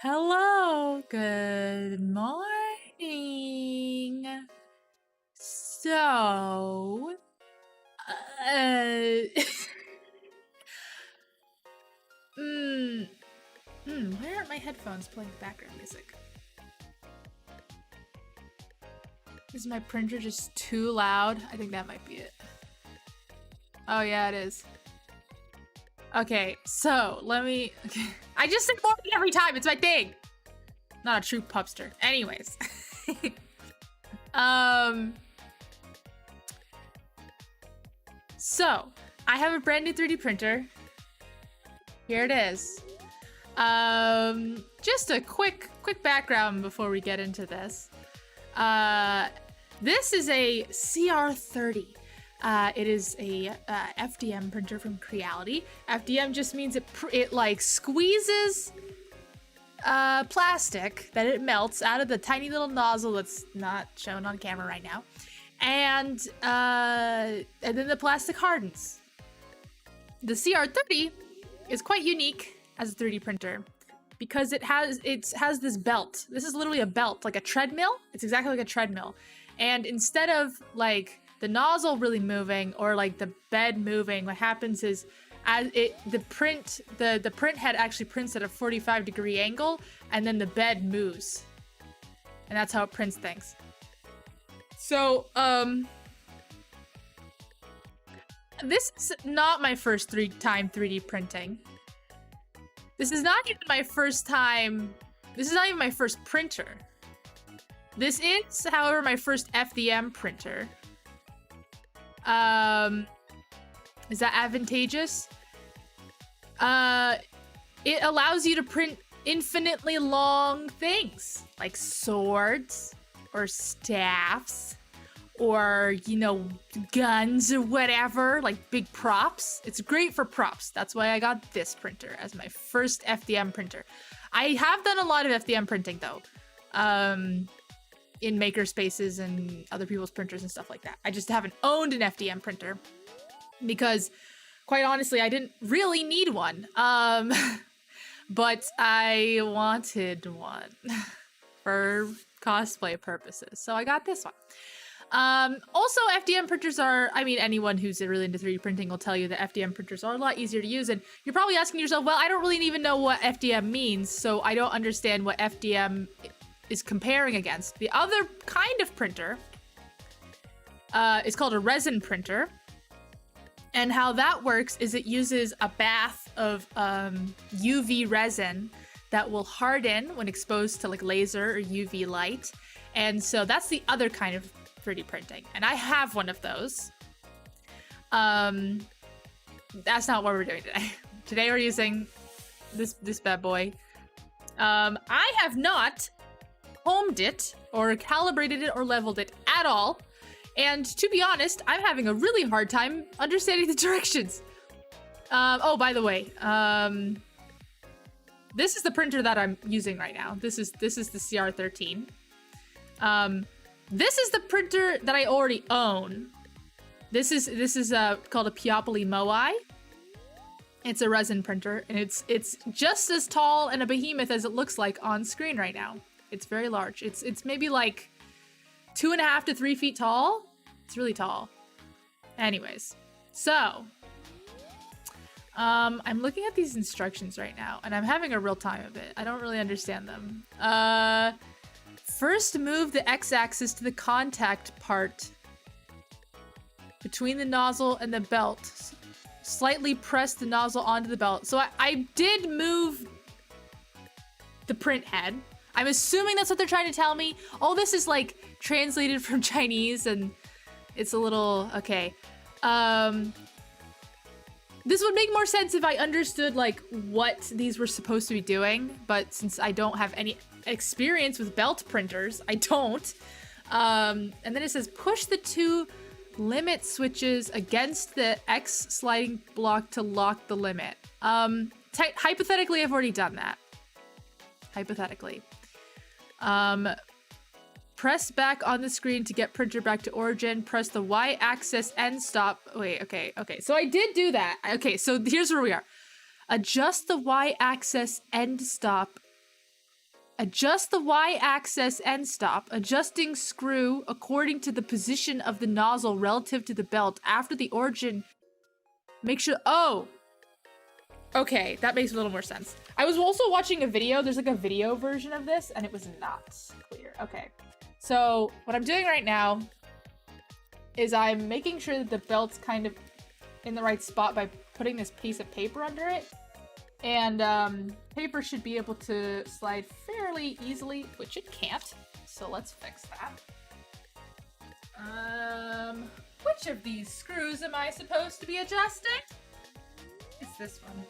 Hello, good morning. So, where are my headphones playing background music? Is my printer just too loud? I think that might be it. Oh yeah, it is. Okay, so let me. Okay. I just say morning every time. It's my thing. Not a true pupster. Anyways. So I have a brand new 3D printer. Here it is. Just a quick background before we get into this. This is a CR-30. It is a FDM printer from Creality. FDM just means it like squeezes plastic that it melts out of the tiny little nozzle that's not shown on camera right now, and then the plastic hardens. The CR-30 is quite unique as a 3D printer because it has this belt. This is literally a belt, like a treadmill. It's exactly like a treadmill, and instead of like the nozzle really moving or like the bed moving, what happens is the print head actually prints at a 45-degree angle, and then the bed moves, and that's how it prints things. So this is not my first time 3D printing. This is not even my first time. This is not even my first printer. This is, however, my first FDM printer. Is that advantageous? It allows you to print infinitely long things, like swords or staffs or, you know, guns or whatever, like big props. It's great for props. That's why I got this printer as my first FDM printer. I have done a lot of FDM printing though. In maker spaces and other people's printers and stuff like that. I just haven't owned an FDM printer because, quite honestly, I didn't really need one. But I wanted one for cosplay purposes, so I got this one. Also, FDM printers are, I mean, anyone who's really into 3D printing will tell you that FDM printers are a lot easier to use, and you're probably asking yourself, well, I don't really even know what FDM means, so I don't understand what FDM is comparing against. The other kind of printer is called a resin printer, and how that works is it uses a bath of UV resin that will harden when exposed to like laser or UV light, and so that's the other kind of 3D printing, and I have one of those. That's not what we're doing today. Today we're using this bad boy. I have not homed it or calibrated it or leveled it at all, and to be honest, I'm having a really hard time understanding the directions. Oh, by the way, this is the printer that I'm using right now. This is the CR-13. This is the printer that I already own. This is called a Peopoly Moai. It's a resin printer, and it's just as tall and a behemoth as it looks like on screen right now. It's very large. It's maybe like 2.5 to 3 feet tall. It's really tall. Anyways, so I'm looking at these instructions right now, and I'm having a real time of it. I don't really understand them. First, move the x-axis to the contact part between the nozzle and the belt. Slightly press the nozzle onto the belt. So I did move the print head. I'm assuming that's what they're trying to tell me. All this is like translated from Chinese, and it's a little okay. This would make more sense if I understood like what these were supposed to be doing, but since I don't have any experience with belt printers, I don't. And then it says push the two limit switches against the X sliding block to lock the limit. Hypothetically, I've already done that. Hypothetically. Press back on the screen to get printer back to origin. Press the Y-axis and stop. Wait, okay. So I did do that. Okay, so here's where we are. Adjust the Y-axis end stop Adjust the y-axis end stop, adjusting screw according to the position of the nozzle relative to the belt after the origin. Make sure, oh! Okay, that makes a little more sense. I was also watching a video, there's like a video version of this, and it was not clear. Okay, so what I'm doing right now is I'm making sure that the belt's kind of in the right spot by putting this piece of paper under it. And paper should be able to slide fairly easily, which it can't. So let's fix that. Which of these screws am I supposed to be adjusting? It's this one.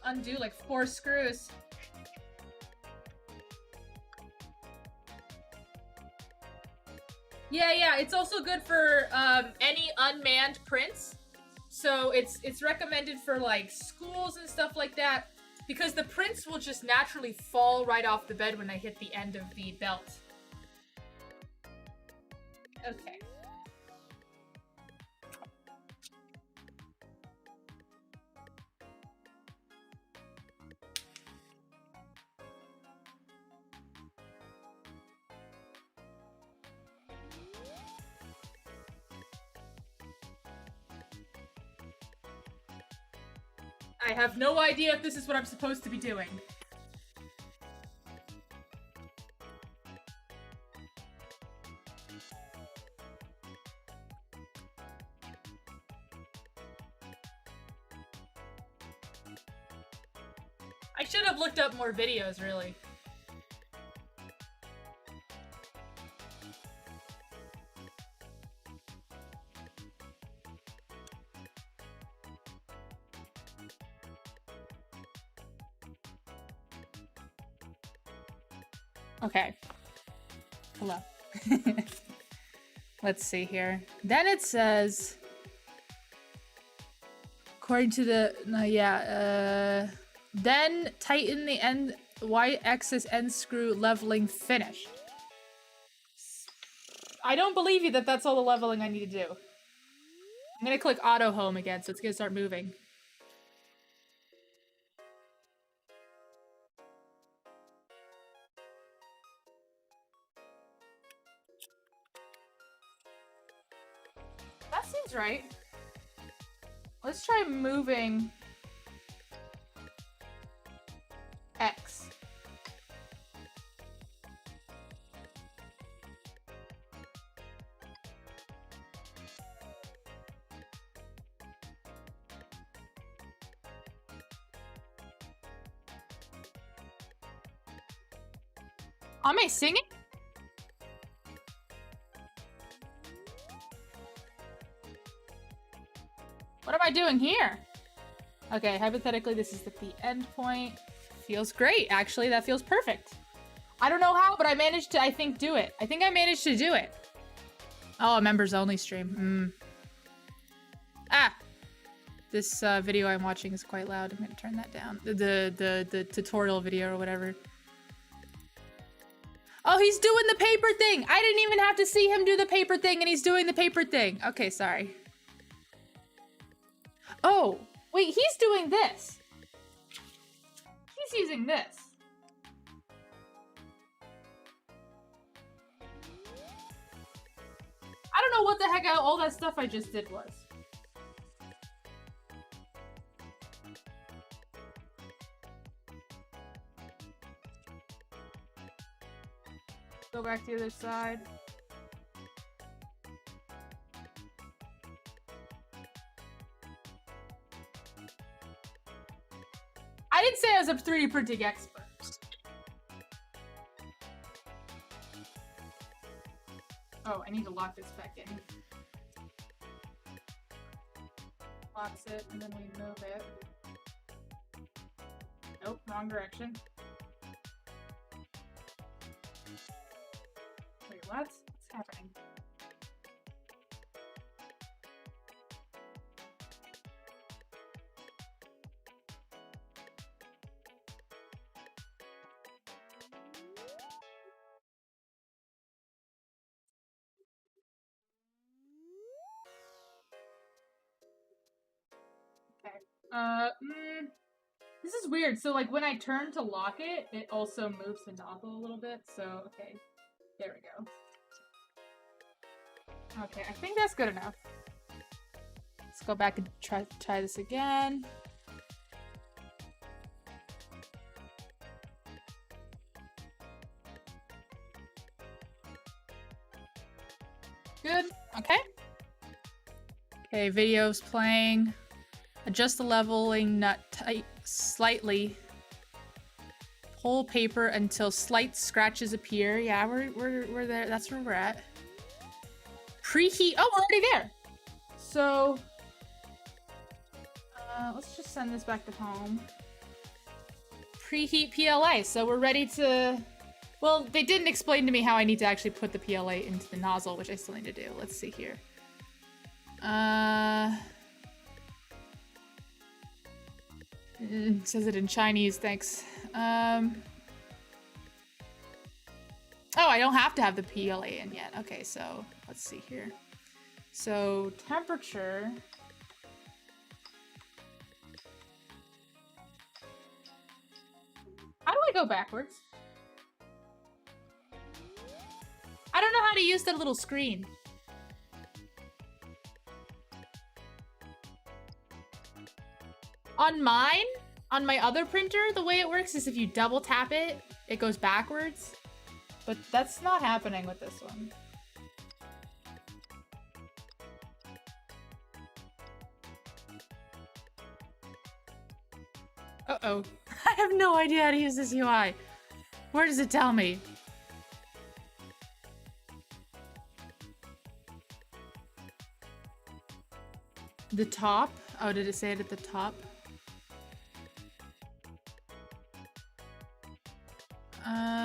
Undo like 4 screws. Yeah, it's also good for any unmanned prints. So it's recommended for like schools and stuff like that because the prints will just naturally fall right off the bed when they hit the end of the belt. Okay. I have no idea if this is what I'm supposed to be doing. I should have looked up more videos, really. Okay. Hello. Let's see here. Then it says, according to the, then tighten the end y-axis end screw leveling finished. I don't believe you that that's all the leveling I need to do. I'm gonna click auto home again, so it's gonna start moving. That seems right. Let's try moving X. Am I singing? What am I doing here? Okay, hypothetically, this is at the end point. Feels great, actually. That feels perfect. I don't know how, but I managed to, I think, do it. I think I managed to do it. Oh, a members only stream. Ah! This video I'm watching is quite loud. I'm gonna turn that down. The tutorial video or whatever. Oh, he's doing the paper thing! I didn't even have to see him do the paper thing, and he's doing the paper thing. Okay, sorry. Oh, wait, he's doing this. He's using this. I don't know what the heck all that stuff I just did was. Go back to the other side. I didn't say I was a 3D printing expert. Oh, I need to lock this back in. Locks it, and then we move it. Nope, wrong direction. Wait, what? What's happening? Okay. This is weird. So like when I turn to lock it, it also moves the nozzle a little bit. So, okay. There we go. Okay, I think that's good enough. Let's go back and try this again. Good. Okay. Okay, video's playing. Adjust the leveling nut tight slightly. Pull paper until slight scratches appear. Yeah, we're there. That's where we're at. Preheat. Oh, we're already there. So let's just send this back to home. Preheat PLA. So we're ready to. Well, they didn't explain to me how I need to actually put the PLA into the nozzle, which I still need to do. Let's see here. It says it in Chinese, thanks. Oh, I don't have to have the PLA in yet. Okay, so let's see here. So temperature. How do I go backwards? I don't know how to use that little screen. On mine, on my other printer, the way it works is if you double tap it, it goes backwards. But that's not happening with this one. Uh-oh. I have no idea how to use this UI. Where does it tell me? The top? Oh, did it say it at the top?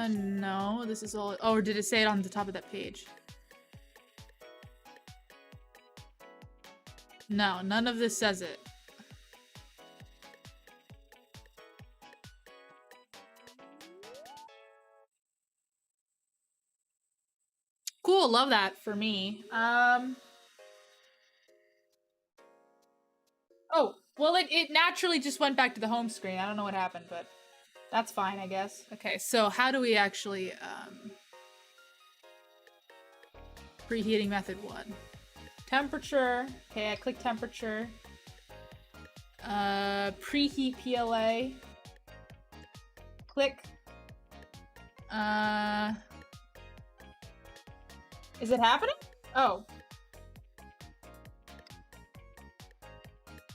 No, this is all. Oh, or did it say it on the top of that page? No, none of this says it. Cool, love that for me. Oh, well, it naturally just went back to the home screen. I don't know what happened, but that's fine, I guess. Okay, so how do we actually, preheating method 1. Temperature. Okay, I click temperature. Preheat PLA. Click. Is it happening? Oh.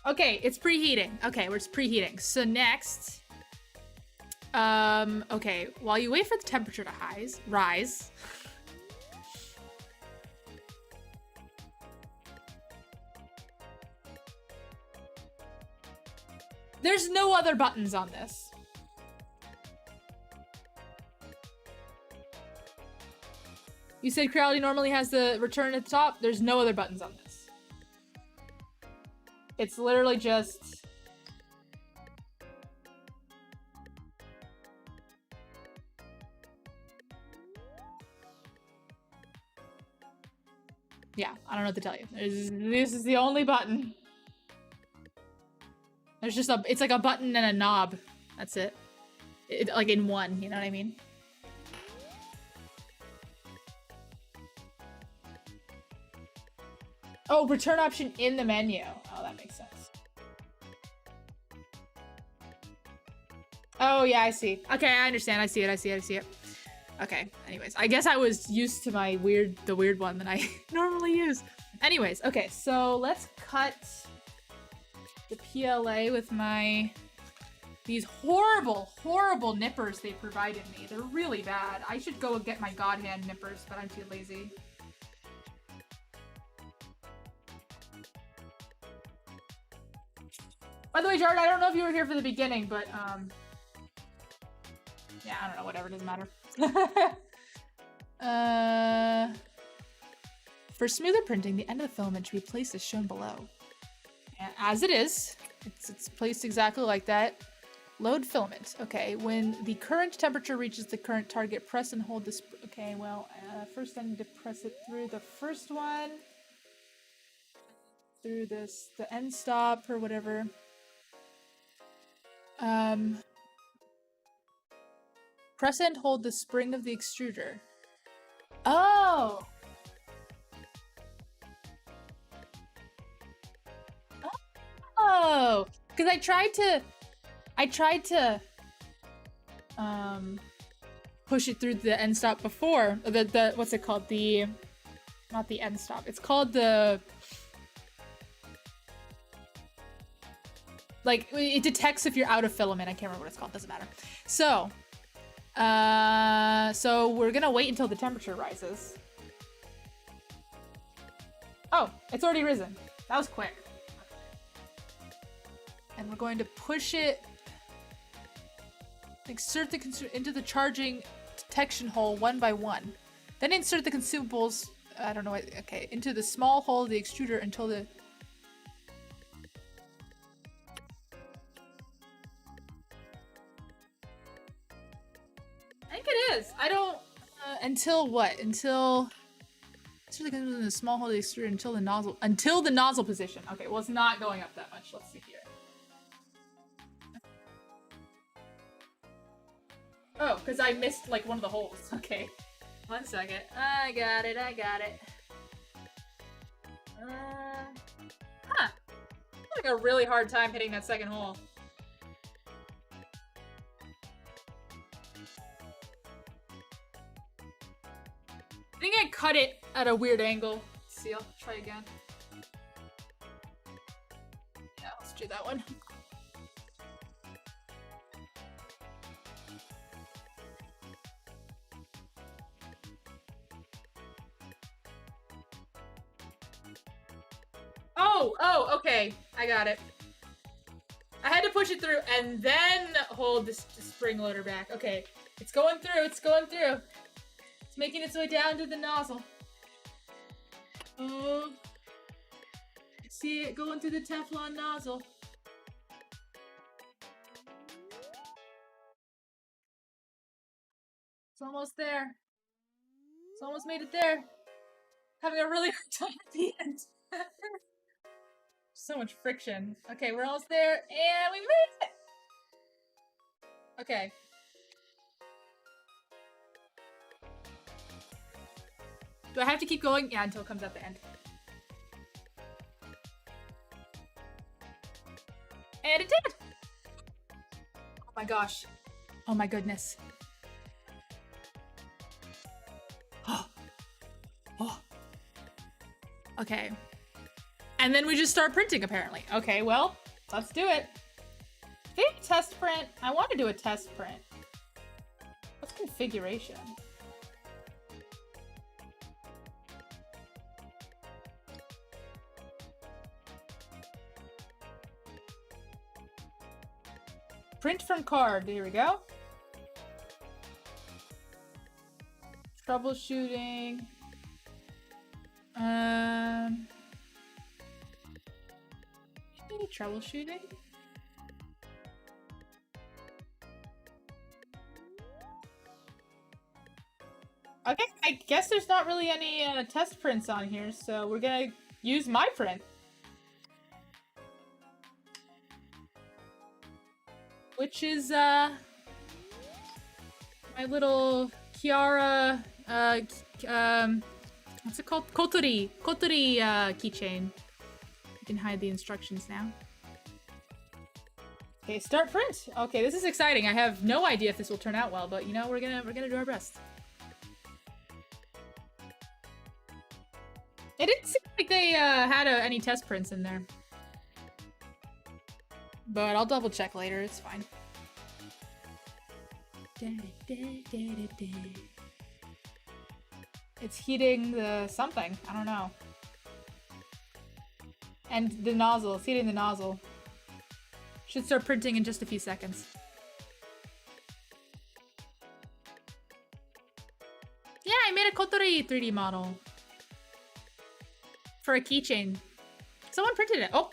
Okay, it's preheating. Okay, we're just preheating. So next, okay, while you wait for the temperature to rise. There's no other buttons on this. You said Creality normally has the return at the top. There's no other buttons on this. It's literally just... Yeah, I don't know what to tell you. This is the only button. There's just it's like a button and a knob. That's it. Like in one, you know what I mean? Oh, return option in the menu. Oh, that makes sense. Oh, yeah, I see. Okay, I understand. I see it. Okay, anyways. I guess I was used to the weird one that I normally use. Anyways, okay, so let's cut the PLA with these horrible nippers they provided me. They're really bad. I should go get my God hand nippers, but I'm too lazy. By the way, Jared, I don't know if you were here for the beginning, but, yeah, I don't know, whatever, it doesn't matter. For smoother printing, the end of the filament should be placed as shown below. And as it is, it's placed exactly like that. Load filament. Okay, when the current temperature reaches the current target, press and hold this. Okay, well, first I need to press it through the first one. Through the end stop or whatever. Press and hold the spring of the extruder. Oh! Oh! Because I tried to push it through the end stop before. The what's it called? Not the end stop. It's called the... Like, it detects if you're out of filament. I can't remember what it's called. Doesn't matter. So, so we're gonna wait until the temperature rises. Oh, it's already risen. That was quick. And we're going to push it, insert the into the charging detection hole one by one. Then insert the consumables, I don't know, okay, into the small hole of the extruder until the... I think it is. I don't... until what? Until... Insert the small hole of the extruder until the nozzle position. Okay, well, it's not going up that much. Let's see here. Oh, because I missed, like, one of the holes. Okay. 1 second. I got it. Huh. Like a really hard time hitting that second hole. I think I cut it at a weird angle. Let's see, I'll try again. Yeah, let's do that one. Oh, okay. I got it. I had to push it through and then hold the spring loader back. Okay, it's going through, it's making its way down to the nozzle. Oh, see it going through the Teflon nozzle. It's almost there. It's almost made it there. Having a really hard time at the end. So much friction. Okay, we're almost there, and we made it! Okay. Do I have to keep going? Yeah, until it comes at the end. And it did! Oh my gosh. Oh my goodness. Oh. Okay. And then we just start printing, apparently. Okay, well, let's do it. Think test print. I want to do a test print. What's configuration? Print from card. Here we go. Troubleshooting. Any troubleshooting? Okay, I guess there's not really any test prints on here, so we're gonna use my print. Which is, my little Kiara, what's it called? Kotori keychain. You can hide the instructions now. Okay, start print. Okay, this is exciting. I have no idea if this will turn out well, but you know, we're gonna do our best. It didn't seem like they had any test prints in there. But I'll double check later, it's fine. It's heating the something, I don't know. And the nozzle, it's heating the nozzle. Should start printing in just a few seconds. Yeah, I made a Kotori 3D model. For a keychain. Someone printed it. Oh!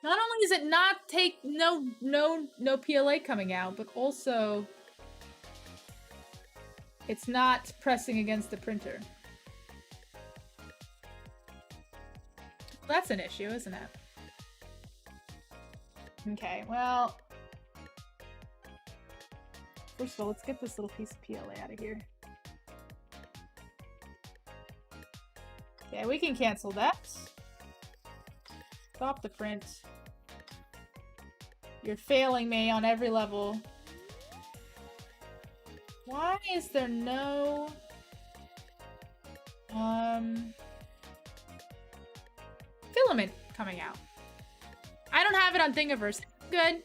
Not only is it not no PLA coming out, but also it's not pressing against the printer. That's an issue, isn't it? Okay, well, first of all, let's get this little piece of PLA out of here. Okay, we can cancel that. Stop the print. You're failing me on every level. Why is there no... filament coming out? I don't have it on Thingiverse. Good.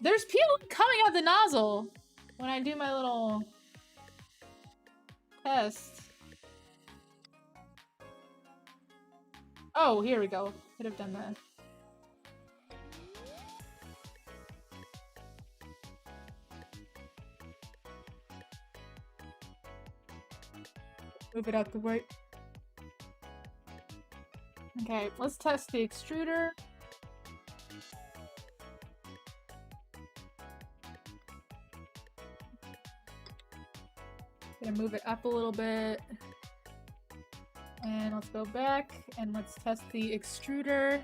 There's PLA coming out the nozzle when I do my little test. Oh, here we go. Could have done that. Move it out the way. Okay, let's test the extruder. Gonna move it up a little bit. And let's go back and let's test the extruder.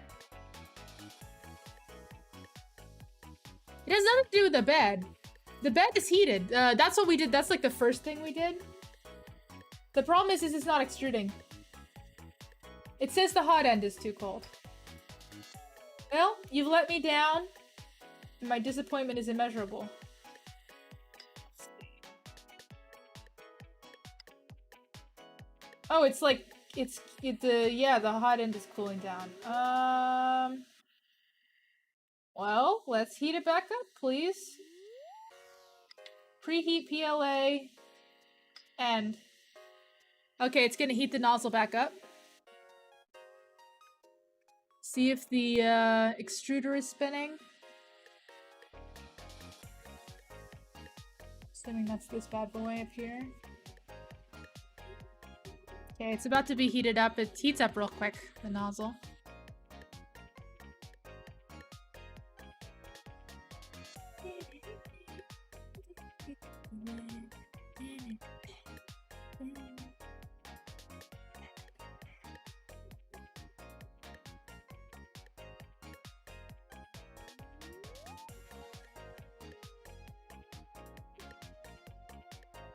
It has nothing to do with the bed. The bed is heated. That's what we did. That's like the first thing we did. The problem is it's not extruding. It says the hot end is too cold. Well, you've let me down. And my disappointment is immeasurable. Oh, it's like, yeah, the hot end is cooling down. Well, let's heat it back up, please. Preheat PLA. End. Okay, it's gonna heat the nozzle back up. See if the extruder is spinning. Assuming that's this bad boy up here. Okay, it's about to be heated up. It heats up real quick, the nozzle.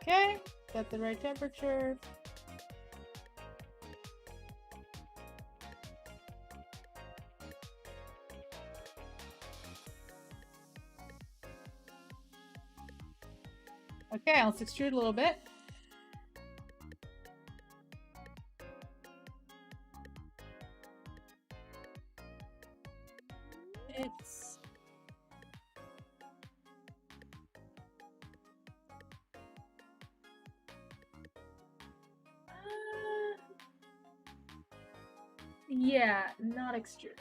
Okay, got the right temperature. Okay, let's extrude a little bit. It's... yeah, not extruding.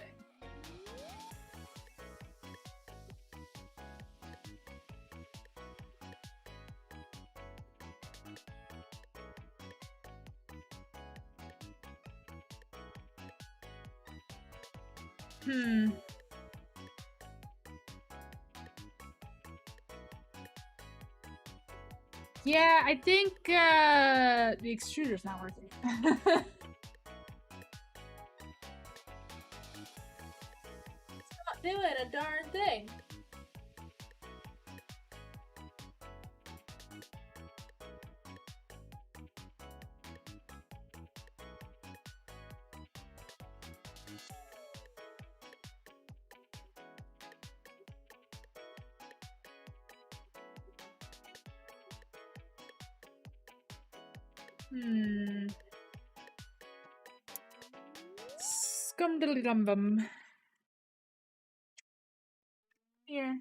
Yeah, I think the extruder's not working. It's not doing a darn thing. Scum-diddly-dum-bum. Here.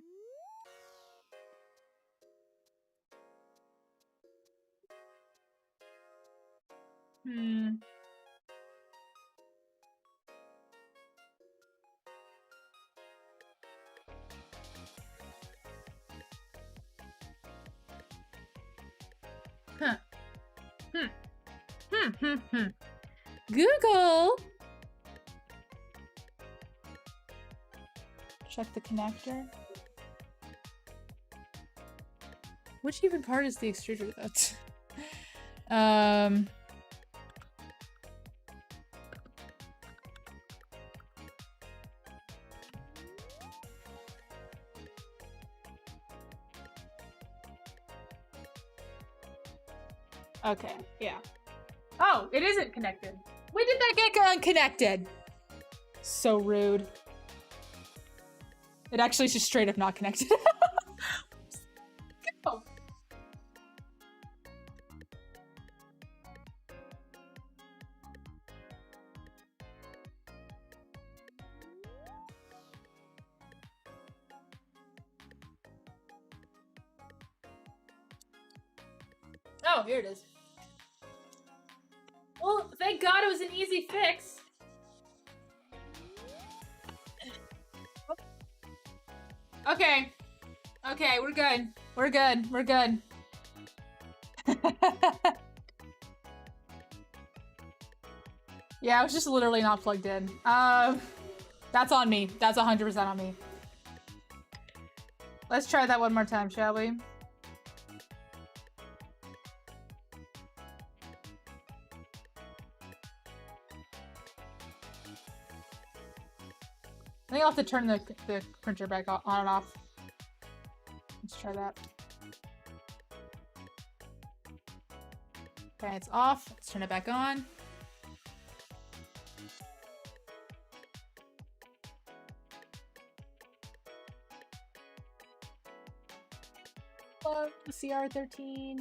Huh. Google. Check the connector. Which even part is the extruder though? Okay, yeah. Oh, it isn't connected. When did that get unconnected? So rude. It actually is just straight up not connected. Oh. Oh, here it is. Well, thank God it was an easy fix. Okay. Okay, we're good. We're good. We're good. Yeah, I was just literally not plugged in. That's on me. That's 100% on me. Let's try that one more time, shall we? I think I'll have to turn the printer back on and off. Let's try that. Okay, it's off. Let's turn it back on. Love the CR-30.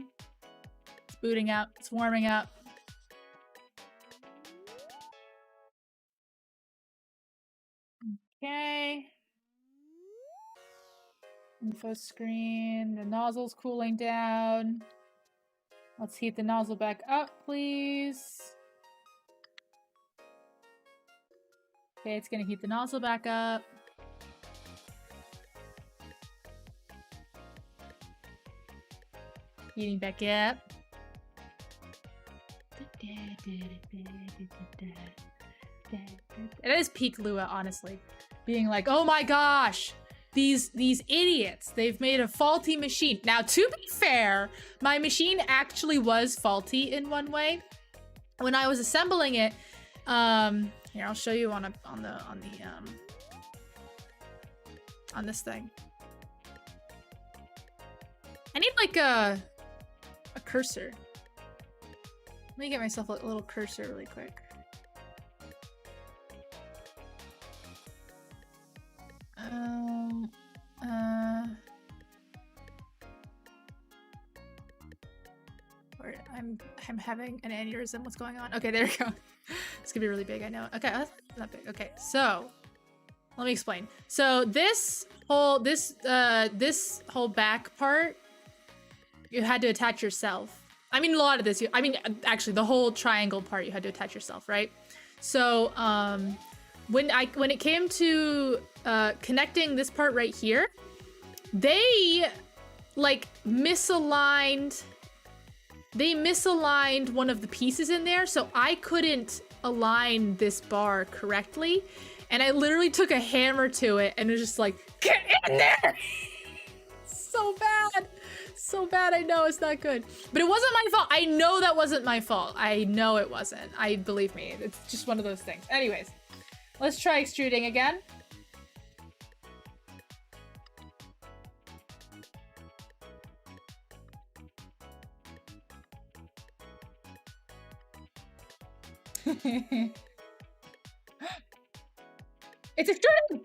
It's booting up. It's warming up. Okay. Info screen. The nozzle's cooling down. Let's heat the nozzle back up, please. Okay, it's gonna heat the nozzle back up. Heating back up. It is peak Lua, honestly. Being like, oh my gosh, these idiots, they've made a faulty machine. Now, to be fair, my machine actually was faulty in one way. When I was assembling it, here, I'll show you on this thing. I need like a cursor. Let me get myself a little cursor really quick. I'm having an aneurysm. What's going on? Okay, there we go. It's gonna be really big, I know. Okay, that's not big. Okay, so let me explain. So this whole back part, you had to attach yourself. I mean, a lot of this, actually the whole triangle part you had to attach yourself, right? So when it came to connecting this part right here, they like misaligned one of the pieces in there, so I couldn't align this bar correctly, and I literally took a hammer to it and was just like, get in there. So bad. I know it's not good, but it wasn't my fault. I know that wasn't my fault. I know it wasn't. Believe me, it's just one of those things. Anyways, let's try extruding again. It's extruded!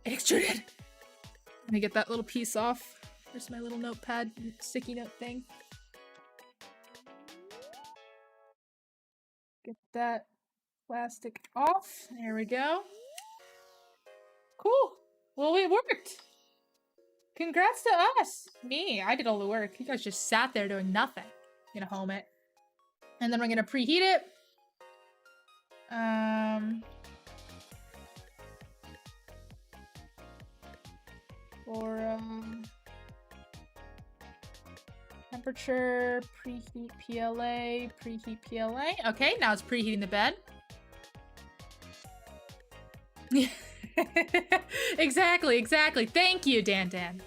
It extruded! Let me get that little piece off. There's my little notepad, sticky note thing. Get that plastic off. There we go. Cool. Well, it worked. Congrats to us. Me, I did all the work. You guys just sat there doing nothing. I'm gonna home it. And then we're gonna preheat it. For temperature, preheat PLA, preheat PLA. Okay, now it's preheating the bed. Exactly. Thank you, Dan.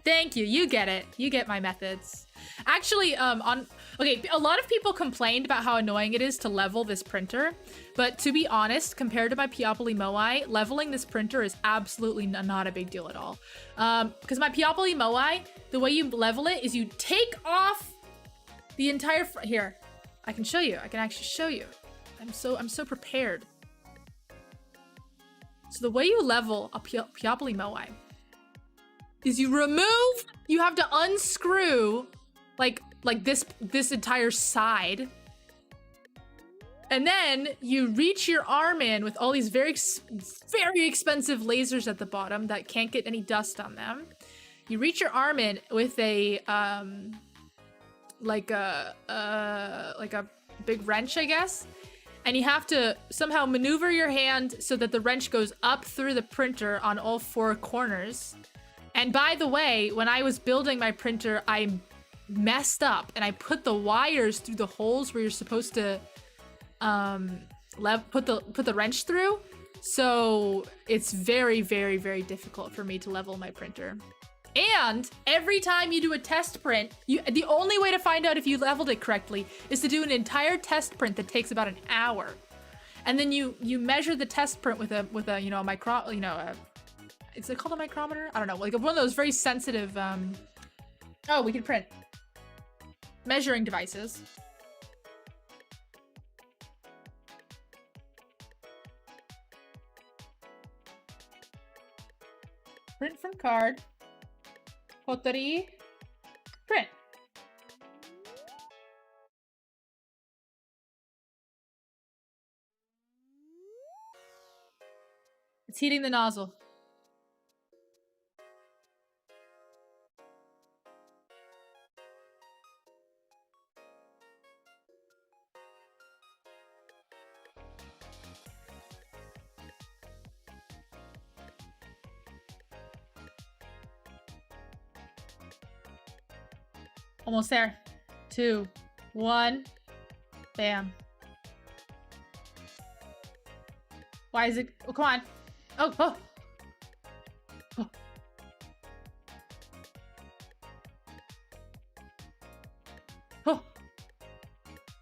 Thank you. You get it. You get my methods. Actually, okay, a lot of people complained about how annoying it is to level this printer, but to be honest, compared to my Peopoly Moai, leveling this printer is absolutely not a big deal at all. Because my Peopoly Moai, the way you level it is you take off the entire here. I can show you. I can actually show you. I'm so prepared. So the way you level a Peopoly Moai is you have to unscrew like this entire side. And then you reach your arm in with all these very expensive lasers at the bottom that can't get any dust on them. You reach your arm in with a like a big wrench, I guess. And you have to somehow maneuver your hand so that the wrench goes up through the printer on all 4 corners. And by the way, when I was building my printer, I messed up and I put the wires through the holes where you're supposed to put the wrench through. So it's very difficult for me to level my printer. And every time you do a test print, the only way to find out if you leveled it correctly is to do an entire test print that takes about an hour. And then you measure the test print with a is it called a micrometer? I don't know, like one of those very sensitive oh, we can print measuring devices. Print from card. Coterie. Print. It's heating the nozzle. Almost there. 2, 1. Bam. Why is it? Oh, come on. Oh. Oh. Oh.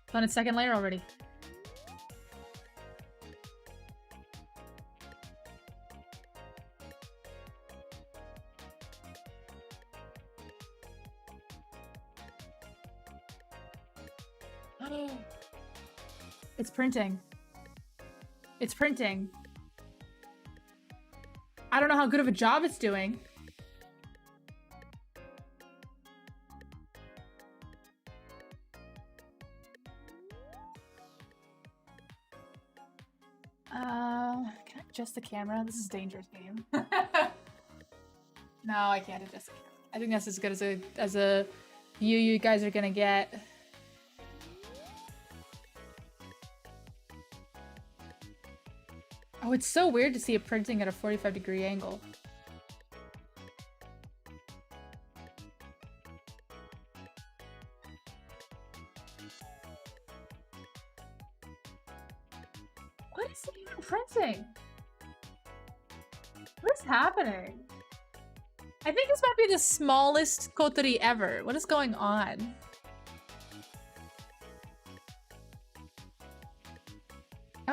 It's on its second layer already. It's printing. It's printing. I don't know how good of a job it's doing. Can I adjust the camera? This is a dangerous game. No, I can't adjust the camera. I think that's as good as a view you guys are gonna get. Oh, it's so weird to see it printing at a 45-degree angle. What is it even printing? What is happening? I think this might be the smallest coterie ever. What is going on?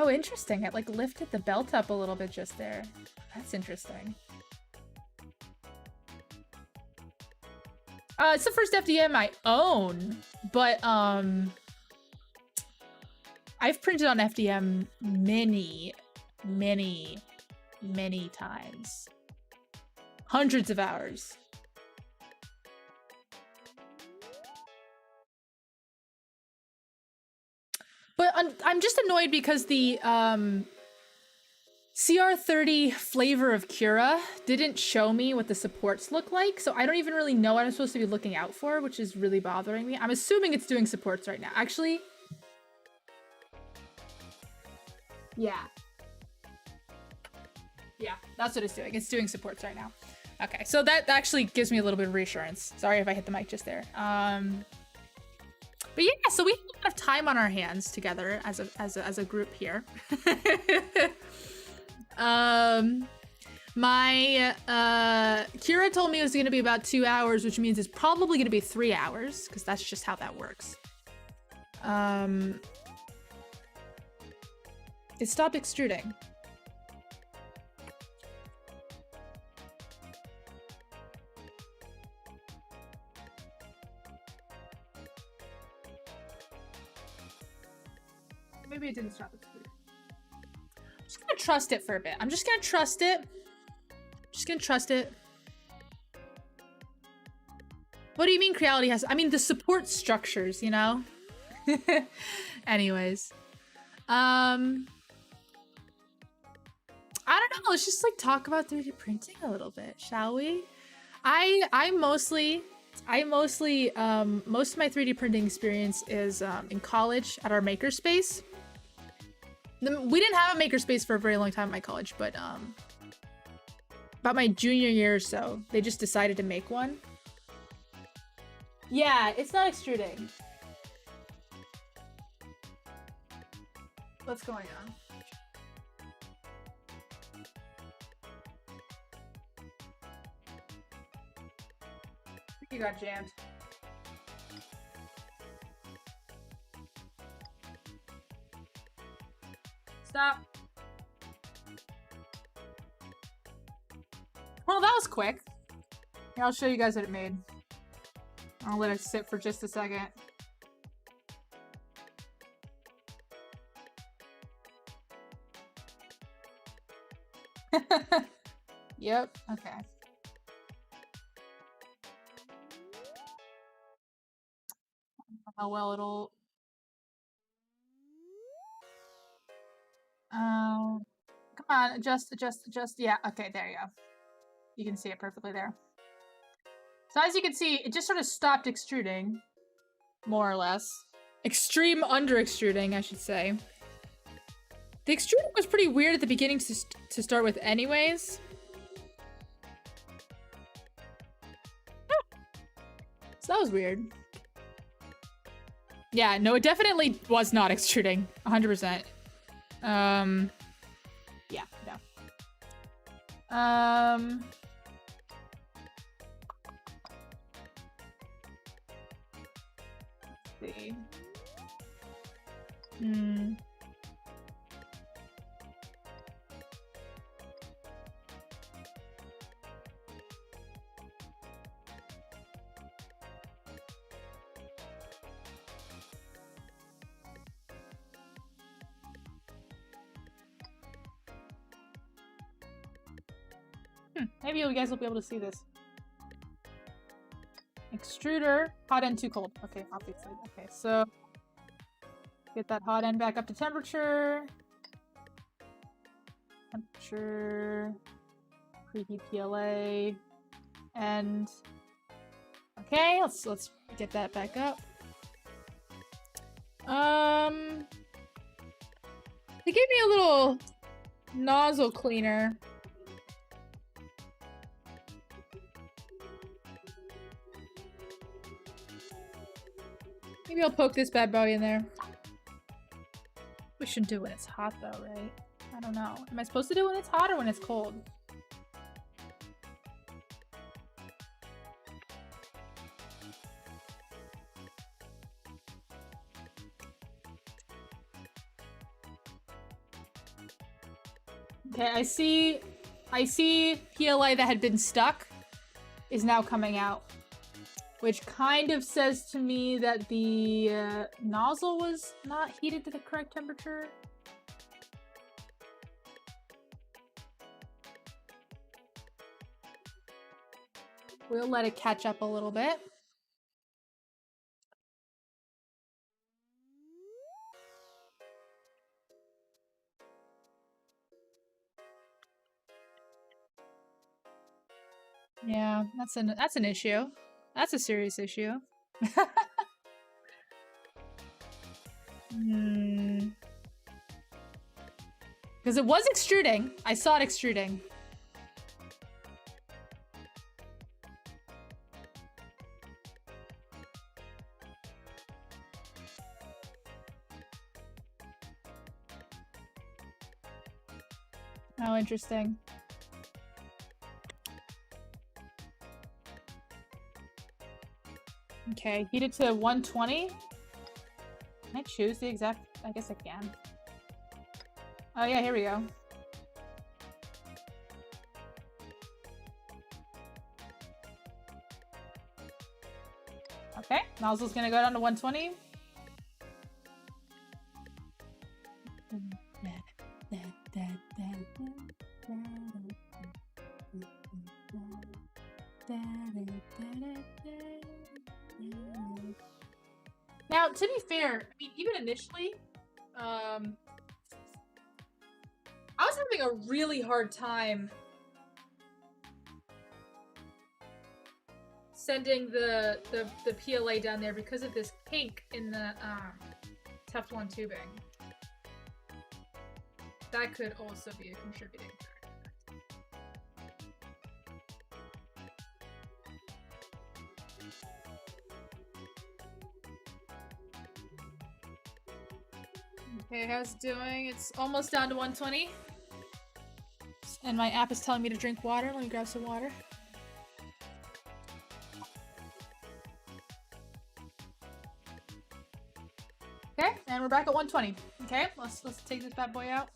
Oh, interesting. It like lifted the belt up a little bit just there. That's interesting. It's the first FDM I own, but I've printed on FDM many times. Hundreds of hours. But I'm just annoyed because the CR-30 flavor of Cura didn't show me what the supports look like, so I don't even really know what I'm supposed to be looking out for, which is really bothering me. I'm assuming it's doing supports right now. Actually, yeah, that's what it's doing. It's doing supports right now. Okay, so that actually gives me a little bit of reassurance. Sorry if I hit the mic just there. But yeah, so we have a lot of time on our hands together as a group here. My Kira told me it was gonna be about 2 hours, which means it's probably gonna be 3 hours, because that's just how that works. It stopped extruding. Maybe it didn't stop extruding. I'm just gonna trust it for a bit. I'm just gonna trust it. Just gonna trust it. What do you mean Creality has? I mean the support structures, you know? Anyways. I don't know, let's just like talk about 3D printing a little bit, shall we? I mostly most of my 3D printing experience is in college at our makerspace. We didn't have a makerspace for a very long time at my college, but about my junior year or so, they just decided to make one. Yeah, it's not extruding. What's going on? I think you got jammed. Stop. Well, that was quick. Here, I'll show you guys what it made. I'll let it sit for just a second. Yep, okay. How well it'll... come on, adjust. Yeah, okay, there you go. You can see it perfectly there. So as you can see, it just sort of stopped extruding, more or less. Extreme under extruding, I should say. The extruding was pretty weird at the beginning to start with anyways. So that was weird. Yeah, no, it definitely was not extruding. 100%. Yeah, no. Let's see. Maybe you guys will be able to see this. Extruder, hot end too cold. Okay, obviously. Okay, so get that hot end back up to temperature. Temperature, preheat PLA, and okay, let's get that back up. They gave me a little nozzle cleaner. Maybe I'll poke this bad boy in there. We shouldn't do it when it's hot though, right? I don't know. Am I supposed to do it when it's hot or when it's cold? Okay, I see PLA that had been stuck is now coming out. Which kind of says to me that the nozzle was not heated to the correct temperature. We'll let it catch up a little bit. Yeah, that's an issue. That's a serious issue. Because it was extruding. I saw it extruding. interesting. Okay, heat it to 120. Can I choose the exact? I guess I can. Oh yeah, here we go. Okay, nozzle's gonna go down to 120. Now, to be fair, I mean, even initially, I was having a really hard time sending the PLA down there because of this kink in the Teflon tubing. That could also be a contributing factor. Okay, how's it doing? It's almost down to 120. And my app is telling me to drink water. Let me grab some water. Okay, and we're back at 120. Okay, let's take this bad boy out.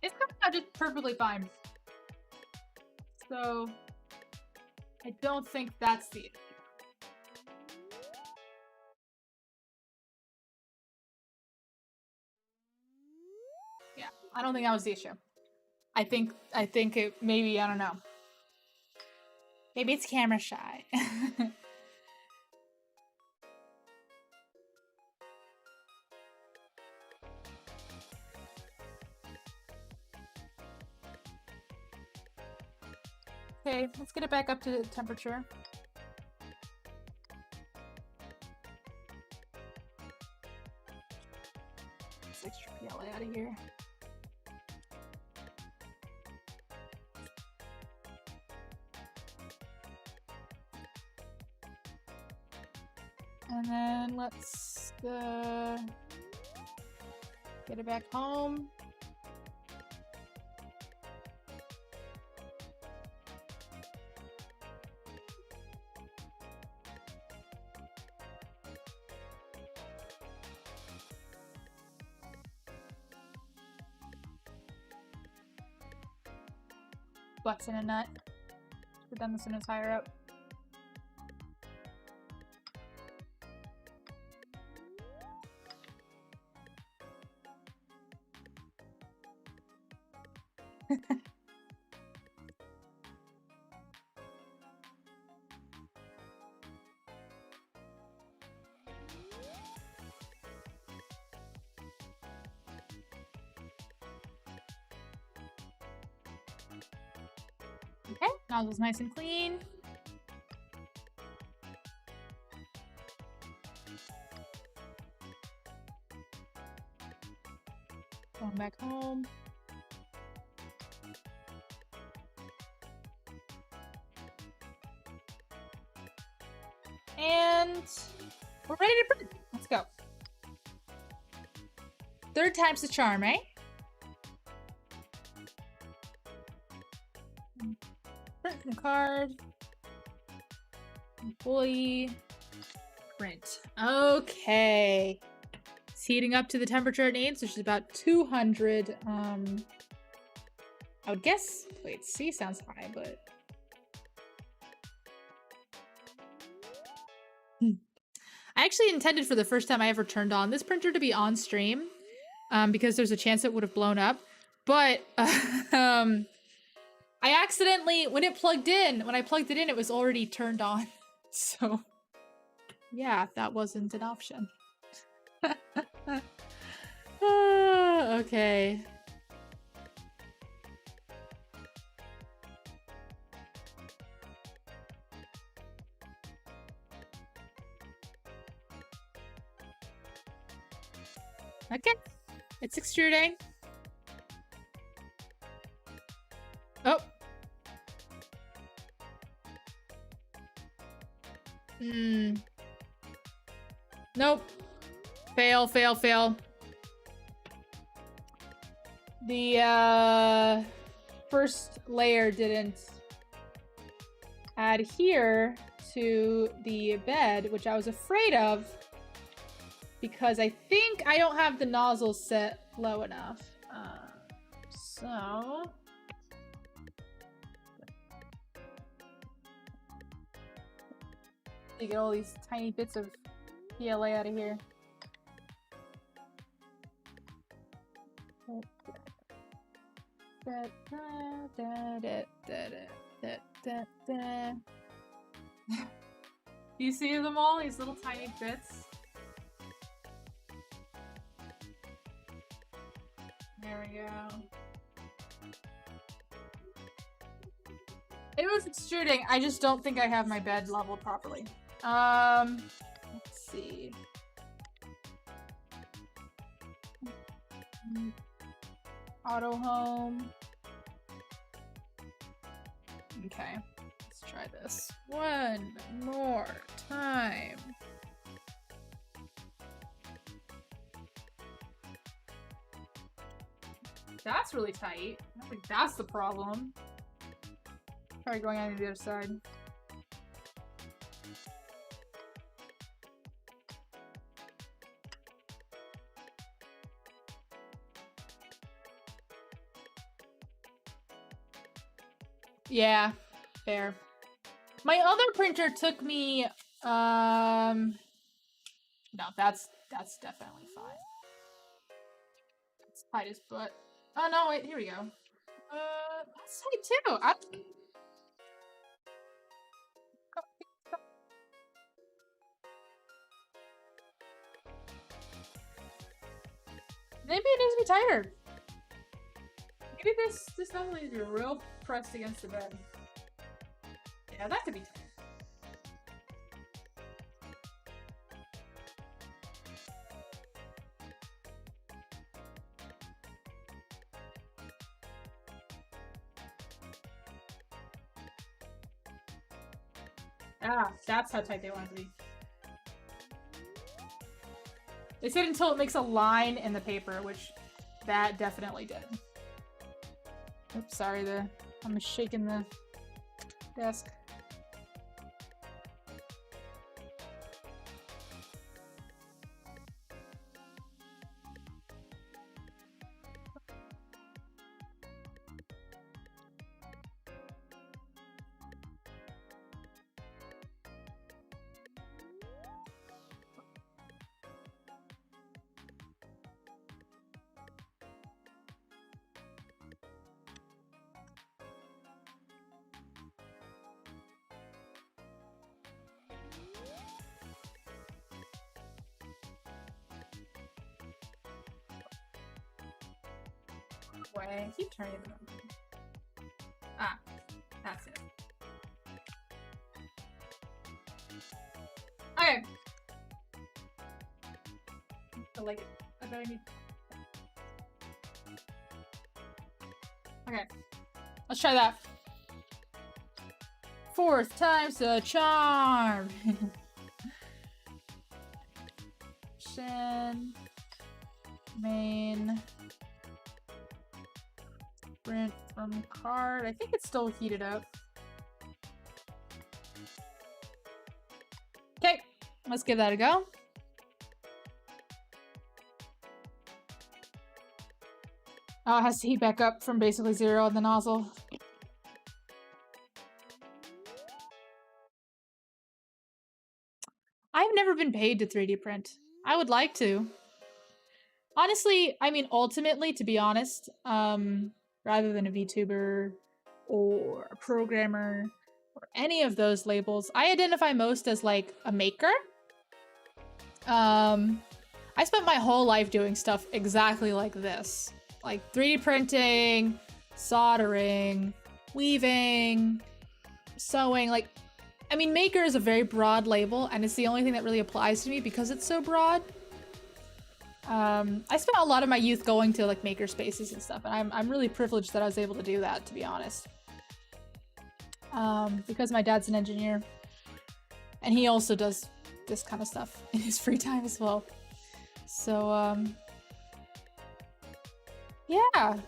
It's coming out just perfectly fine. So I don't think that's the issue. Yeah, I don't think that was the issue. I think it maybe, I don't know. Maybe it's camera shy. Okay, let's get it back up to temperature. This extra PLA out of here. And then let's get it back home. Butts in a nut. We've done this in as higher up. Okay, nozzle's nice and clean. Going back home. And we're ready to print. Let's go. Third time's the charm, eh? Print from card. Employee. Print. Okay. It's heating up to the temperature it needs, which is about 200. I would guess. Wait, C sounds high, but. I actually intended for the first time I ever turned on this printer to be on stream, because there's a chance it would have blown up. But I accidentally, when I plugged it in, it was already turned on. So yeah, that wasn't an option. Okay. Okay, it's extruding. Oh. Nope. Fail, fail, fail. The first layer didn't adhere to the bed, which I was afraid of because I think I don't have the nozzle set low enough. So you get all these tiny bits of PLA out of here. Do you see them all? These little tiny bits? There we go. It was extruding. I just don't think I have my bed leveled properly. Let's see. Auto home. Okay, let's try this one more time. That's really tight. I don't think that's the problem. Try going on the other side. Yeah, fair. My other printer took me, no, that's definitely fine. It's tight as butt. Oh no, wait, here we go. That's tight too. Maybe it needs to be tighter. Maybe this nozzle needs to be real pressed against the bed. Yeah, that could be tighter. Ah, that's how tight they want it to be. They said until it makes a line in the paper, which that definitely did. Oops, sorry, I'm shaking the desk. Way. Keep turning them. Ah, that's it. Okay. I like it. I bet I need. Okay. Let's try that. Fourth time's the charm. Shin. Main. Print from card. I think it's still heated up. Okay, let's give that a go. Oh, it has to heat back up from basically 0 on the nozzle. I've never been paid to 3D print. I would like to. Honestly, I mean, ultimately, to be honest, rather than a VTuber or a programmer or any of those labels, I identify most as like a maker. I spent my whole life doing stuff exactly like this. Like 3D printing, soldering, weaving, sewing. Like, I mean, maker is a very broad label and it's the only thing that really applies to me because it's so broad. I spent a lot of my youth going to like maker spaces and stuff, and I'm really privileged that I was able to do that, to be honest. Because my dad's an engineer. And he also does this kind of stuff in his free time as well. So, yeah.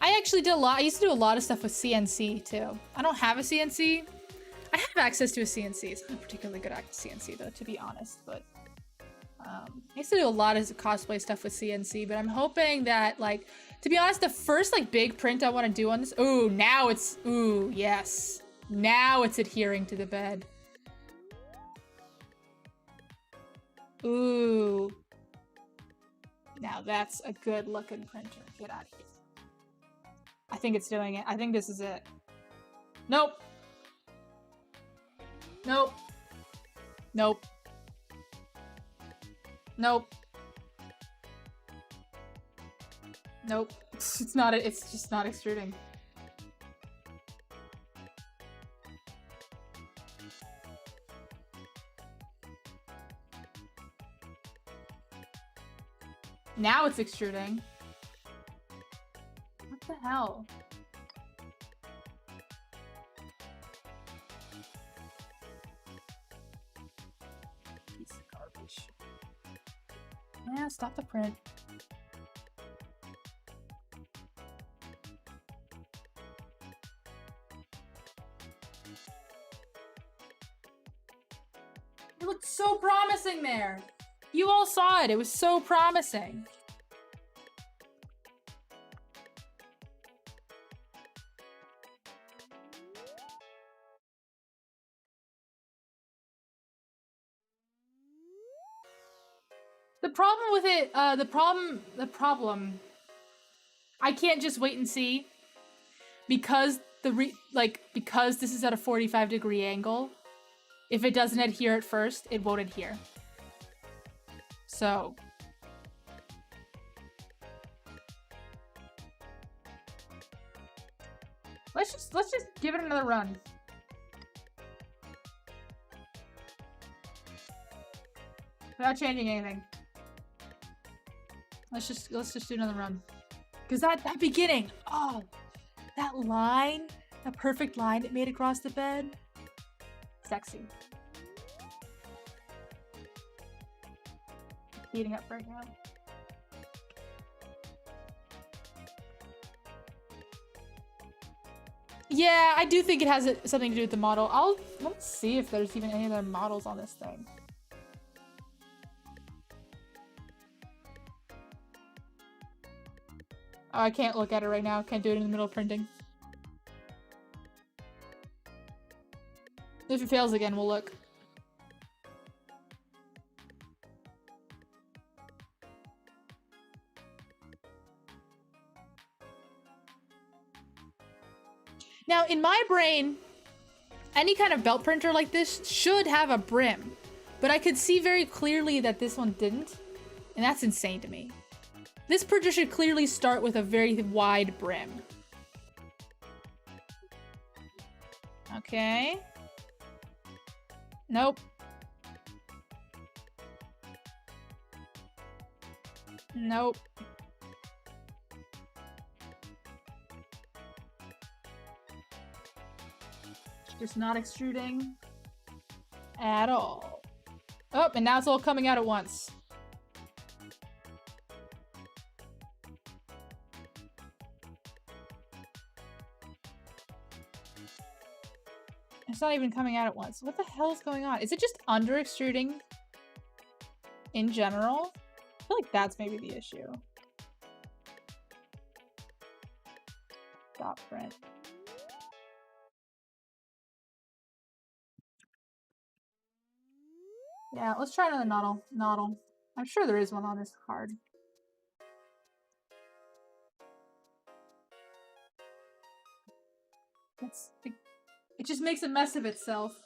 I actually did a lot. I used to do a lot of stuff with CNC too. I don't have a CNC. I have access to a CNC. It's not particularly good at CNC though, to be honest, but I used to do a lot of cosplay stuff with CNC, but I'm hoping that, like, to be honest, the first like big print I want to do on this, ooh, now it's, ooh, yes. Now it's adhering to the bed. Ooh. Now that's a good looking printer. Get out of here. I think it's doing it. I think this is it. Nope. Nope. Nope. Nope. Nope. It's not, it's just not extruding. Now it's extruding. What the hell? Piece of garbage. Yeah, stop the print. It looked so promising there. You all saw it. It was so promising. The problem with it, the problem, I can't just wait and see because because this is at a 45-degree angle. If it doesn't adhere at first, it won't adhere. So let's just give it another run. Without changing anything. Let's just do another run. Cause that beginning, oh, that line, that perfect line it made across the bed. Sexy. Heating up right now. Yeah, I do think it has something to do with the model. Let's see if there's even any other models on this thing. Oh, I can't look at it right now. Can't do it in the middle of printing. If it fails again, we'll look. Now, in my brain, any kind of belt printer like this should have a brim, but I could see very clearly that this one didn't, and that's insane to me. This printer should clearly start with a very wide brim. Okay. Nope. Nope. Just not extruding at all. Oh, and now it's all coming out at once. It's not even coming out at once. What the hell is going on? Is it just under extruding in general? I feel like that's maybe the issue. Stop print. Yeah, let's try another noddle. I'm sure there is one on this card. It just makes a mess of itself.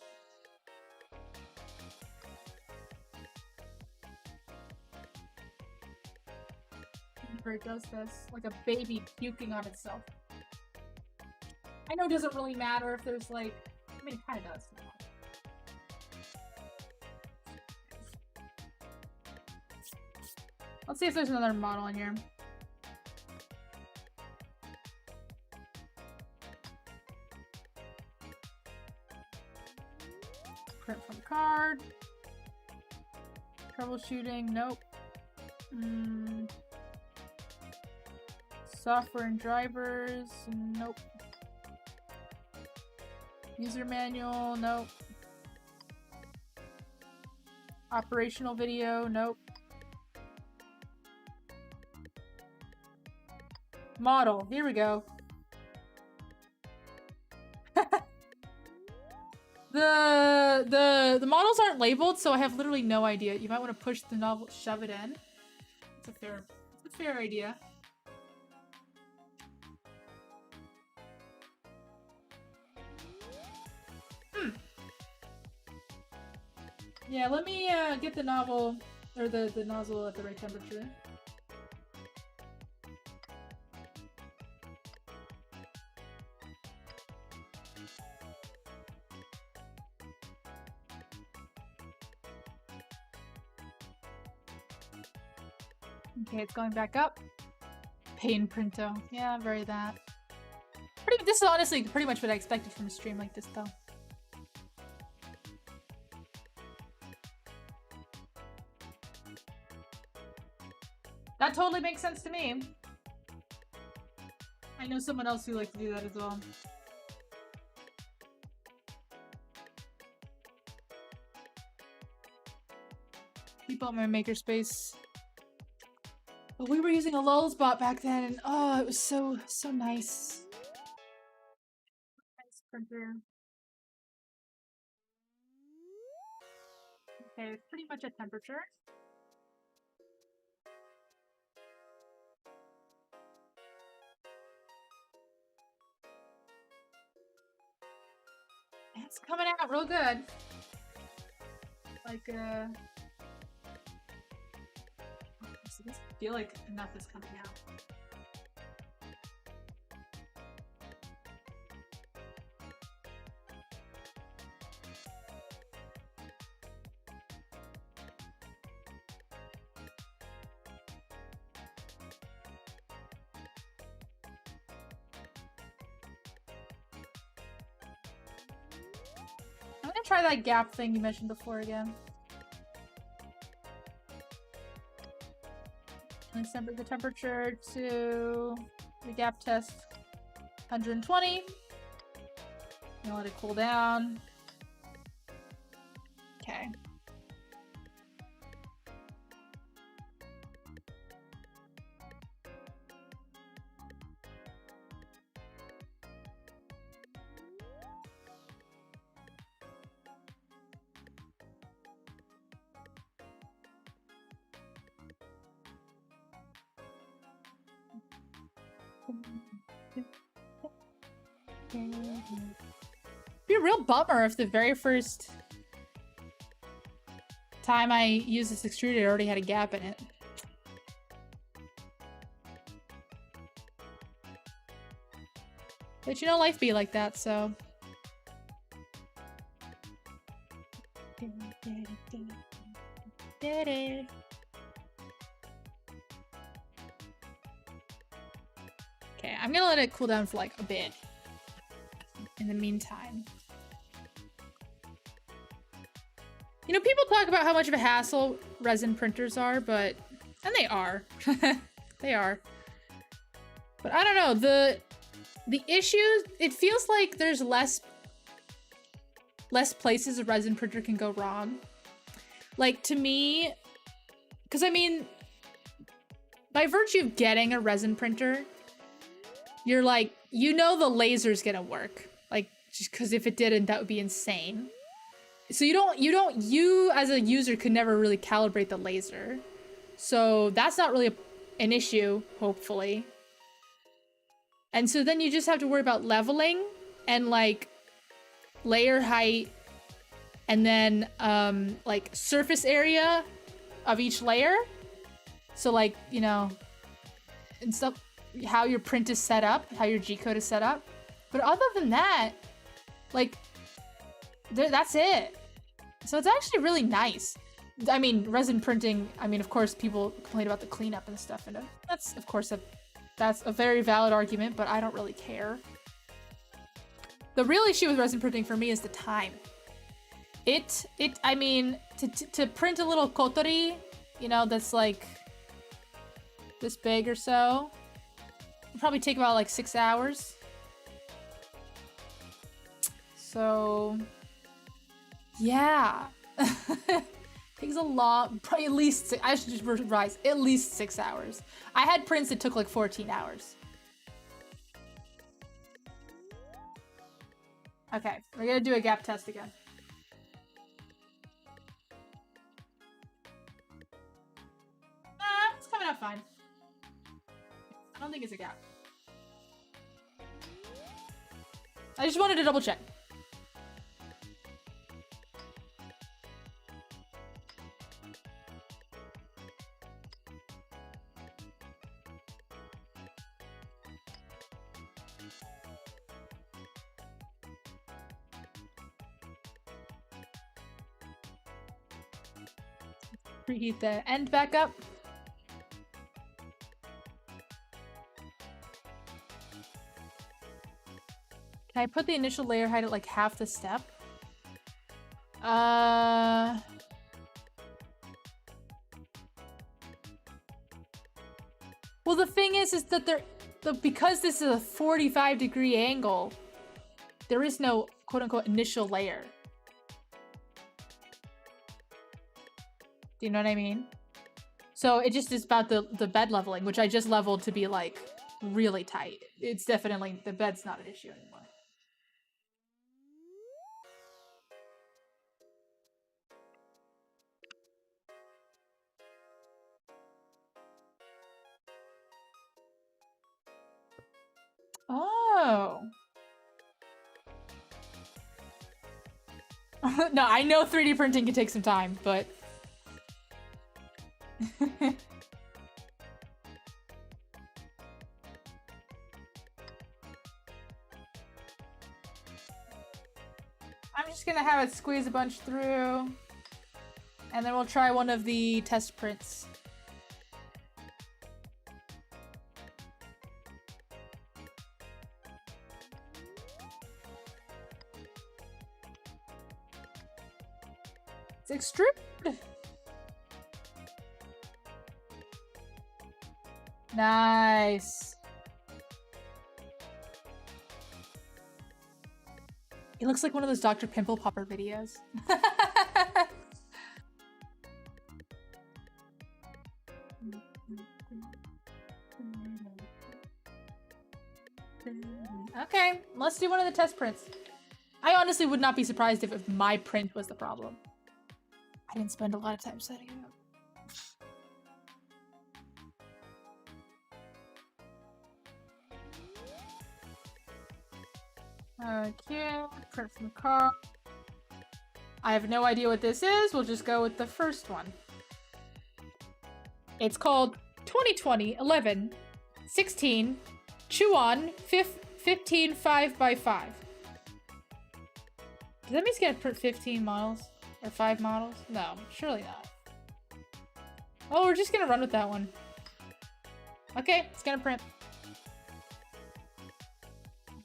Whenever it does this, like a baby puking on itself. I know it doesn't really matter if there's like, I mean, it kind of does. Let's see if there's another model in here. Print from card. Troubleshooting, nope. Software and drivers, nope. User manual, nope. Operational video, nope. Model, here we go. The models aren't labeled, so I have literally no idea. You might want to push the novel, shove it in. It's a fair idea. Yeah, let me get the novel or the nozzle at the right temperature. Okay, it's going back up. Pain printo. Yeah, very that. This is honestly pretty much what I expected from a stream like this, though. That totally makes sense to me. I know someone else who likes to do that as well. People in my makerspace. But we were using a lulz bot back then, and oh, it was so nice. Nice printer. Okay, it's pretty much at temperature. It's coming out real good. Like, does this feel like enough is coming out? I'm gonna try that gap thing you mentioned before again. And set the temperature to the gap test 120. And let it cool down. Okay. It'd be a real bummer if the very first time I used this extruder it already had a gap in it. But you know, life be like that, so. Okay, I'm gonna let it cool down for like a bit. In the meantime. You know, people talk about how much of a hassle resin printers are, and they are. They are. But I don't know, the issue, it feels like there's less places a resin printer can go wrong. Like, to me, because I mean, by virtue of getting a resin printer, you're like, you know the laser's gonna work. Like, just because if it didn't, that would be insane. So you as a user could never really calibrate the laser. So that's not really an issue, hopefully. And so then you just have to worry about leveling and like layer height and then like surface area of each layer. So like, you know, and stuff, how your print is set up, how your G-code is set up. But other than that, like, that's it. So it's actually really nice. I mean, resin printing, I mean, of course, people complain about the cleanup and stuff, and that's, of course, that's a very valid argument, but I don't really care. The real issue with resin printing for me is the time. I mean, to print a little kotori, you know, that's like this big or so, it'll probably take about like 6 hours. So, yeah. Takes a lot, probably at least, I should just revise, at least 6 hours. I had prints that took like 14 hours. Okay, we're gonna do a gap test again. It's coming out fine. I don't think it's a gap. I just wanted to double check. Preheat the end back up. Can I put the initial layer height at like half the step? Well, the thing is that because this is a 45-degree angle, there is no quote-unquote initial layer. Do you know what I mean? So it just is about the bed leveling, which I just leveled to be like really tight. It's definitely, the bed's not an issue anymore. Oh. No, I know 3D printing can take some time, but... I'm just gonna have it squeeze a bunch through, and then we'll try one of the test prints. It's extruded. Nice. It looks like one of those Dr. Pimple Popper videos. Okay, let's do one of the test prints. I honestly would not be surprised if my print was the problem. I didn't spend a lot of time setting it up. Okay, print from car. I have no idea what this is. We'll just go with the first one. It's called 2020 11 16 Chew-On 15 5x5. Does that mean it's gonna print 15 models? Or 5 models? No, surely not. Oh, we're just gonna run with that one. Okay, it's gonna print.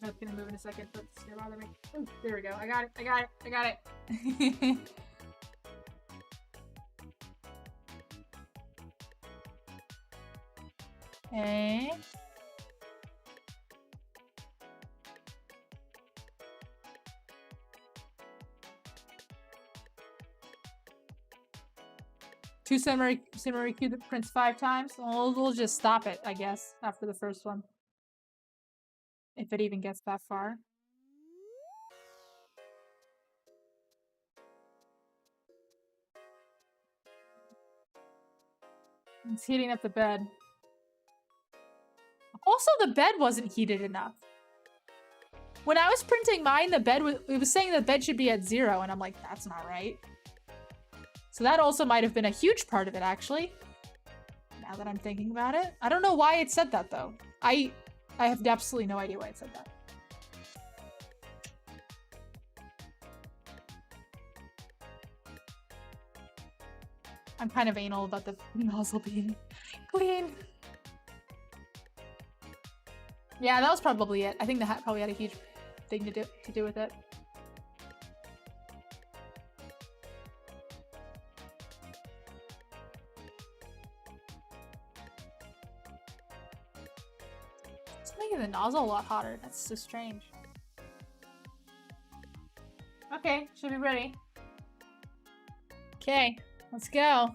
That's gonna move in a second, but it's gonna bother me. Ooh, there we go. I got it. I got it. I got it. Okay. Two summary queue that prints 5 times. Well, we'll just stop it, I guess, after the first one. If it even gets that far. It's heating up the bed. Also, the bed wasn't heated enough. When I was printing mine, it was saying the bed should be at 0, and I'm like, that's not right. So that also might have been a huge part of it, actually. Now that I'm thinking about it. I don't know why it said that, though. I have absolutely no idea why it said that. I'm kind of anal about the nozzle being clean. Yeah, that was probably it. I think the hat probably had a huge thing to do with it. making the nozzle a lot hotter. That's so strange. Okay, should be ready. Okay, let's go.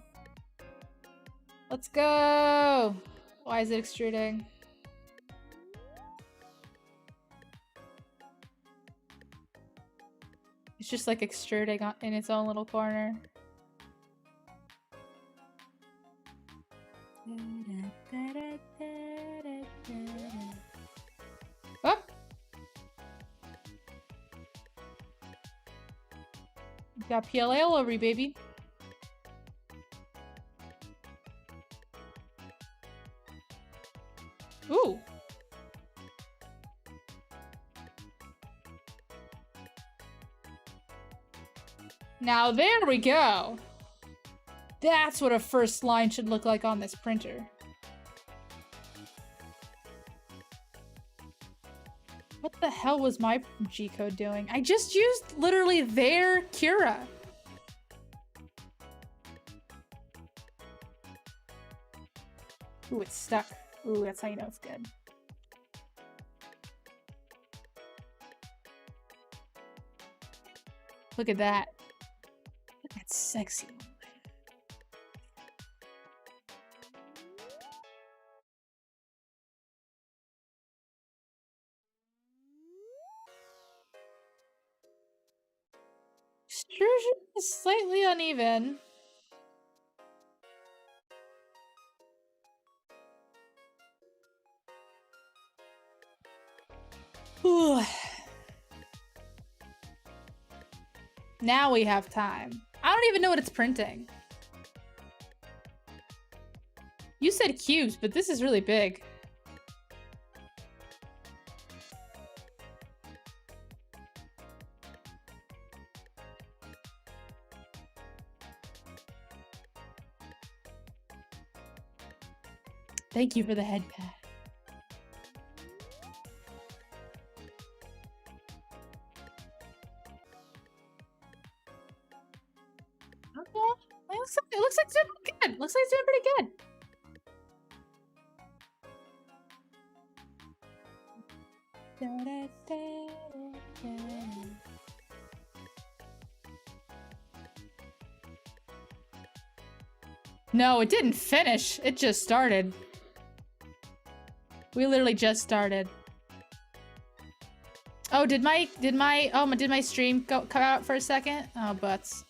Let's go. Why is it extruding? It's just like extruding in its own little corner. Oh! Got PLA all over you, baby. Ooh. Now there we go. That's what a first line should look like on this printer. What the hell was my G-code doing? I just used literally their Cura. Ooh, it's stuck. Ooh, that's how you know it's good. Look at that. Look at that sexy one. Extrusion is slightly uneven. Ooh. Now we have time. I don't even know what it's printing. You said cubes, but this is really big. Thank you for the head pad. It looks like it's doing pretty good. Looks like it's doing pretty good. No, it didn't finish. It just started. We literally just started. Oh, did my stream come out for a second? Oh, butts.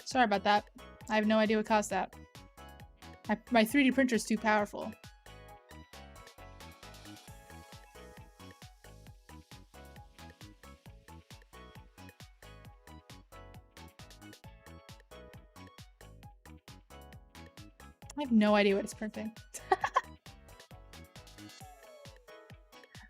Sorry about that. I have no idea what caused that. My 3D printer is too powerful. I have no idea what it's printing.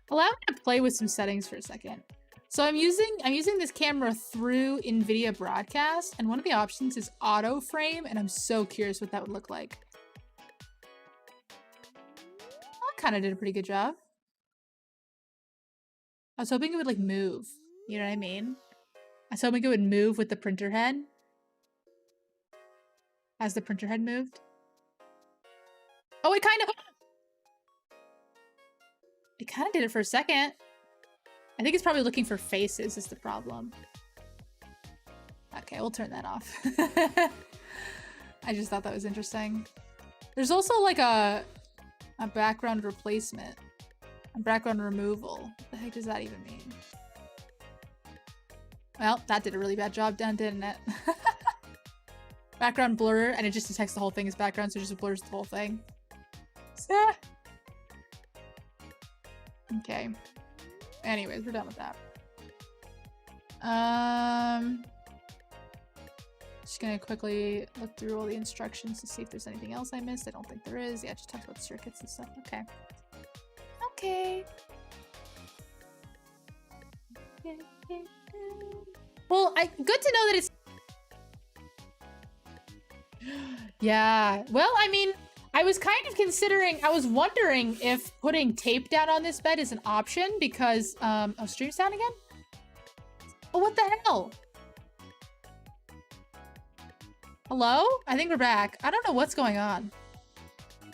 Allow me to play with some settings for a second. So I'm using this camera through NVIDIA Broadcast, and one of the options is auto frame, and I'm so curious what that would look like. I kind of did a pretty good job. I was hoping it would like move. You know what I mean? I was hoping it would move with the printer head. As the printer head moved. Oh, it kind of did it for a second. I think it's probably looking for faces is the problem. Okay, we'll turn that off. I just thought that was interesting. There's also like a background replacement. A background removal. What the heck does that even mean? Well, that did a really bad job done, didn't it? Background blur, and it just detects the whole thing as background, so it just blurs the whole thing. Okay. Anyways, we're done with that. Just gonna quickly look through all the instructions to see if there's anything else I missed. I don't think there is. Yeah, just talked about circuits and stuff. Okay. Okay. Well, good to know that it's... Yeah. Well, I mean, I was kind of considering, I was wondering if putting tape down on this bed is an option because, oh, stream's down again? Oh, what the hell? Hello? I think we're back. I don't know what's going on.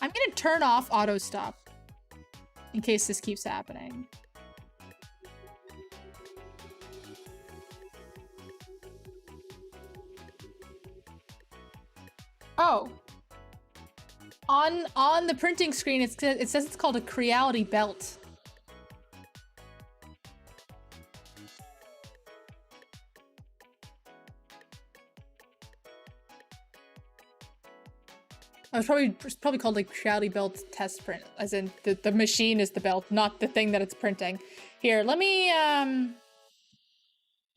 I'm gonna turn off auto stop in case this keeps happening. Oh. On the printing screen, it says it's called a Creality belt. Oh, it's probably called like Creality belt test print, as in the machine is the belt, not the thing that it's printing. Here, let me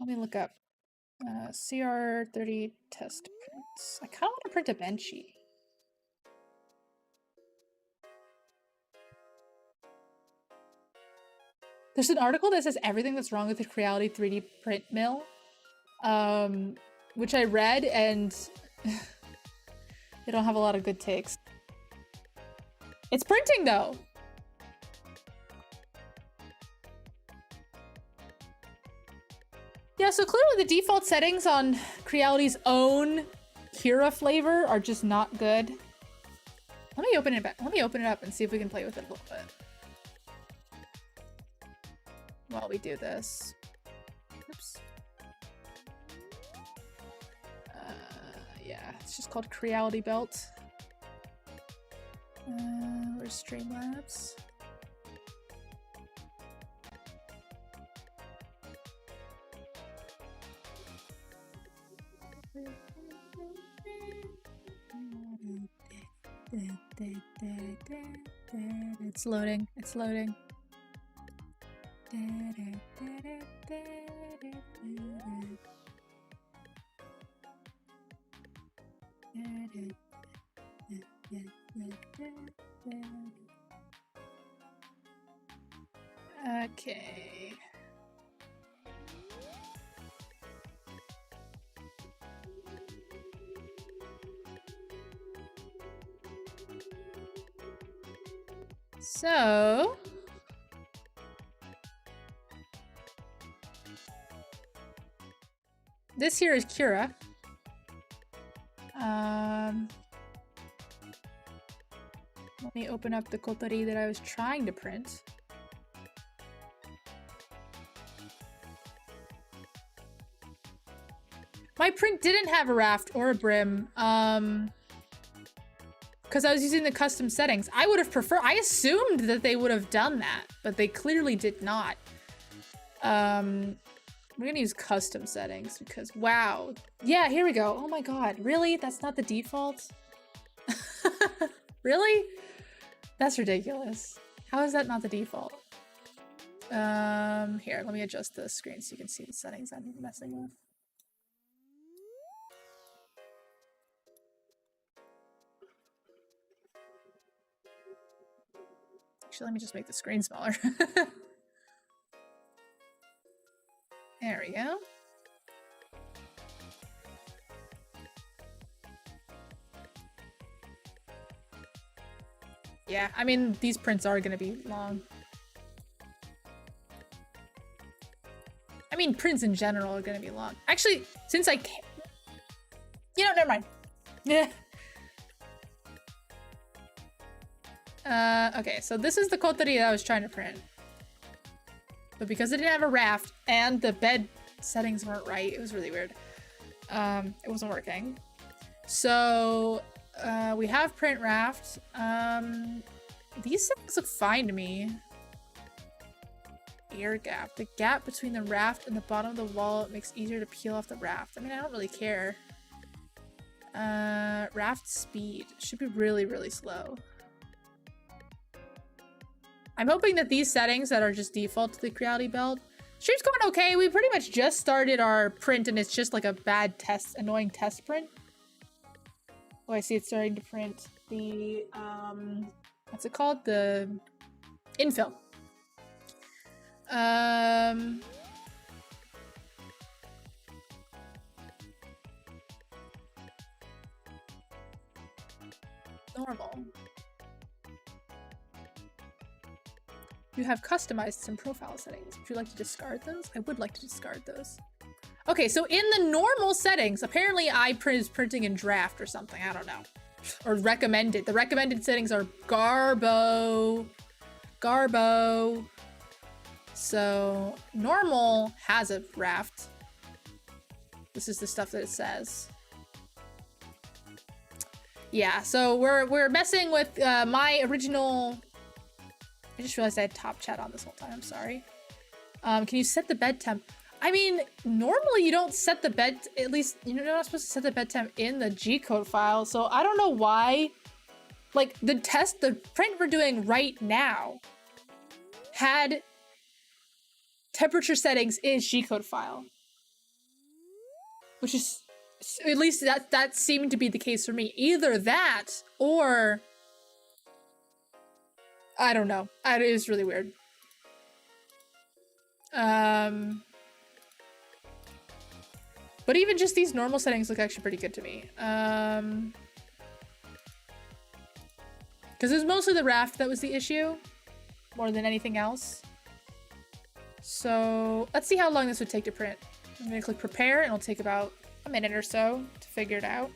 look up CR-30 test prints. I kind of want to print a benchy. There's an article that says everything that's wrong with the Creality 3D print mill, which I read, and they don't have a lot of good takes. It's printing though. Yeah, so clearly the default settings on Creality's own Kira flavor are just not good. Let me open it back. Let me open it up and see if we can play with it a little bit while we do this. Oops. Yeah, it's just called Creality belt. Where's Streamlabs? It's loading. It's loading. Okay. So this here is Kira. Let me open up the kotori that I was trying to print. My print didn't have a raft or a brim, because I was using the custom settings. I would have preferred, I assumed that they would have done that, but they clearly did not. We're gonna use custom settings because, wow. Yeah, here we go. Oh my God, really? That's not the default? Really? That's ridiculous. How is that not the default? Here, let me adjust the screen so you can see the settings I'm messing with. Actually, let me just make the screen smaller. There we go. Yeah, I mean, these prints are gonna be long. I mean, prints in general are gonna be long. Actually, since I can't... You know, never mind. Yeah. Okay, so this is the kotori that I was trying to print. But because it didn't have a raft and the bed settings weren't right, it was really weird. It wasn't working. So, we have print raft. These settings look fine to me. Air gap. The gap between the raft and the bottom of the wall makes it easier to peel off the raft. I mean, I don't really care. Raft speed. Should be really, really slow. I'm hoping that these settings that are just default to the Creality belt. Stream's going okay. We pretty much just started our print and it's just like a bad test, annoying test print. Oh, I see it's starting to print the, what's it called? The infill. Normal. You have customized some profile settings. Would you like to discard those? I would like to discard those. Okay, so in the normal settings, apparently I is printing in draft or something. I don't know. or recommended. The recommended settings are Garbo. So normal has a raft. This is the stuff that it says. Yeah, so we're messing with my original. I just realized I had top chat on this whole time. I'm sorry. Can you set the bed temp? I mean, normally you don't set the bed. At least you're not supposed to set the bed temp in the G-code file. So I don't know why. Like the print we're doing right now had temperature settings in G-code file, which is at least that seemed to be the case for me. Either that or I don't know. It is really weird. But even just these normal settings look actually pretty good to me. Because it was mostly the raft that was the issue, more than anything else. So let's see how long this would take to print. I'm gonna click prepare and it'll take about a minute or so to figure it out.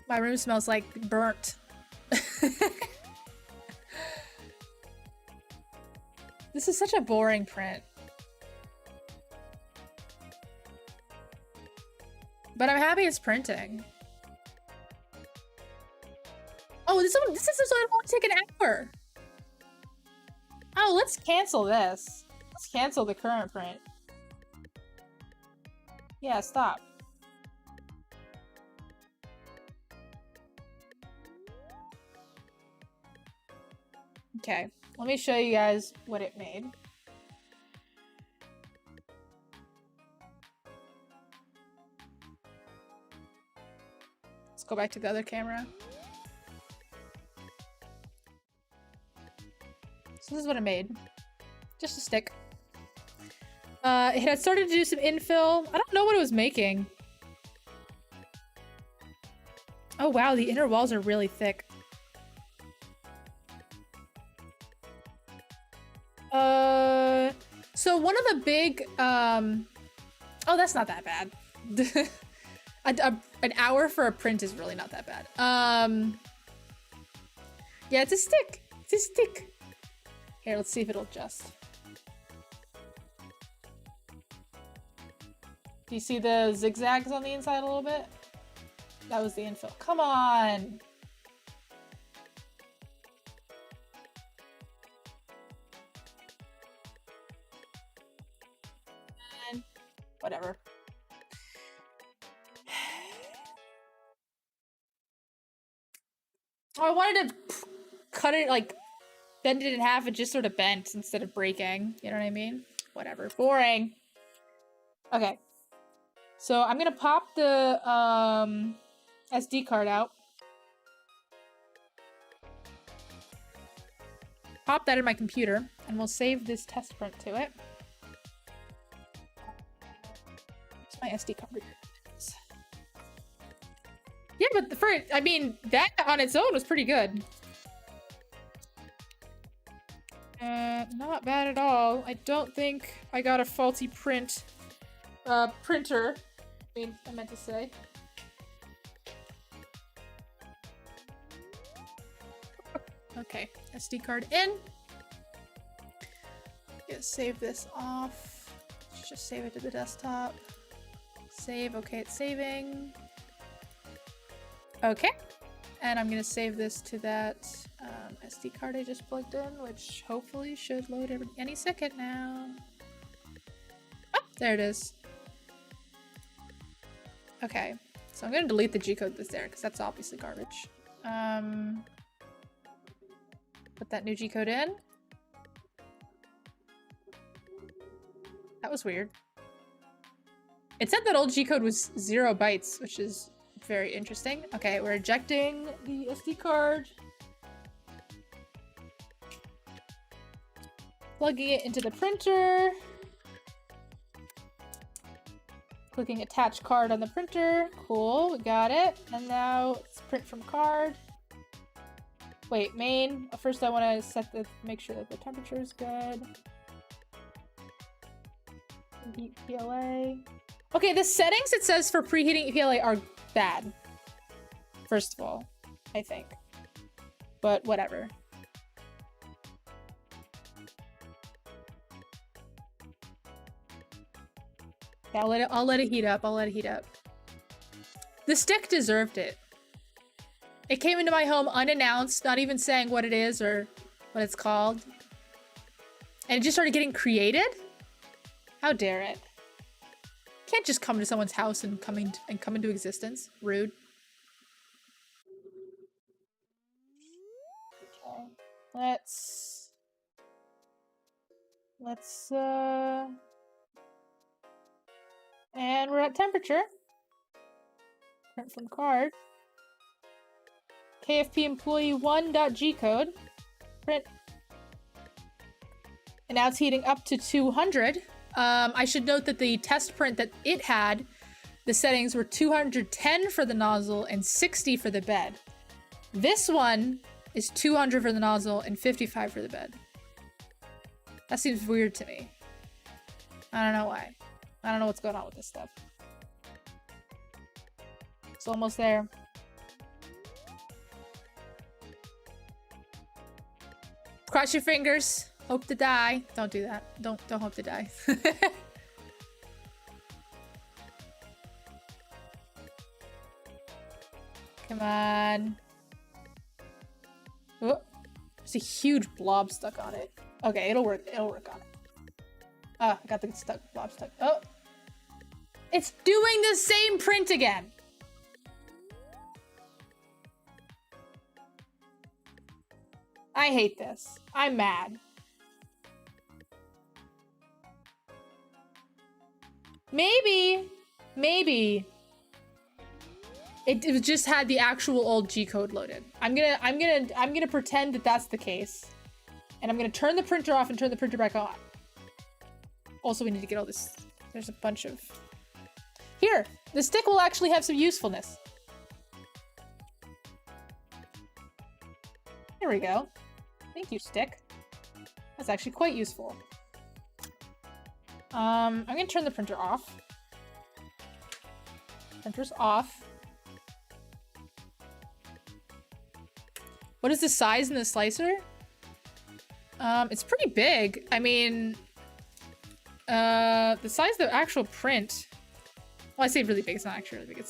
My room smells like burnt. This is such a boring print. But I'm happy it's printing. Oh, this is only take an hour. Oh, let's cancel this. Let's cancel the current print. Yeah, stop. Okay, let me show you guys what it made. Let's go back to the other camera. So this is what it made. Just a stick. It had started to do some infill. I don't know what it was making. Oh wow, the inner walls are really thick. So one of the big, oh, that's not that bad. An hour for a print is really not that bad. Yeah, it's a stick. It's a stick. Here, let's see if it'll adjust. Do you see the zigzags on the inside a little bit? That was the infill. Come on. And whatever. Oh, I wanted to cut it, like, bend it in half. It just sort of bent instead of breaking. You know what I mean? Whatever. Boring. Okay. So I'm gonna pop the SD card out. Pop that in my computer, and we'll save this test print to it. Where's my SD card? Yeah, but I mean, that on its own was pretty good. Not bad at all. I don't think I got a faulty printer. I meant to say. Okay, SD card in. Save this off. Let's just save it to the desktop. Save, okay, it's saving. Okay, and I'm gonna save this to that SD card I just plugged in, which hopefully should load any second now. Oh, there it is. Okay, so I'm gonna delete the G-code that's there because that's obviously garbage. Put that new G-code in. That was weird. It said that old G-code was 0 bytes, which is very interesting. Okay, we're ejecting the SD card. Plugging it into the printer. Clicking attach card on the printer. Cool, we got it. And now let's print from card. Wait, main. First I want to make sure that the temperature is good. Preheat PLA. Okay, the settings it says for preheating PLA are bad. First of all, I think. But whatever. Yeah, I'll let it heat up. I'll let it heat up. The stick deserved it. It came into my home unannounced, not even saying what it is or what it's called. And it just started getting created? How dare it? Can't just come to someone's house and come into existence. Rude. Okay. Let's and we're at temperature. Print from card. KFP employee 1.g code. Print. And now it's heating up to 200. I should note that the test print that it had, the settings were 210 for the nozzle and 60 for the bed. This one is 200 for the nozzle and 55 for the bed. That seems weird to me. I don't know why. I don't know what's going on with this stuff. It's almost there. Cross your fingers. Hope to die. Don't do that. Don't hope to die. Come on. Oh, there's a huge blob stuck on it. Okay, it'll work. It'll work on it. Ah, I got the blob stuck. Oh, it's doing the same print again. I hate this. I'm mad. Maybe it just had the actual old G code loaded. I'm gonna pretend that that's the case, and I'm gonna turn the printer off and turn the printer back on. Also, we need to get all this. There's a bunch of. Here, the stick will actually have some usefulness. Here we go. Thank you, stick. That's actually quite useful. I'm gonna turn the printer off. Printer's off. What is the size in the slicer? It's pretty big. I mean, the size of the actual print. Well, I say really big. It's not actually really big.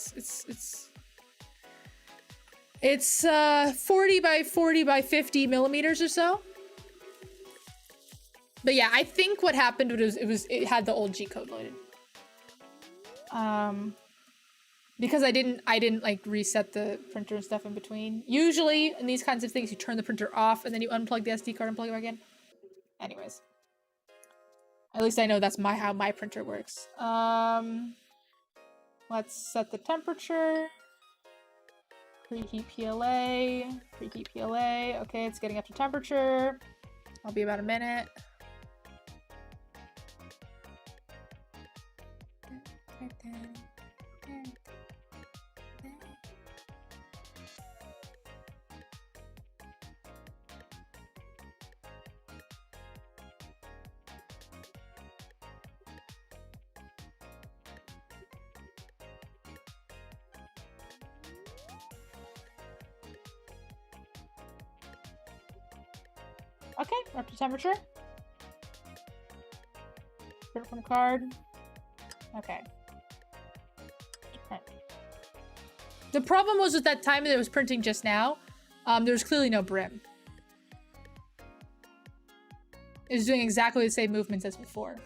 It's 40 by 40 by 50 millimeters or so. But yeah, I think what happened was it had the old G code loaded. Because I didn't like reset the printer and stuff in between. Usually in these kinds of things, you turn the printer off and then you unplug the SD card and plug it back in. Anyways, at least I know that's how my printer works. Let's set the temperature. Preheat PLA. Preheat PLA. Okay, it's getting up to temperature. I'll be about a minute. Okay, we're up to temperature. Print from card. Okay. Print. The problem was with that time that it was printing just now, there was clearly no brim. It was doing exactly the same movements as before.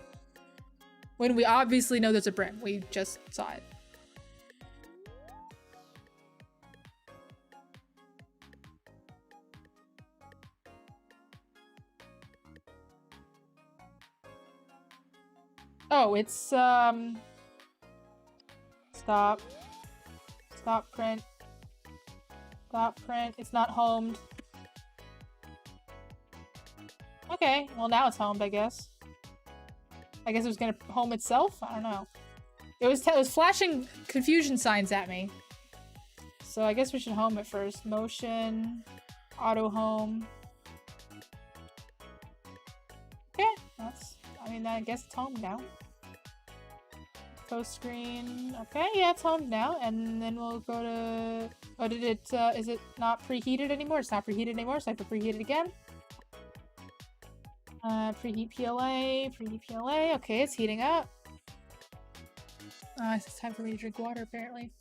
When we obviously know there's a brim. We just saw it. Oh, it's, stop print. Stop print. It's not homed. Okay, well now it's homed, I guess. I guess it was gonna home itself? I don't know. It was flashing confusion signs at me. So I guess we should home it first. Motion, auto home. Okay, I mean, I guess it's home now. Post screen. Okay, yeah, it's home now. And then we'll go to... Oh, did it... is it not preheated anymore? It's not preheated anymore, so I have to preheat it again. Preheat PLA. Preheat PLA. Okay, it's heating up. It's time for me to drink water, apparently.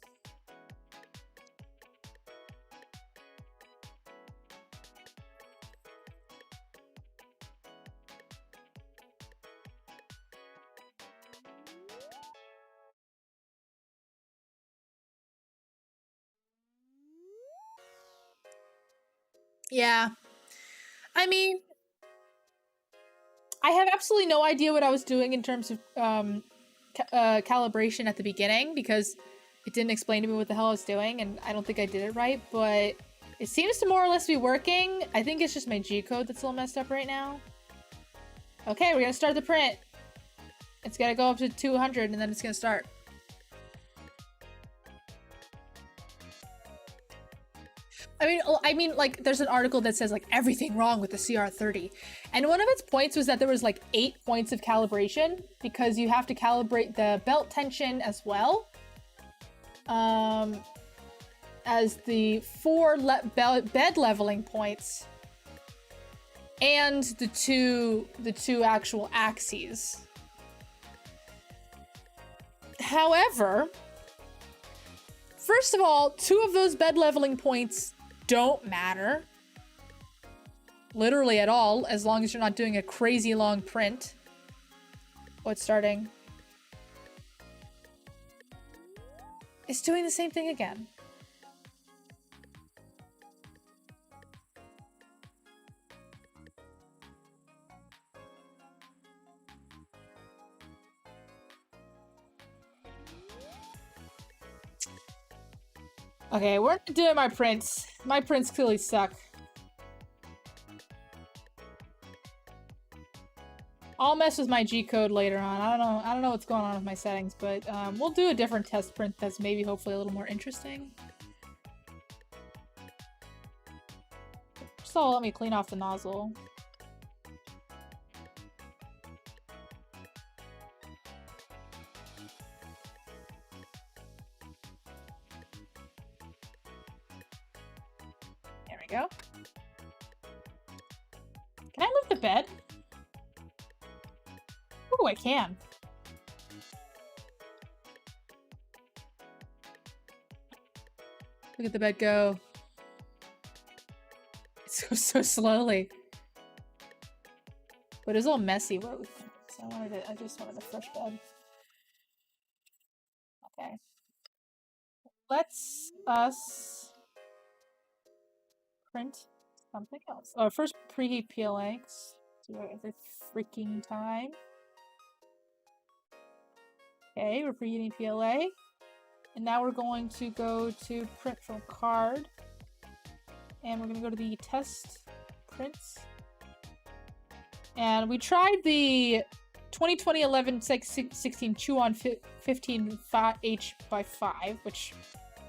Yeah. I mean, I have absolutely no idea what I was doing in terms of calibration at the beginning because it didn't explain to me what the hell I was doing, and I don't think I did it right, but it seems to more or less be working. I think it's just my G-code that's a little messed up right now. Okay, we're gonna start the print. It's gotta go up to 200 and then it's gonna start. I mean, like, there's an article that says, like, everything wrong with the CR-30. And one of its points was that there was, like, 8 points of calibration because you have to calibrate the belt tension as well. As the 4 bed leveling points and the two actual axes. However, first of all, 2 of those bed leveling points don't matter literally at all as long as you're not doing a crazy long print. Oh, it's starting. It's doing the same thing again. Okay, we're not doing my prints. My prints clearly suck. I'll mess with my G-code later on. I don't know what's going on with my settings, but we'll do a different test print that's maybe hopefully a little more interesting. First of all, let me clean off the nozzle. There we go. Can I lift the bed? Oh, I can. Look at the bed go. It goes so slowly. But it's all messy where we can. So I just wanted a fresh bed. Okay. Let's us print something else. Oh, first preheat PLA. Do it every freaking time. Okay, we're preheating PLA. And now we're going to go to print from card. And we're going to go to the test prints. And we tried the 2020-11-16 Chew-On 15 H/5, which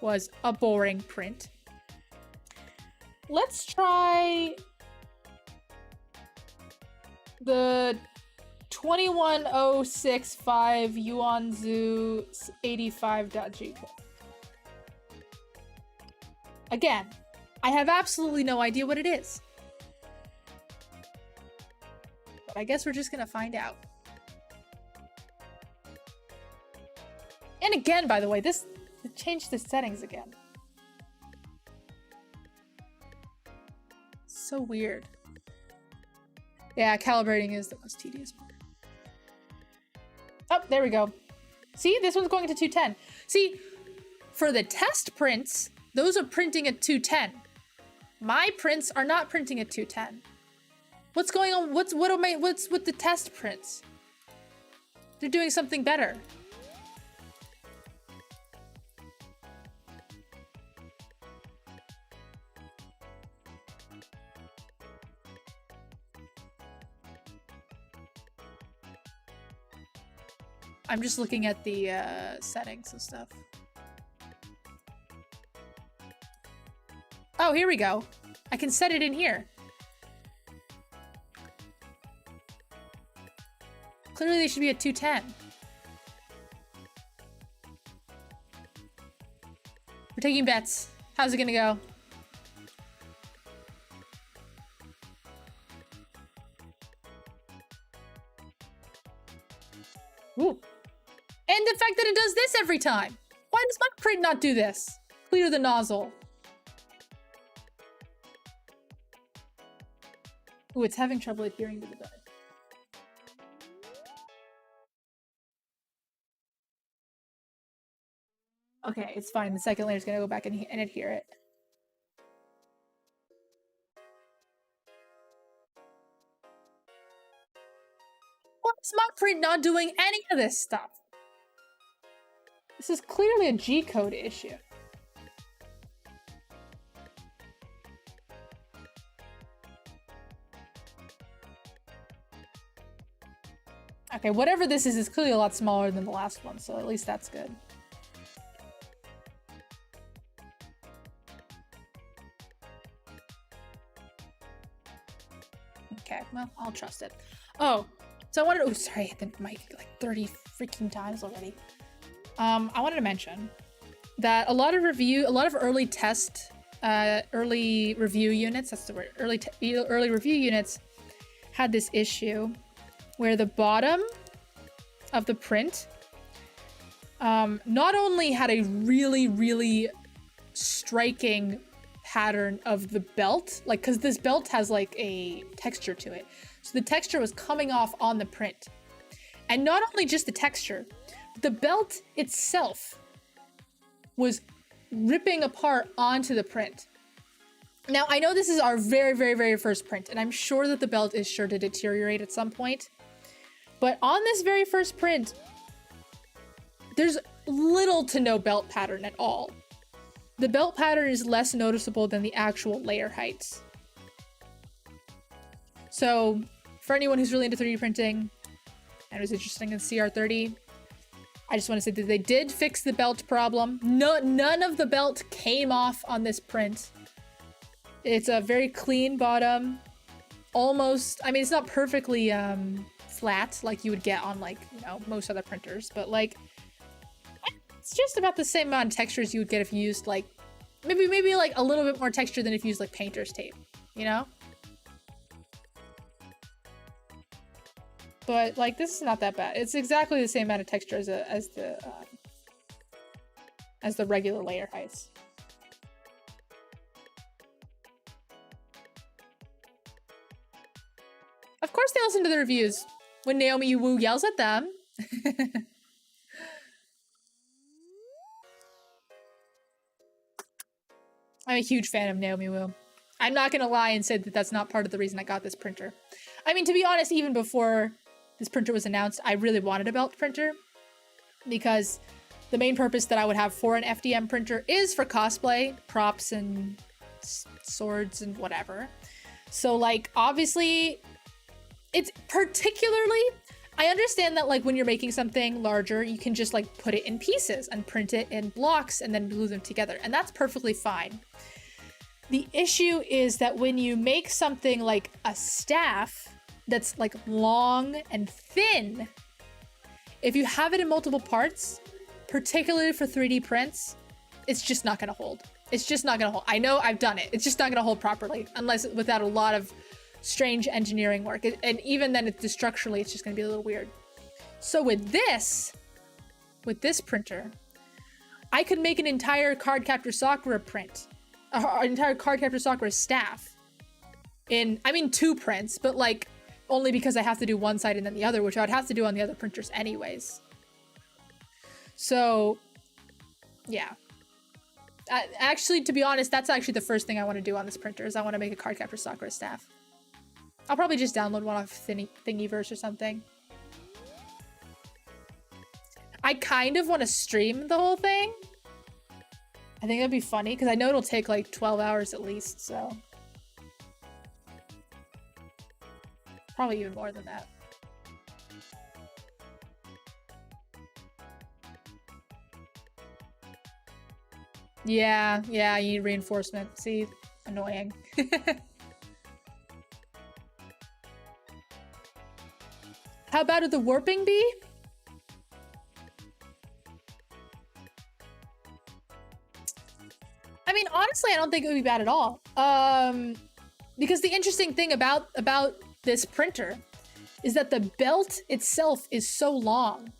was a boring print. Let's try the 21065 Yuanzhu 85.jp. Again, I have absolutely no idea what it is. But I guess we're just gonna find out. And again, by the way, it changed the settings again. So weird. Yeah, calibrating is the most tedious part. Oh, there we go. See, this one's going to 210. See, for the test prints, those are printing at 210. My prints are not printing at 210. What's going on? What's with the test prints? They're doing something better. I'm just looking at the settings and stuff. Oh, here we go. I can set it in here. Clearly they should be at 210. We're taking bets. How's it gonna go? Ooh. And the fact that it does this every time. Why does my print not do this? Clear the nozzle. Ooh, it's having trouble adhering to the bed. Okay, it's fine. The second layer is gonna go back and adhere it. Why is my print not doing any of this stuff? This is clearly a G-code issue. Okay, whatever this is clearly a lot smaller than the last one, so at least that's good. Okay, well, I'll trust it. Oh, so I wanted to, oh, sorry, I hit the mic like 30 freaking times already. I wanted to mention that a lot of early test, early review units, that's the word, early review units had this issue where the bottom of the print not only had a really, really striking pattern of the belt, like, because this belt has like a texture to it. So the texture was coming off on the print. And not only just the texture, the belt itself was ripping apart onto the print. Now, I know this is our very, very, very first print, and I'm sure that the belt is sure to deteriorate at some point. But on this very first print, there's little to no belt pattern at all. The belt pattern is less noticeable than the actual layer heights. So, for anyone who's really into 3D printing and was interested in CR-30, I just want to say that they did fix the belt problem. None of the belt came off on this print. It's a very clean bottom. Almost, I mean, it's not perfectly flat like you would get on, like, you know, most other printers, but like, it's just about the same amount of textures you would get if you used like, maybe like a little bit more texture than if you used like painter's tape, you know? But like, this is not that bad. It's exactly the same amount of texture as the regular layer heights. Of course they listen to the reviews when Naomi Wu yells at them. I'm a huge fan of Naomi Wu. I'm not gonna lie and say that that's not part of the reason I got this printer. I mean, to be honest, even before this printer was announced, I really wanted a belt printer because the main purpose that I would have for an FDM printer is for cosplay, props and swords and whatever. So like, obviously, it's particularly, I understand that like when you're making something larger, you can just like put it in pieces and print it in blocks and then glue them together. And that's perfectly fine. The issue is that when you make something like a staff that's like long and thin, if you have it in multiple parts, particularly for 3D prints, it's just not gonna hold. It's just not gonna hold. I know, I've done it. It's just not gonna hold properly unless without a lot of strange engineering work. And even then, structurally, it's just gonna be a little weird. So with this printer, I could make an entire Cardcaptor Sakura print, an entire Cardcaptor Sakura staff in, I mean, 2 prints, but like only because I have to do one side and then the other, which I would have to do on the other printers anyways. So yeah. Actually, to be honest, that's actually the first thing I want to do on this printer is I want to make a Cardcaptor Sakura staff. I'll probably just download one off Thingiverse or something. I kind of want to stream the whole thing. I think that'd be funny because I know it'll take like 12 hours at least, so. Probably even more than that. Yeah, you need reinforcement. See, annoying. How bad would the warping be? honestly, I don't think it would be bad at all. Because the interesting thing about this printer is that the belt itself is so long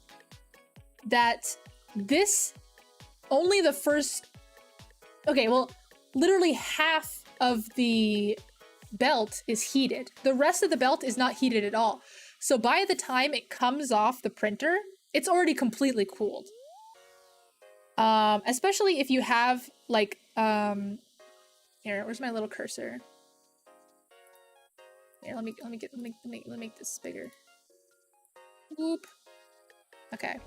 that this only the first, okay, well, literally half of the belt is heated. The rest of the belt is not heated at all. So by the time it comes off the printer, it's already completely cooled. Especially if you have like, here, where's my little cursor? Here, let me make this bigger. Whoop. Okay.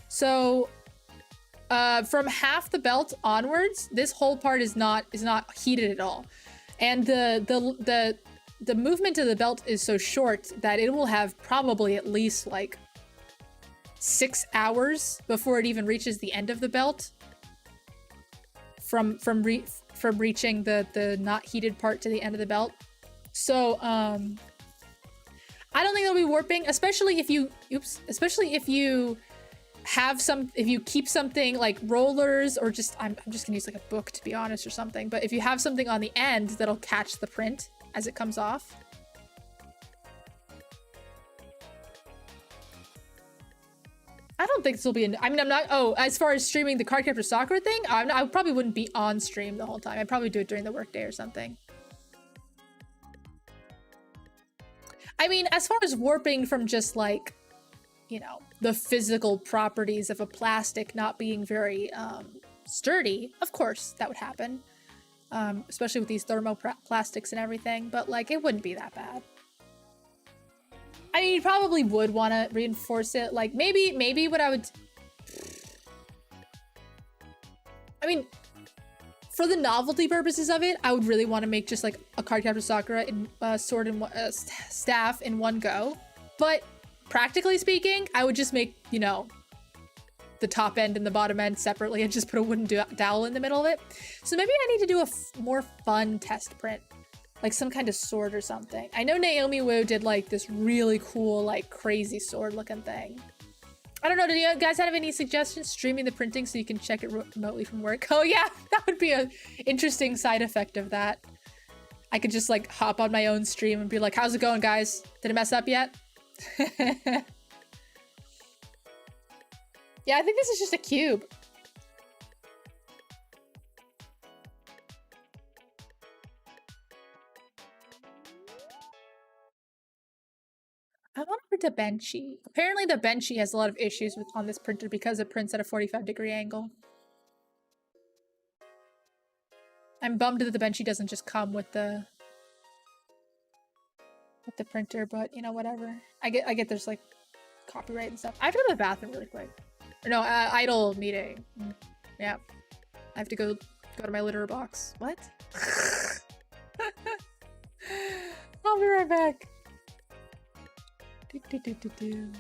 So, from half the belt onwards, this whole part is not heated at all, and the movement of the belt is so short that it will have probably at least like 6 hours before it even reaches the end of the belt. From reaching the not heated part to the end of the belt. So I don't think it'll be warping, especially if you have if you keep something like rollers, or just I'm just gonna use like a book to be honest, or something, but if you have something on the end that'll catch the print as it comes off. I don't think this will be I mean, I'm not, as far as streaming the Cardcaptor Sakura thing, I probably wouldn't be on stream the whole time. I'd probably do it during the workday or something. I mean, as far as warping from just like, you know, the physical properties of a plastic not being very sturdy, of course that would happen. Especially with these thermoplastics and everything, but like it wouldn't be that bad. I mean, you probably would want to reinforce it. Like maybe what I would, I mean, for the novelty purposes of it, I would really want to make just like a Cardcaptor Sakura sword and staff in one go. But practically speaking, I would just make, you know, the top end and the bottom end separately and just put a wooden dowel in the middle of it. So maybe I need to do a more fun test print, like some kind of sword or something. I know Naomi Wu did like this really cool, like crazy sword looking thing. I don't know, do you guys have any suggestions? Streaming the printing so you can check it remotely from work? Oh yeah, that would be an interesting side effect of that. I could just like hop on my own stream and be like, how's it going, guys? Did it mess up yet? Yeah, I think this is just a cube. I want to print a benchy. Apparently the benchy has a lot of issues on this printer because it prints at a 45-degree angle. I'm bummed that the benchy doesn't just come with the printer, but you know, whatever. I get there's like copyright and stuff. I have to go to the bathroom really quick. Or no, idle meeting. Yeah. I have to go to my litter box. What? I'll be right back. Do.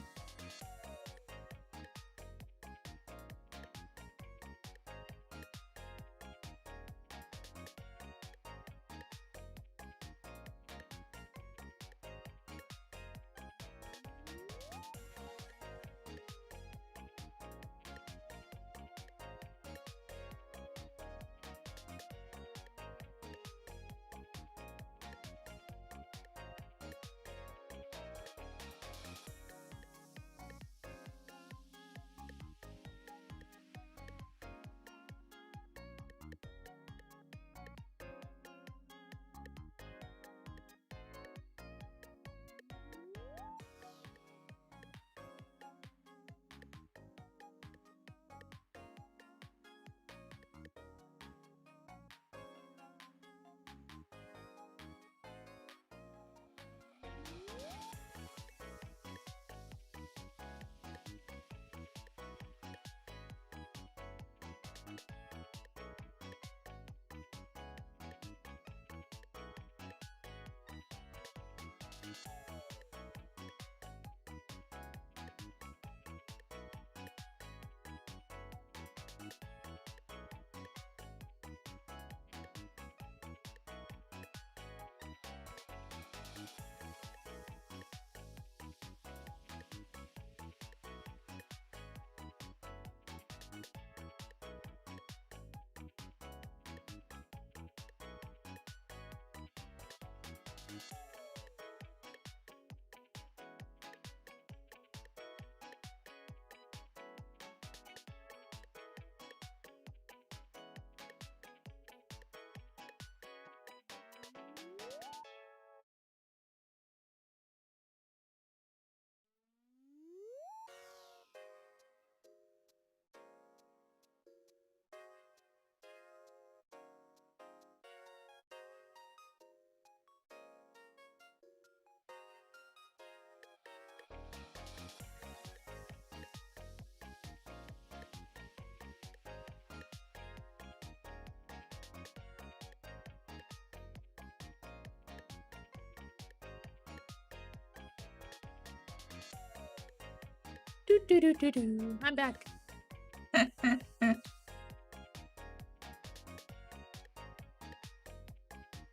I'm back.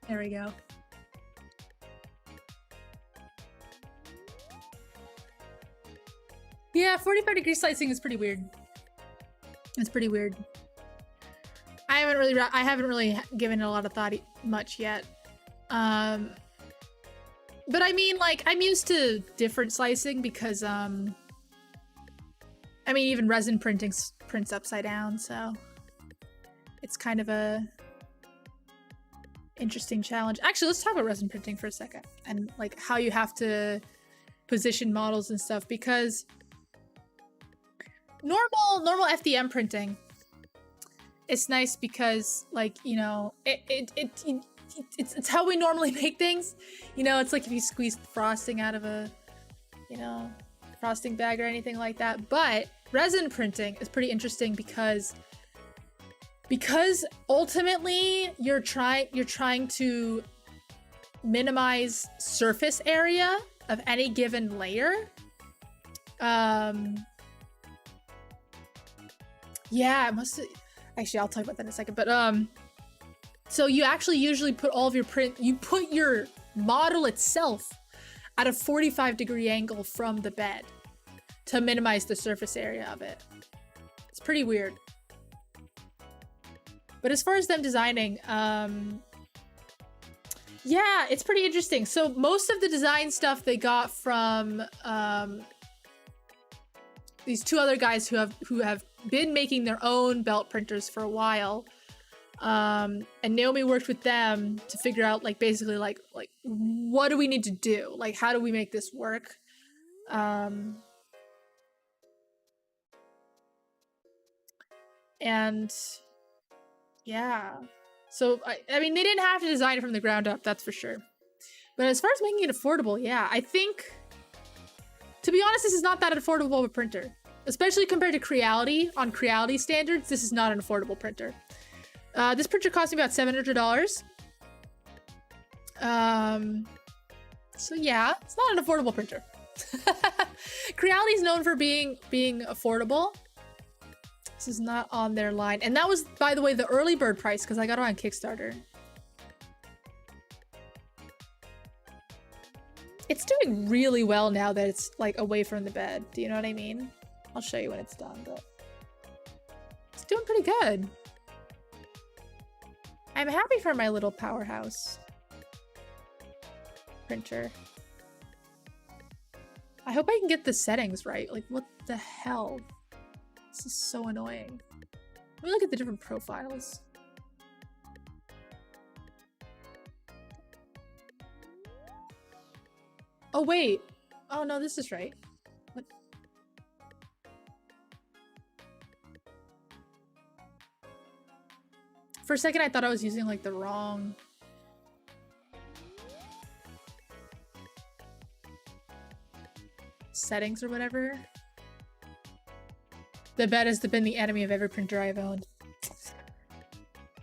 There we go. Yeah, 45-degree slicing is pretty weird. It's pretty weird. I haven't really given it a lot of thought much yet. But I mean, like, I'm used to different slicing because I mean, even resin printing prints upside down, so it's kind of a interesting challenge. Actually, let's talk about resin printing for a second and like how you have to position models and stuff, because normal FDM printing, it's nice because, like, you know, it's how we normally make things. You know, it's like if you squeeze frosting out of a, you know, frosting bag or anything like that. But resin printing is pretty interesting because ultimately you're trying to minimize surface area of any given layer. Yeah, it must. Actually, I'll talk about that in a second. But so you actually usually put all of your you put your model itself at a 45-degree angle from the bed to minimize the surface area of it. It's pretty weird. But as far as them designing, yeah, it's pretty interesting. So most of the design stuff they got from these two other guys who have been making their own belt printers for a while. And Naomi worked with them to figure out, like, basically like what do we need to do? Like, how do we make this work? And yeah, so I mean, they didn't have to design it from the ground up, that's for sure. But as far as making it affordable, yeah, I think, to be honest, this is not that affordable of a printer. Especially compared to Creality. On Creality standards, this is not an affordable printer. This printer cost me about $700. So yeah, it's not an affordable printer. Creality is known for being affordable. This is not on their line. And that was, by the way, the early bird price because I got it on Kickstarter. It's doing really well now that it's, like, away from the bed. Do you know what I mean? I'll show you when it's done, but it's doing pretty good. I'm happy for my little powerhouse printer. I hope I can get the settings right. Like, what the hell? This is so annoying. Let me look at the different profiles. Oh, wait. Oh, no, this is right. What? For a second, I thought I was using, like, the wrong... settings or whatever. The bed has been the enemy of every printer I've owned.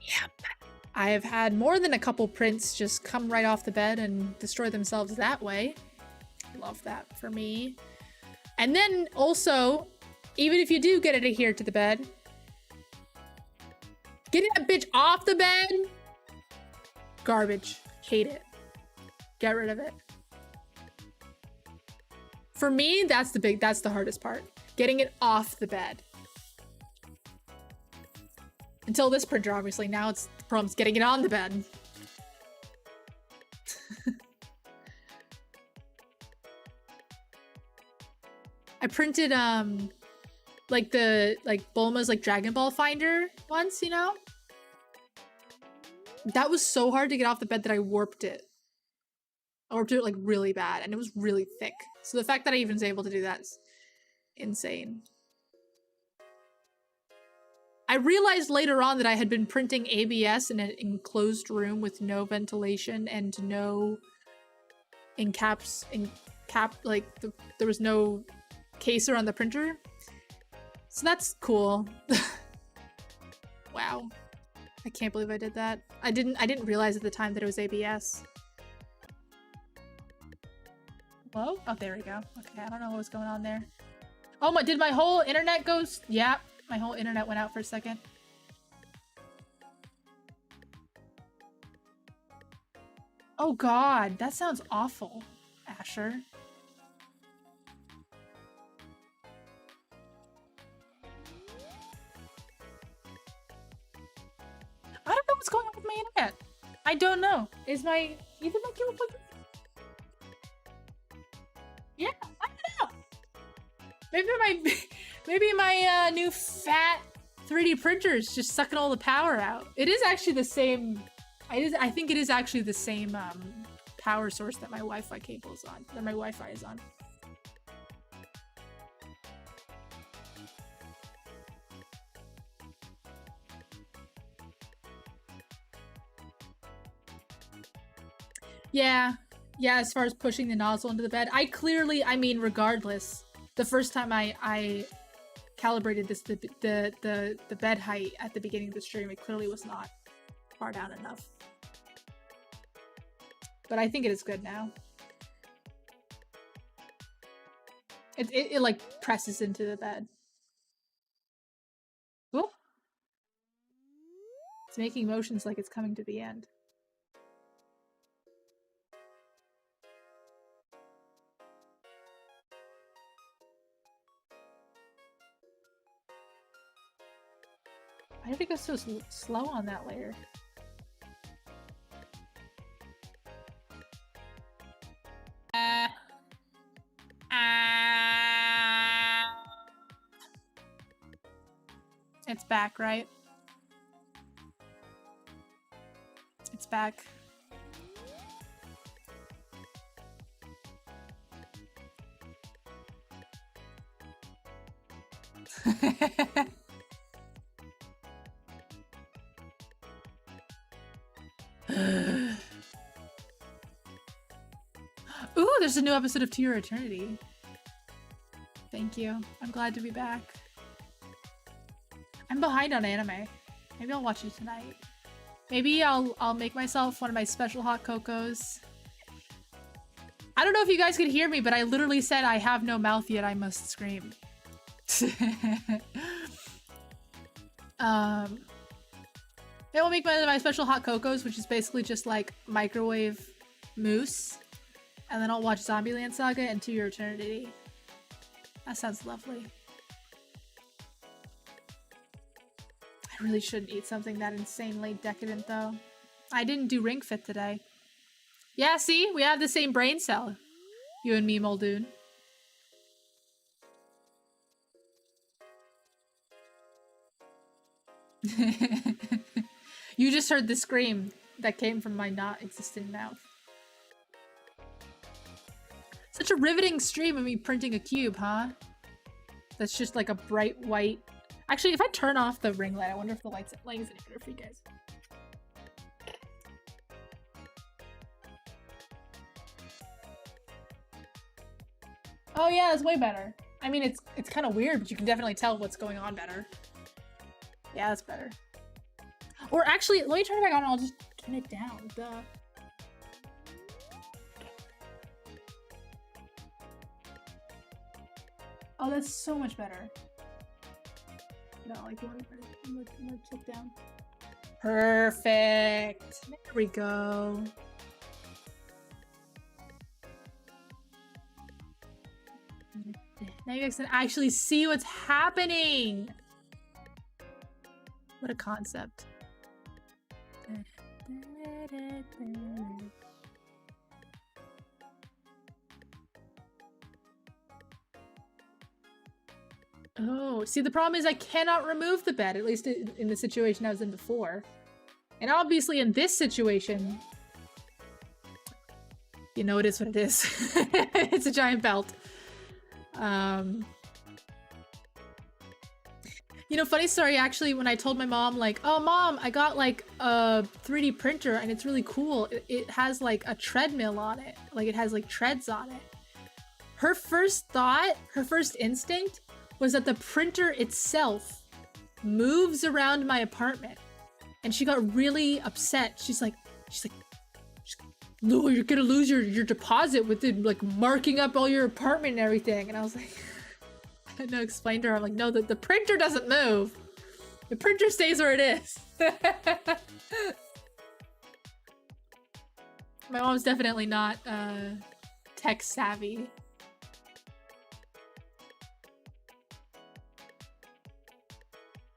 Yep. I have had more than a couple prints just come right off the bed and destroy themselves that way. Love that for me. And then also, even if you do get it adhered to the bed, getting that bitch off the bed, garbage. Hate it. Get rid of it. For me, that's the hardest part. Getting it off the bed. Until this printer, obviously. Now it's the problem's getting it on the bed. I printed like Bulma's like Dragon Ball Finder once, you know? That was so hard to get off the bed that I warped it. I warped it like really bad and it was really thick. So the fact that I even was able to do that is insane. I realized later on that I had been printing ABS in an enclosed room with no ventilation and no there was no caser on the printer. So that's cool. Wow. I can't believe I did that. I didn't realize at the time that it was ABS. Hello? Oh, there we go. Okay, I don't know what was going on there. Oh my, did my whole internet go? Yeah, my whole internet went out for a second. Oh God, that sounds awful, Asher. I don't know what's going on with my internet. I don't know. Is my Ethernet cable plugged in? Yeah, I don't know. Maybe my new fat 3D printer is just sucking all the power out. It is actually the same. I think it is actually the same power source that my Wi-Fi cable is on. That my Wi-Fi is on. Yeah, as far as pushing the nozzle into the bed, I mean, regardless, the first time I calibrated the bed height at the beginning of the stream, it clearly was not far down enough. But I think it is good now. It like presses into the bed. Ooh. It's making motions like it's coming to the end. Why did it go so slow on that layer? It's back, right? It's back. Ooh, there's a new episode of To Your Eternity. Thank you. I'm glad to be back. I'm behind on anime. Maybe I'll watch it tonight. Maybe I'll make myself one of my special hot cocos. I don't know if you guys could hear me, but I literally said I have no mouth yet, I must scream. Maybe I'll make one of my special hot cocos, which is basically just like microwave mousse. And then I'll watch Zombieland Saga and To Your Eternity. That sounds lovely. I really shouldn't eat something that insanely decadent, though. I didn't do Ring Fit today. Yeah, see? We have the same brain cell. You and me, Muldoon. You just heard the scream that came from my not existent mouth. Such a riveting stream of me printing a cube, huh? That's just like a bright white... Actually, if I turn off the ring light, I wonder if the lighting's any better for you guys. Oh yeah, that's way better. I mean, it's kind of weird, but you can definitely tell what's going on better. Yeah, that's better. Or actually, let me turn it back on and I'll just turn it down. Duh. Oh, that's so much better. No, like you want to click down. Perfect. There we go. Now you guys can actually see what's happening. What a concept. Oh, see, the problem is I cannot remove the bed, at least in the situation I was in before. And obviously in this situation, you know, it is what it is. It's a giant belt. You know, funny story, actually, when I told my mom, like, oh, Mom, I got, like, a 3D printer, and it's really cool. It has, like, a treadmill on it. Like, it has, like, treads on it. Her first thought, her first instinct, was that the printer itself moves around my apartment. And she got really upset. She's like, no, you're gonna lose your deposit with it, like, marking up all your apartment and everything. And I was like... No, explain to her. I'm like, no, the printer doesn't move. The printer stays where it is. My mom's definitely not tech savvy.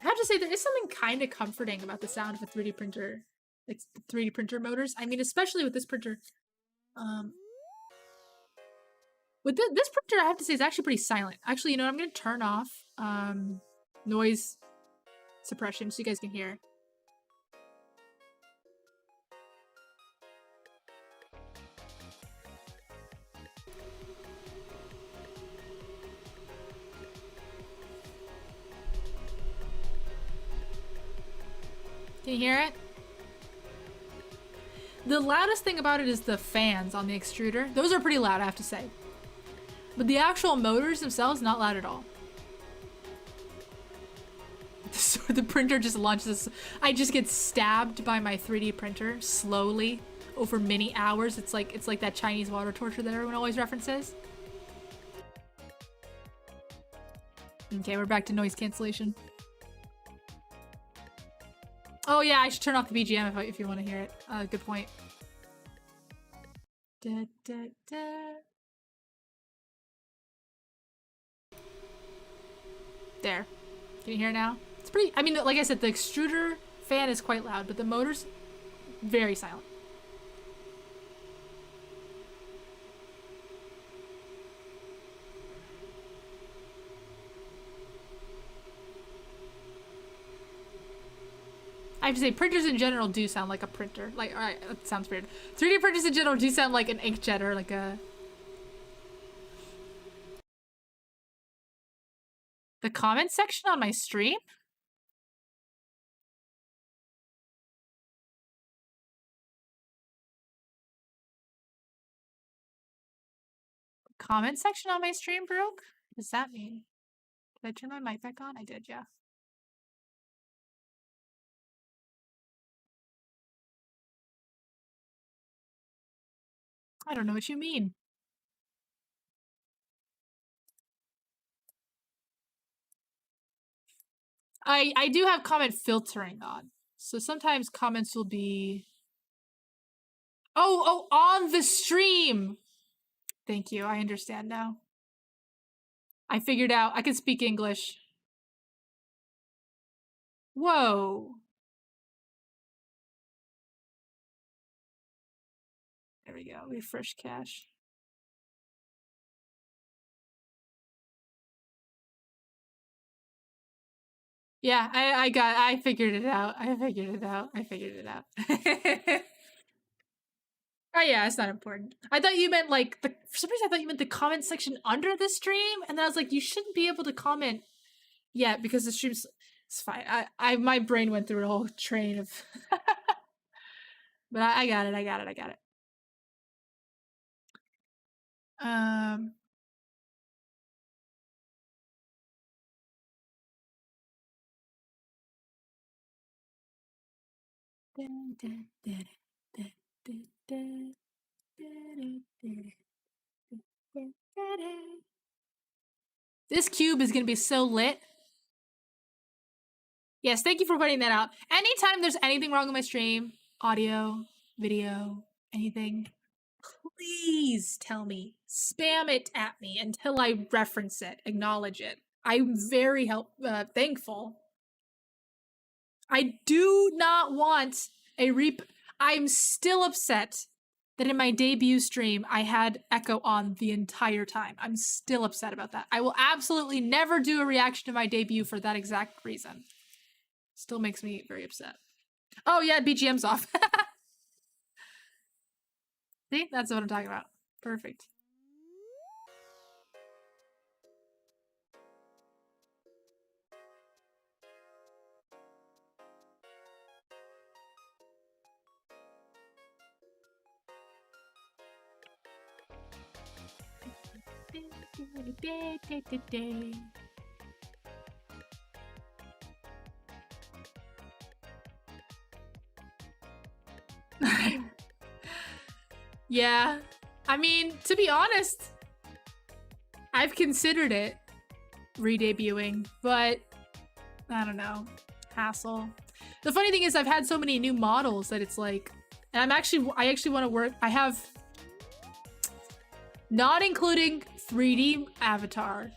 I have to say, there is something kind of comforting about the sound of a 3D printer. Like 3D printer motors. I mean, especially with this printer. With this printer, I have to say, is actually pretty silent. Actually, you know what? I'm going to turn off noise suppression so you guys can hear. Can you hear it? The loudest thing about it is the fans on the extruder. Those are pretty loud, I have to say. But the actual motors themselves, not loud at all. So the printer just launches. I just get stabbed by my 3D printer slowly over many hours. It's like that Chinese water torture that everyone always references. Okay, we're back to noise cancellation. Oh yeah, I should turn off the BGM if you want to hear it. Good point. Da, da, da. There. Can you hear it now? It's pretty, I mean, like I said, the extruder fan is quite loud, but the motor's very silent. I have to say, printers in general do sound like a printer. Like, alright, that sounds weird. 3D printers in general do sound like an inkjet or like a... The comment section on my stream? Comment section on my stream broke? What does that mean? Did I turn my mic back on? I did, yeah. I don't know what you mean. I do have comment filtering on. So sometimes comments will be... Oh, on the stream! Thank you, I understand now. I figured out, I can speak English. Whoa. There we go, refresh cache. Yeah, I figured it out. I figured it out. Oh yeah, it's not important. I thought you meant like for some reason I thought you meant the comment section under the stream, and then I was like, you shouldn't be able to comment yet because the stream's it's fine. My brain went through a whole train of but I got it. This cube is gonna be so lit. Yes, thank you for pointing that out. Anytime there's anything wrong with my stream, audio, video, anything, please tell me. Spam it at me until I reference it, acknowledge it. I'm very thankful. I do not want a I'm still upset that in my debut stream, I had echo on the entire time. I'm still upset about that. I will absolutely never do a reaction to my debut for that exact reason. Still makes me very upset. Oh yeah, BGM's off. See, that's what I'm talking about. Perfect. Yeah, I mean, to be honest, I've considered it. re-debuting, but I don't know, hassle. The funny thing is I've had so many new models that it's like, and I actually want to work, I have, not including 3D avatar,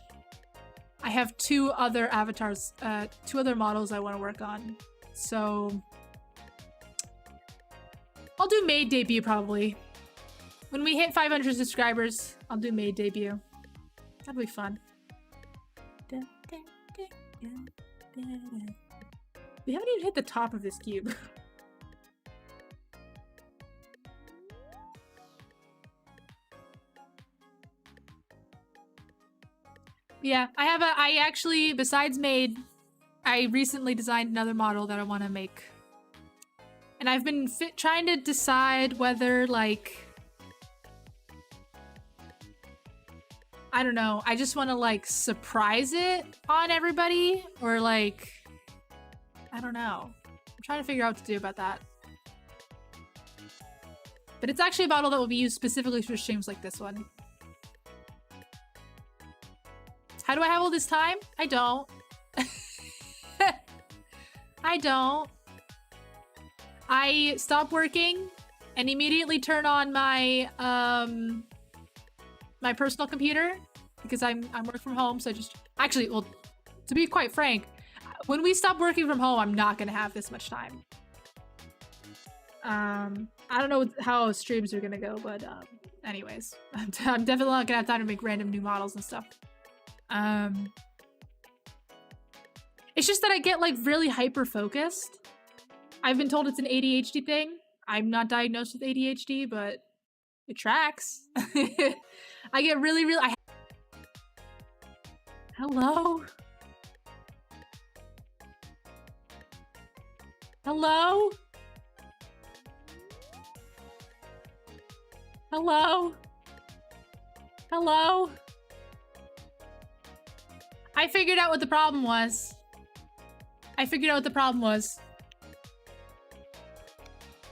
I have 2 other avatars, 2 other models I want to work on. So I'll do maid debut probably. When we hit 500 subscribers, I'll do maid debut. That'll be fun. We haven't even hit the top of this cube. Yeah, I actually, besides maid, I recently designed another model that I want to make. And I've been trying to decide whether, like, I don't know, I just want to, like, surprise it on everybody, or, like, I don't know. I'm trying to figure out what to do about that. But it's actually a model that will be used specifically for streams like this one. How do I have all this time? I don't. I don't. I stop working and immediately turn on my my personal computer because I'm working from home, so I just actually, well, to be quite frank, when we stop working from home, I'm not gonna have this much time. I don't know how streams are gonna go, but anyways, I'm definitely not gonna have time to make random new models and stuff. It's just that I get, like, really hyper focused. I've been told it's an ADHD thing. I'm not diagnosed with ADHD, but it tracks. I get really Hello? Hello? Hello? Hello? I figured out what the problem was.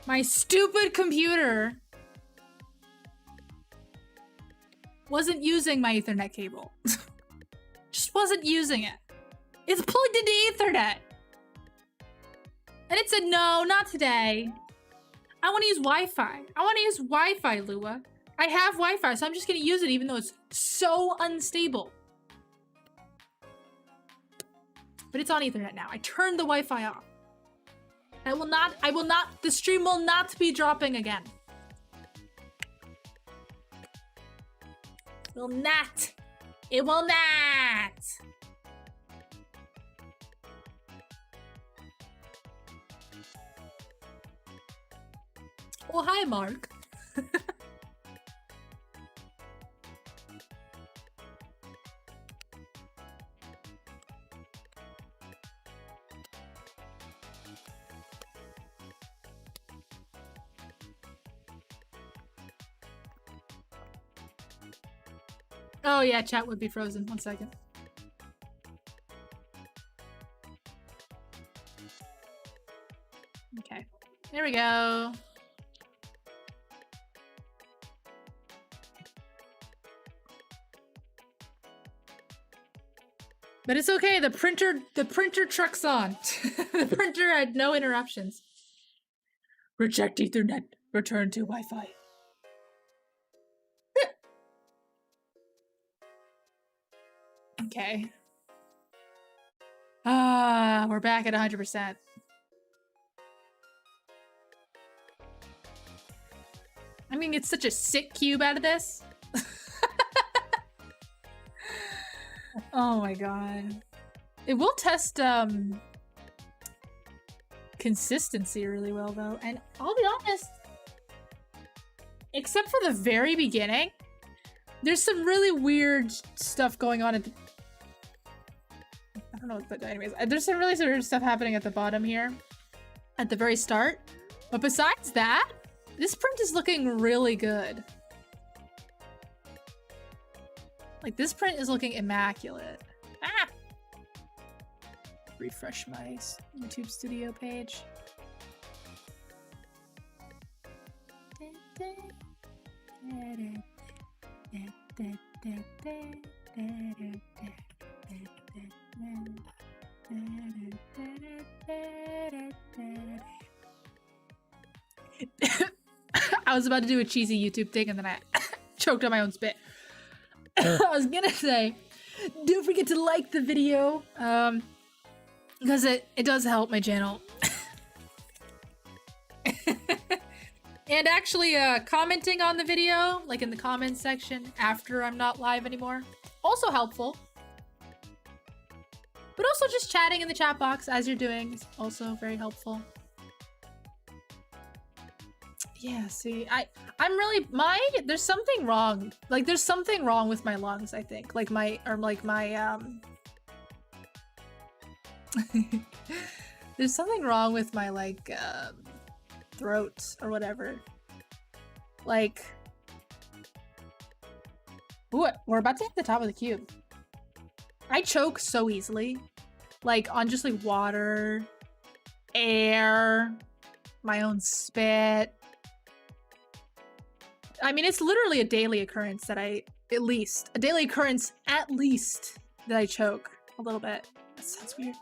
My stupid computer wasn't using my Ethernet cable. Just wasn't using it. It's plugged into Ethernet. And it said, no, not today. I want to use Wi-Fi. I want to use Wi-Fi, Lua. I have Wi-Fi, so I'm just going to use it even though it's so unstable. But it's on Ethernet now. I turned the Wi-Fi off. The stream will not be dropping again. Will not. It will not. Well, hi, Mark. Oh yeah, chat would be frozen. 1 second. Okay, there we go. But it's okay, the printer trucks on. The printer had no interruptions. Reject Ethernet, return to Wi-Fi. Okay. We're back at 100%. I mean, it's such a sick cube out of this. Oh my god. It will test consistency really well though, and I'll be honest, except for the very beginning, there's some really weird stuff going on at the... I don't know, but anyways, there's some really weird stuff happening at the bottom here at the very start, but besides that, this print is looking really good. Like, this print is looking immaculate. Ah! Refresh my YouTube Studio page. I was about to do a cheesy YouTube thing and then I choked on my own spit. I was gonna say, don't forget to like the video, because it does help my channel. And actually, commenting on the video, like in the comments section after I'm not live anymore, also helpful. But also just chatting in the chat box as you're doing is also very helpful. Yeah, see, I'm really, there's something wrong. Like, there's something wrong with my lungs, I think. Like there's something wrong with my, like, throat or whatever. Like, ooh, we're about to hit the top of the cube. I choke so easily. Like, on just, like, water, air, my own spit. I mean, it's literally a daily occurrence that I choke a little bit. That sounds weird.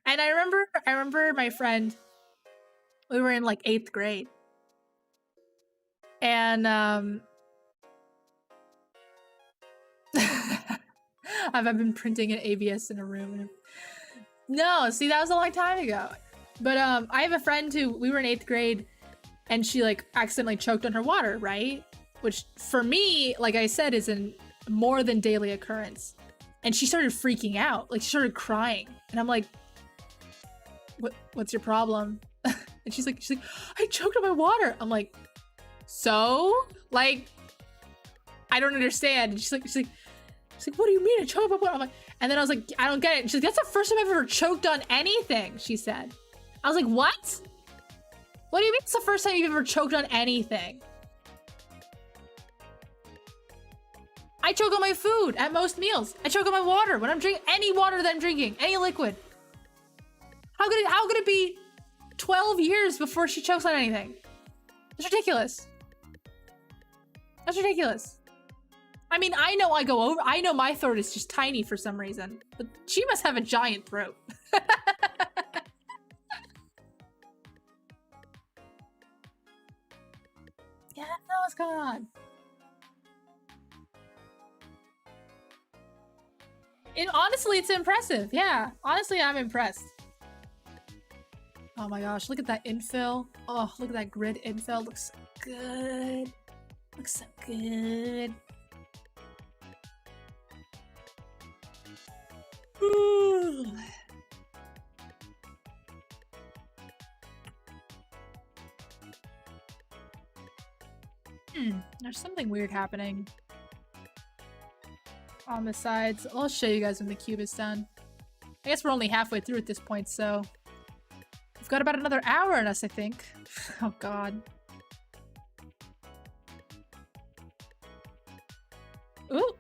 And I remember my friend, we were in like 8th grade. And I've been printing an ABS in a room. No, see, that was a long time ago. But I have a friend who, we were in 8th grade and she like accidentally choked on her water, right? Which for me, like I said, is a more than daily occurrence. And she started freaking out. Like, she started crying. And I'm like, what's your problem? And she's like, I choked on my water. I'm like, so? Like, I don't understand. And she's like, what do you mean I choked on my water? I'm like, and then I was like, I don't get it. And she's like, that's the first time I've ever choked on anything, she said. I was like, what? What do you mean it's the first time you've ever choked on anything? I choke on my food at most meals. I choke on my water when I'm drinking any water that I'm drinking, any liquid. How could it be 12 years before she chokes on anything? That's ridiculous. That's ridiculous. I mean, I know my throat is just tiny for some reason, but she must have a giant throat. Yeah, I don't know what's going on. Honestly, it's impressive. Yeah, honestly, I'm impressed. Oh my gosh, look at that infill. Oh, look at that grid infill. Looks so good. Looks so good. Ooh. There's something weird happening on the sides. I'll show you guys when the cube is done. I guess we're only halfway through at this point, so we've got about another hour in us, I think. Oh god. Ooh.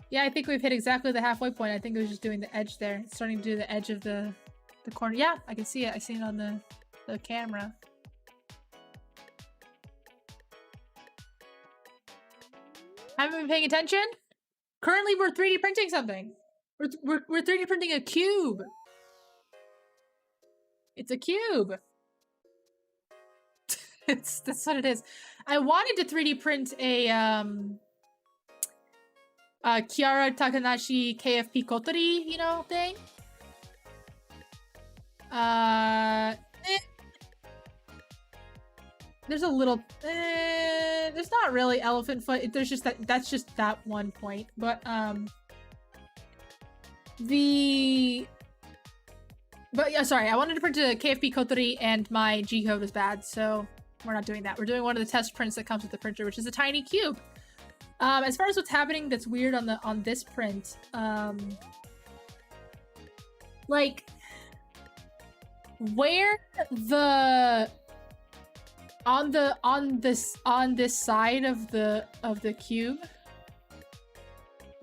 Yeah, I think we've hit exactly the halfway point. I think it was just doing the edge there. It's starting to do the edge of the corner. Yeah, I can see it. I see it on the camera. Haven't been paying attention? Currently, we're 3D printing something. We're 3D printing a cube. It's a cube. That's what it is. I wanted to 3D print a Kiara Takanashi KFP Kotori, you know, thing. There's a little, there's not really elephant foot. There's just that's just that one point. But yeah, sorry, I wanted to print a KFP Kotori and my G code was bad, so we're not doing that. We're doing one of the test prints that comes with the printer, which is a tiny cube. As far as what's happening that's weird on this print, like where on this side of the cube,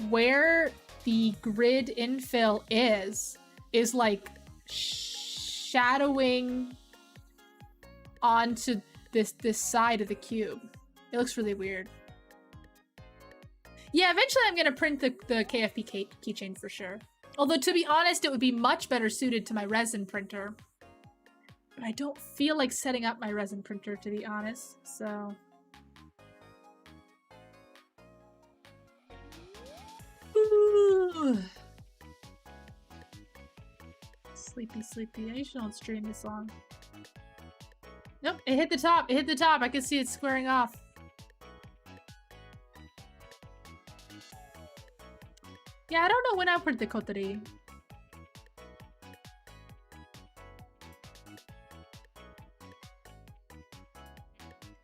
where the grid infill is like shadowing onto this side of the cube. It looks really weird. Yeah, eventually I'm gonna print the KFP keychain for sure. Although, to be honest, it would be much better suited to my resin printer. But I don't feel like setting up my resin printer, to be honest, so... Ooh. Sleepy, sleepy. I usually don't stream this long. Nope, it hit the top. It hit the top. I can see it squaring off. Yeah, I don't know when I'll print the kotori.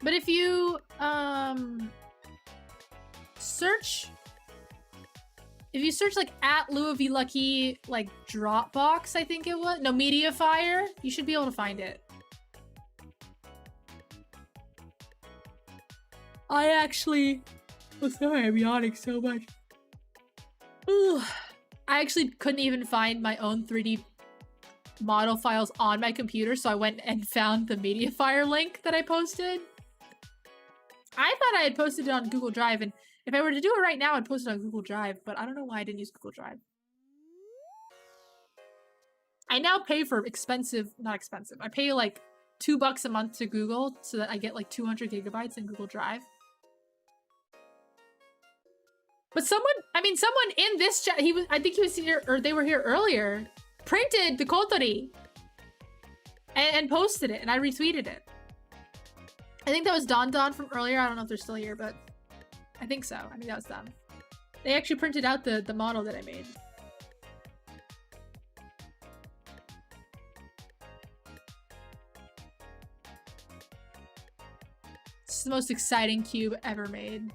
But if you search, like at Louis Lucky like Dropbox, I think it was. No, Mediafire, you should be able to find it. I actually, oh sorry, I'm yawning so much. Ooh, I actually couldn't even find my own 3D model files on my computer, so I went and found the Mediafire link that I posted. I thought I had posted it on Google Drive, and if I were to do it right now, I'd post it on Google Drive, but I don't know why I didn't use Google Drive. I now pay for not expensive, I pay like $2 a month to Google so that I get like 200 gigabytes in Google Drive. But someone in this chat, I think he was here, or they were here earlier, printed the kotori and posted it, and I retweeted it. I think that was Don from earlier. I don't know if they're still here, but I think so. I think that was them. They actually printed out the model that I made. It's the most exciting cube ever made.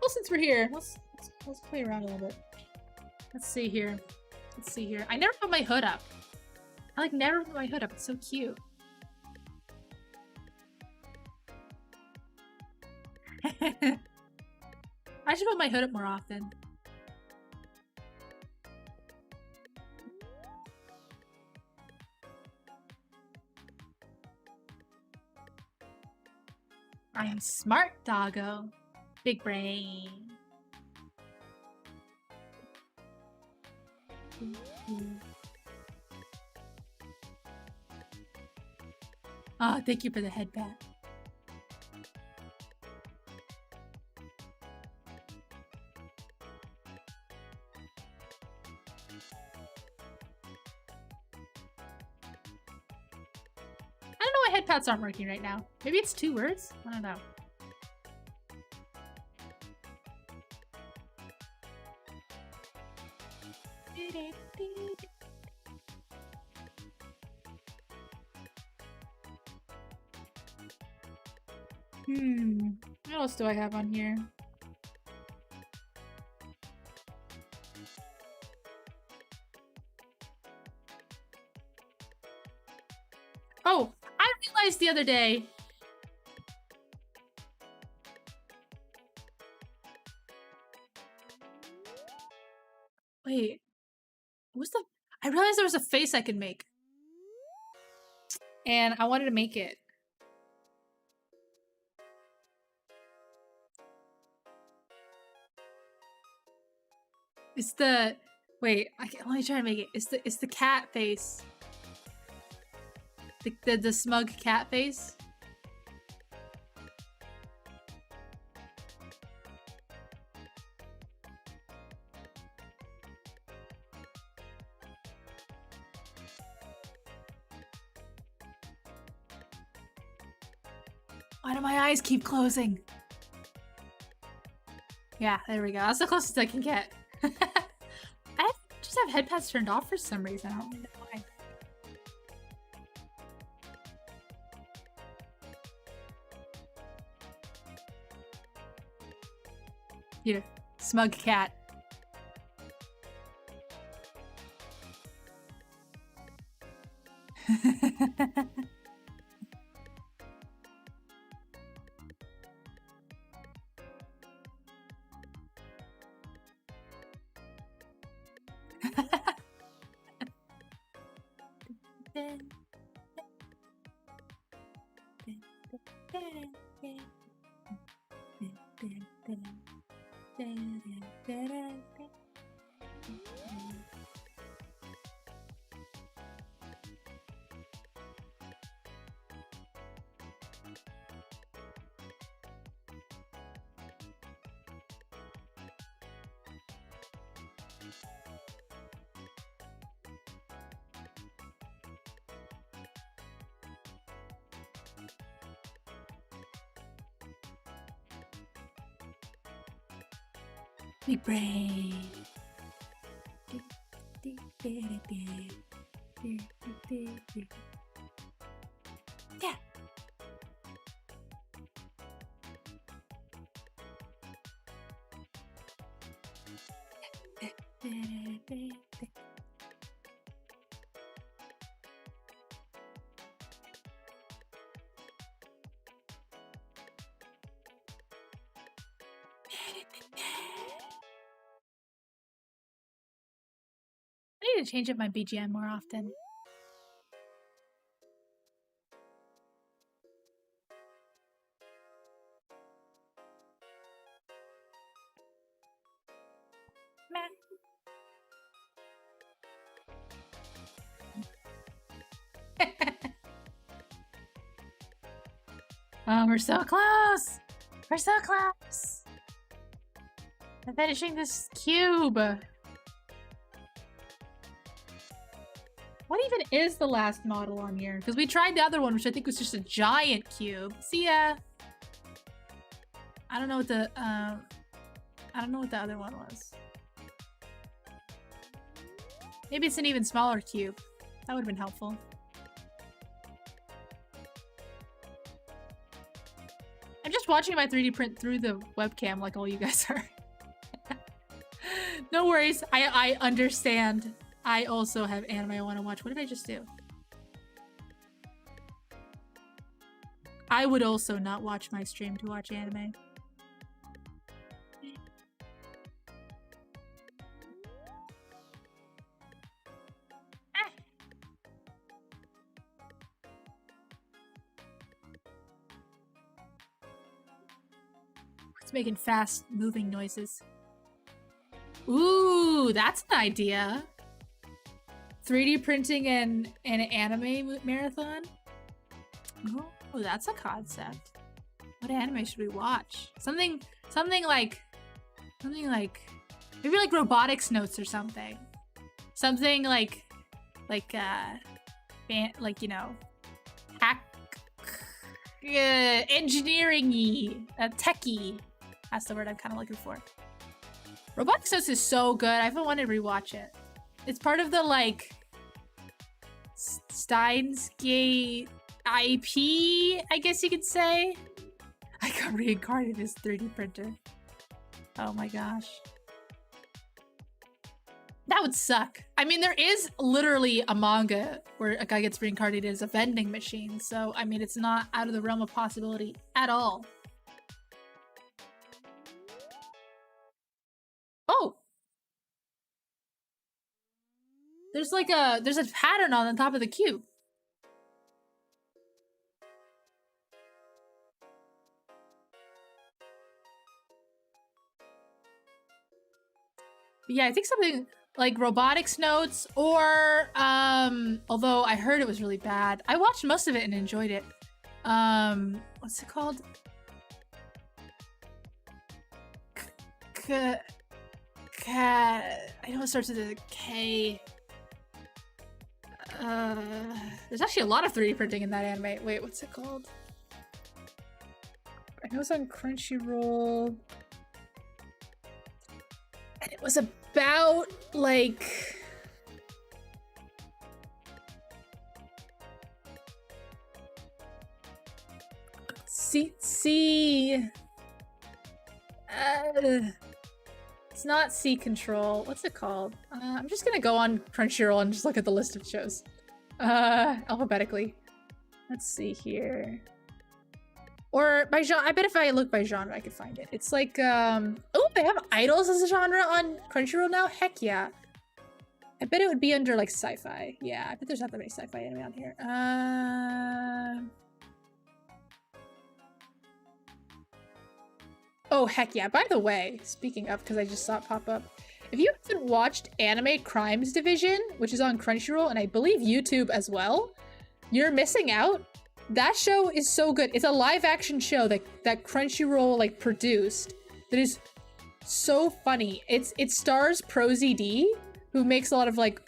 Well, since we're here, let's play around a little bit. Let's see here. Let's see here. I never put my hood up. I like never put my hood up. It's so cute. I should put my hood up more often. I am smart, doggo. Big brain. Oh, thank you for the head pat. I don't know why head pats aren't working right now. Maybe it's 2 words? I don't know. What else do I have on here? Oh, I realized the other day. Wait, I realized there was a face I could make. And I wanted to make it. It's the, wait, let me try to make it. It's the cat face. The smug cat face. Why do my eyes keep closing? Yeah, there we go. That's the closest I can get. I just have head pads turned off for some reason. I don't really know why. Here, smug cat. Big brain. Yeah. I need to change up my BGM more often. Oh, we're so close! We're so close! I'm finishing this cube! What even is the last model on here? Because we tried the other one, which I think was just a giant cube. See ya! I don't know what the other one was. Maybe it's an even smaller cube. That would have been helpful. I'm just watching my 3D print through the webcam like all you guys are. No worries. I understand. I also have anime I want to watch. What did I just do? I would also not watch my stream to watch anime. It's making fast moving noises. Ooh, that's an idea. 3D printing and an anime marathon? Oh, that's a concept. What anime should we watch? Something like maybe like robotics notes or something. Something like you know, engineering-y, techy. That's the word I'm kind of looking for. Robotics Notes is so good. I've been wanting to rewatch it. It's part of the like Steins Gate IP, I guess you could say. I got reincarnated as 3D printer. Oh my gosh. That would suck. I mean, there is literally a manga where a guy gets reincarnated as a vending machine. So, I mean, it's not out of the realm of possibility at all. Oh! There's a pattern on the top of the cube. Yeah, I think something like robotics notes or although I heard it was really bad. I watched most of it and enjoyed it. What's it called? I know it starts with a K. There's actually a lot of 3D printing in that anime. Wait, what's it called? I know it's on Crunchyroll. And it was about, like... It's not Sea Control. What's it called? I'm just gonna go on Crunchyroll and just look at the list of shows. Alphabetically. Let's see here. Or by genre. I bet if I look by genre, I could find it. It's like, oh, they have idols as a genre on Crunchyroll now? Heck yeah. I bet it would be under, like, sci-fi. Yeah, I bet there's not that many sci-fi anime on here. Oh, heck yeah. By the way, speaking of, because I just saw it pop up, if you haven't watched Anime Crimes Division, which is on Crunchyroll and I believe YouTube as well, you're missing out. That show is so good. It's a live action show that Crunchyroll like produced that is so funny. It stars ProZD, who makes a lot of like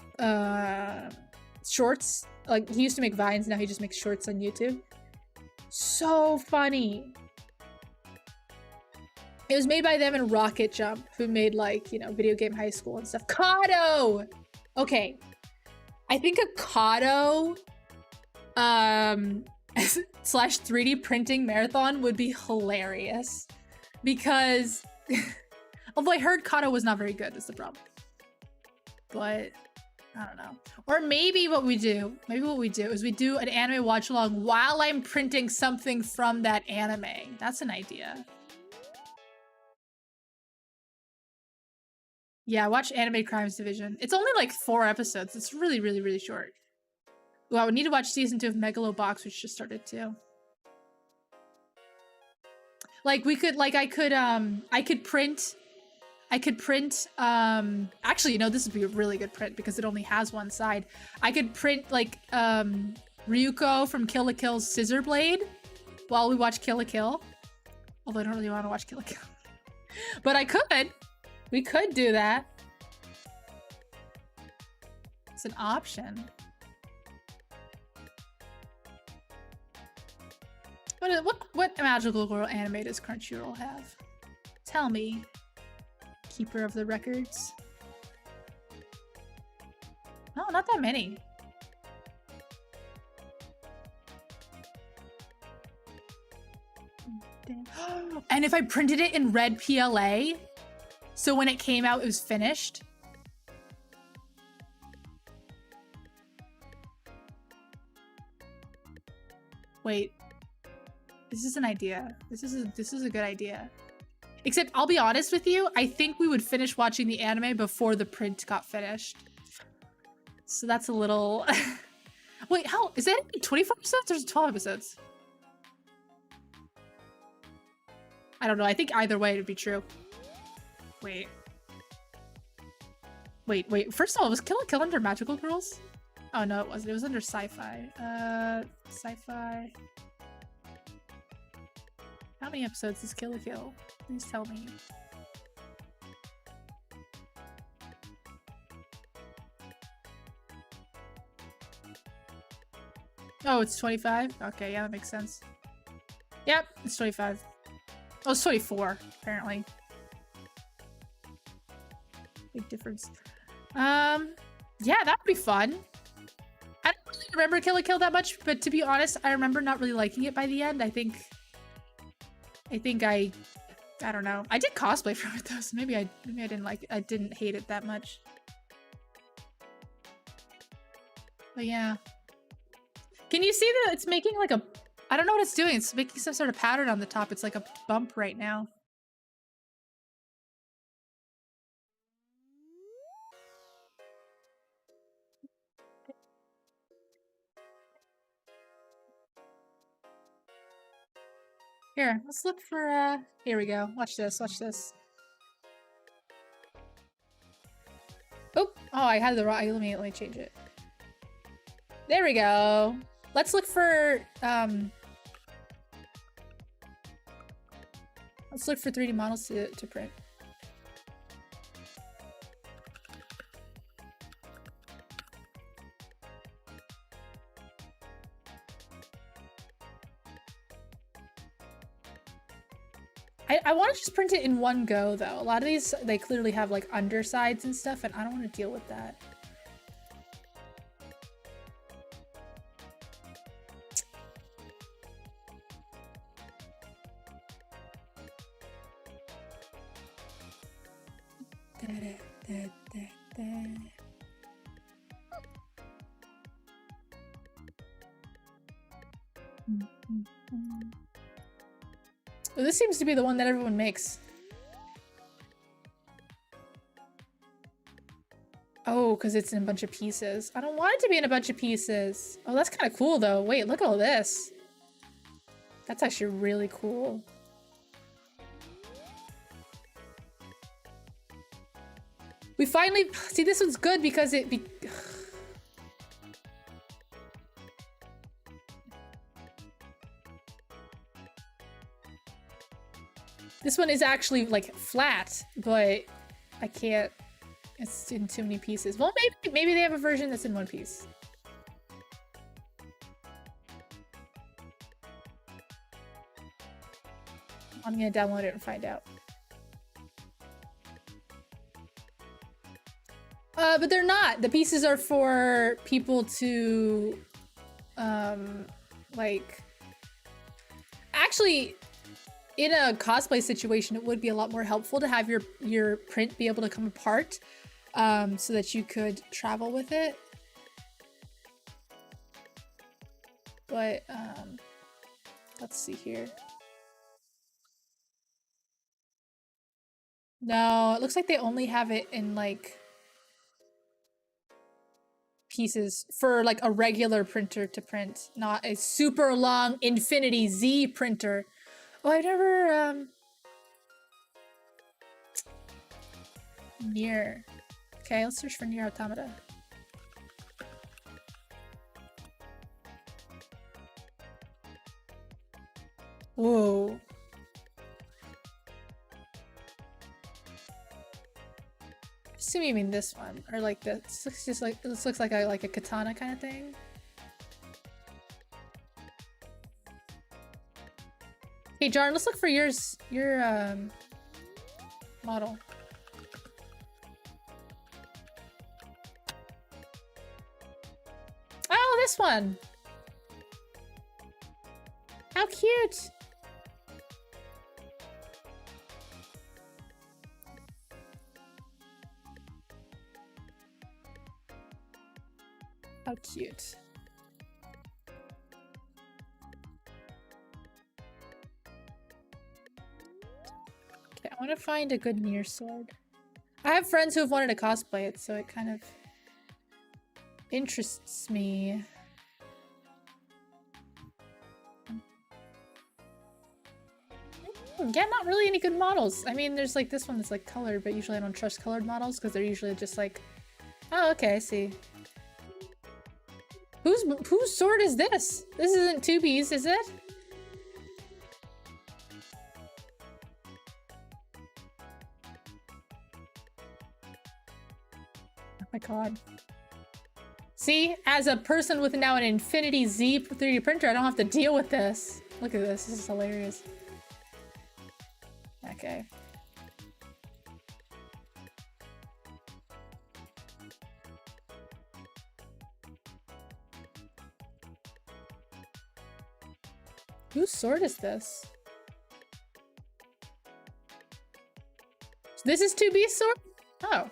shorts. Like he used to make Vines, now he just makes shorts on YouTube. So funny. It was made by them and Rocket Jump, who made like, you know, Video Game High School and stuff. Kato! Okay. I think a Kato slash 3D printing marathon would be hilarious. Because although I heard Kato was not very good is the problem. But I don't know. Or maybe what we do is we do an anime watch along while I'm printing something from that anime. That's an idea. Yeah, watch Anime Crimes Division. It's only like 4 episodes. It's really, really, really short. Well, I would need to watch season 2 of Megalobox, which just started too. Like we could, like I could print, actually, you know, this would be a really good print because it only has one side. I could print like, Ryuko from Kill la Kill's scissor blade while we watch Kill la Kill. Although I don't really want to watch Kill la Kill. But I could. We could do that. It's an option. What magical girl anime does Crunchyroll have? Tell me, keeper of the records. No, not that many. And if I printed it in red PLA, so when it came out, it was finished. Wait, this is an idea. This is a good idea. Except I'll be honest with you, I think we would finish watching the anime before the print got finished. So that's a little. Wait, how is that 24 episodes or is it 12 episodes? I don't know. I think either way it'd be true. Wait. First of all, was Kill la Kill under Magical Girls? Oh, no, it wasn't. It was under Sci-Fi. Sci-Fi. How many episodes is Kill la Kill? Please tell me. Oh, it's 25? Okay, yeah, that makes sense. Yep, it's 25. Oh, it's 24, apparently. Big difference. Yeah, that would be fun. I don't really remember Kill la Kill that much, but to be honest, I remember not really liking it by the end. I don't know. I did cosplay from it though, so maybe I didn't like it. I didn't hate it that much. But yeah. Can you see that it's making like a, I don't know what it's doing. It's making some sort of pattern on the top. It's like a bump right now. Here, let's look for, here we go. Watch this, watch this. Oh, I had the wrong, let me change it. There we go. Let's look for, let's look for 3D models to print. I want to just print it in one go, though. A lot of these, they clearly have, like, undersides and stuff, and I don't want to deal with that. Well, this seems to be the one that everyone makes. Oh, because it's in a bunch of pieces. I don't want it to be in a bunch of pieces. Oh, that's kind of cool, though. Wait, look at all this. That's actually really cool. We finally see this one's good because this one is actually like flat, but I can't. It's in too many pieces. Well, maybe they have a version that's in one piece. I'm gonna download it and find out. But they're not. The pieces are for people to, like... Actually, in a cosplay situation, it would be a lot more helpful to have your print be able to come apart, so that you could travel with it. But, let's see here. No, it looks like they only have it in, like... pieces for like a regular printer to print, not a super long Infinity Z printer. Oh, I've never Nier. Okay, let's search for Nier Automata. Whoa. I assume you mean this one, or like this. This looks just like this looks like a katana kind of thing. Hey, Jarn, let's look for your model. Oh, this one. How cute. How cute. Okay, I want to find a good Nier sword. I have friends who have wanted to cosplay it, so it kind of interests me. Yeah, not really any good models. I mean, there's like this one that's like colored, but usually I don't trust colored models because they're usually just like, oh, okay, I see. Whose sword is this? This isn't 2B's, is it? Oh my god. See, as a person with now an Infinity Z 3D printer, I don't have to deal with this. Look at this, this is hilarious. Okay. Whose sword is this? This is 2B's sword? Oh.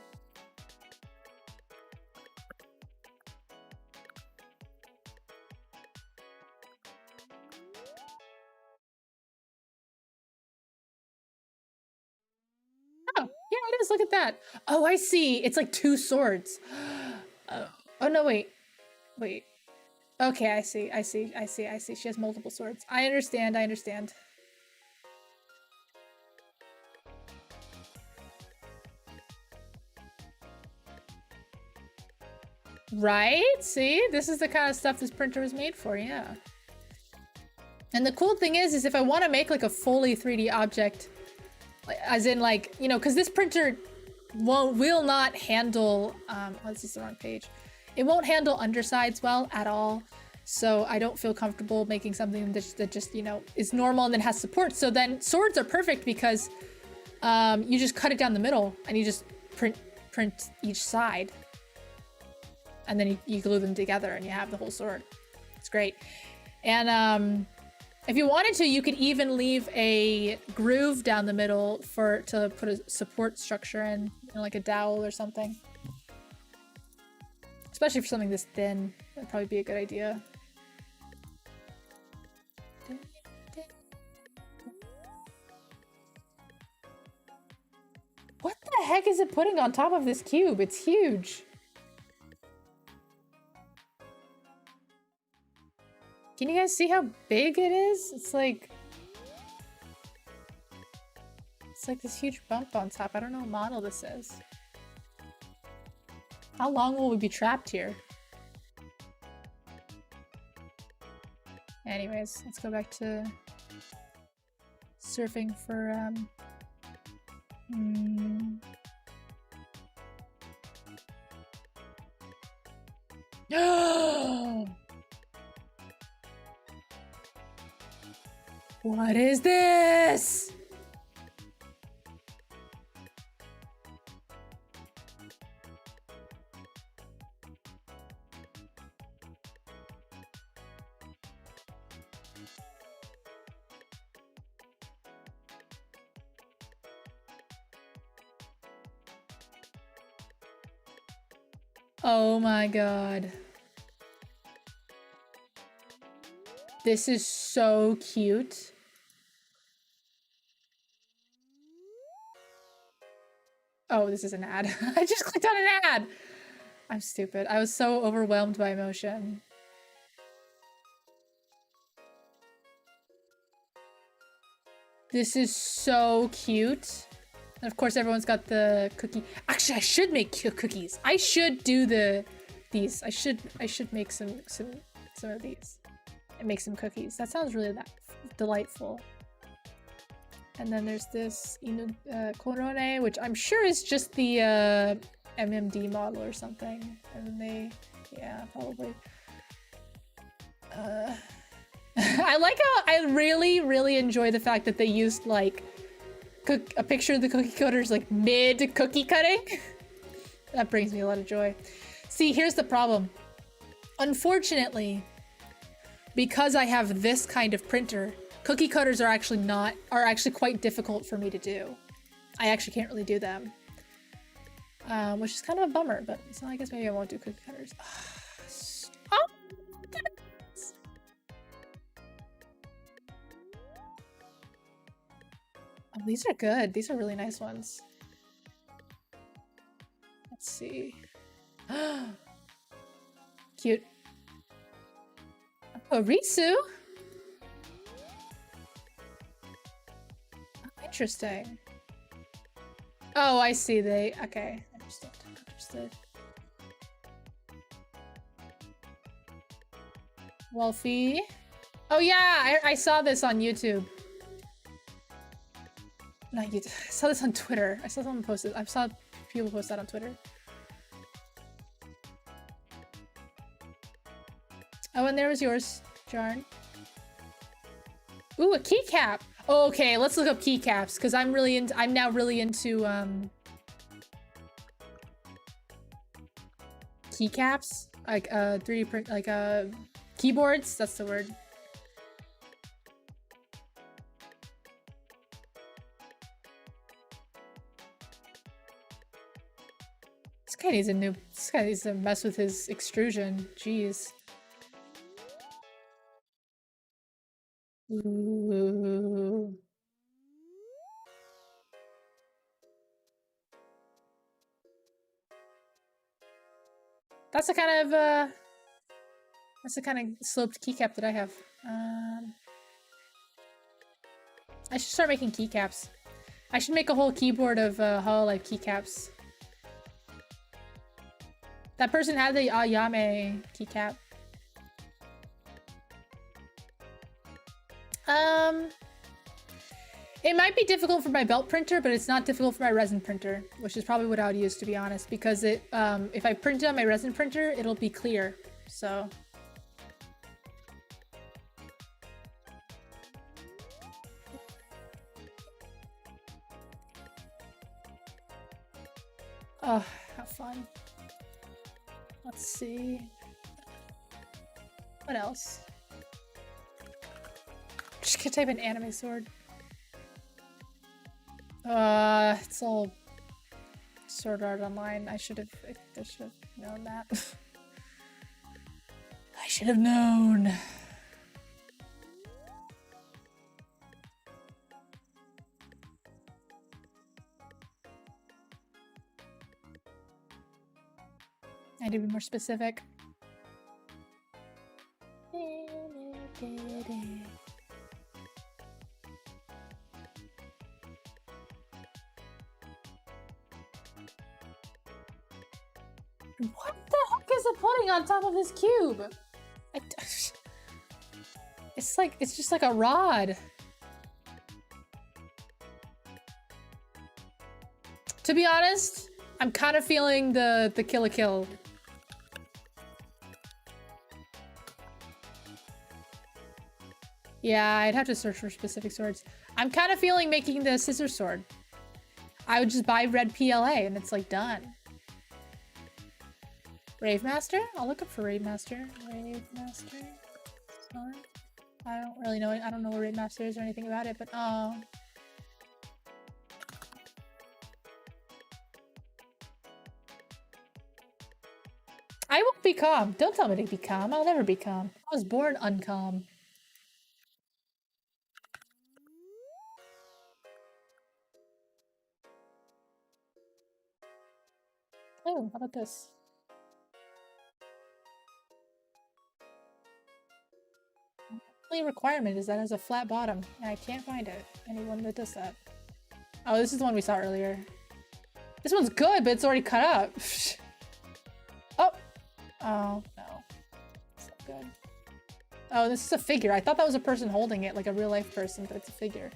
Oh, yeah, it is. Look at that. Oh, I see. It's like two swords. Oh, no, wait. Wait. Okay, I see. She has multiple swords. I understand. Right? See? This is the kind of stuff this printer was made for, yeah. And the cool thing is if I want to make like a fully 3D object, as in like, you know, because this printer will not handle, this is the wrong page. It won't handle undersides well at all. So I don't feel comfortable making something that just, you know, is normal and then has support. So then swords are perfect because you just cut it down the middle and you just print each side. And then you glue them together and you have the whole sword. It's great. And if you wanted to, you could even leave a groove down the middle to put a support structure in, you know, like a dowel or something. Especially for something this thin, that'd probably be a good idea. What the heck is it putting on top of this cube? It's huge. Can you guys see how big it is? It's like this huge bump on top. I don't know what model this is. How long will we be trapped here? Anyways, let's go back to surfing for What is this? Oh my god. This is so cute. Oh, this is an ad. I just clicked on an ad. I'm stupid. I was so overwhelmed by emotion. This is so cute. And of course, everyone's got the cookie. Actually, I should make cookies. I should do these. I should make some of these and make some cookies. That sounds really delightful. And then there's this Corone, which I'm sure is just the MMD model or something. And then yeah, probably. I like how I really enjoy the fact that they used like a picture of the cookie cutters like mid cookie cutting. That brings me a lot of joy. See, here's the problem. Unfortunately, because I have this kind of printer, cookie cutters are actually quite difficult for me to do. I actually can't really do them. Which is kind of a bummer, but so I guess maybe I won't do cookie cutters. Oh! Oh, these are good. These are really nice ones. Let's see. Cute. Oh, Risu? Oh, interesting. Oh, I see. Okay. Understood. Wolfie. Oh yeah, I saw this on YouTube. Not YouTube. I saw this on Twitter. I saw someone post it. I saw people post that on Twitter. Oh, and there was yours, Jarn. Ooh, a keycap. Oh, okay, let's look up keycaps because I'm now really into keycaps, like 3D print, like keyboards. That's the word. This guy needs to mess with his extrusion. Jeez. Ooh. That's the kind of sloped keycap that I have. I should start making keycaps. I should make a whole keyboard of Hololive keycaps. That person had the Ayame keycap. It might be difficult for my belt printer, but it's not difficult for my resin printer, which is probably what I would use, to be honest, because if I print it on my resin printer, it'll be clear, so. Oh, how fun. Let's see. What else? Just gonna type in anime sword. It's all Sword Art Online. I should have known that. I should have known. I need to be more specific. What the heck is it putting on top of this cube? It's just like a rod. To be honest, I'm kind of feeling the kill a kill. Yeah, I'd have to search for specific swords. I'm kind of feeling making the scissor sword. I would just buy red PLA and it's like done. Rave Master? I'll look up for Rave Master. Rave Master. Sword. I don't really know it. I don't know what Rave Master is or anything about it, but oh. I won't be calm. Don't tell me to be calm. I'll never be calm. I was born uncalm. Oh, how about this? The only requirement is that it has a flat bottom, and I can't find it. Anyone that does that. Oh, this is the one we saw earlier. This one's good, but it's already cut up. Oh. Oh, no. It's not good. Oh, this is a figure. I thought that was a person holding it, like a real life person, but it's a figure.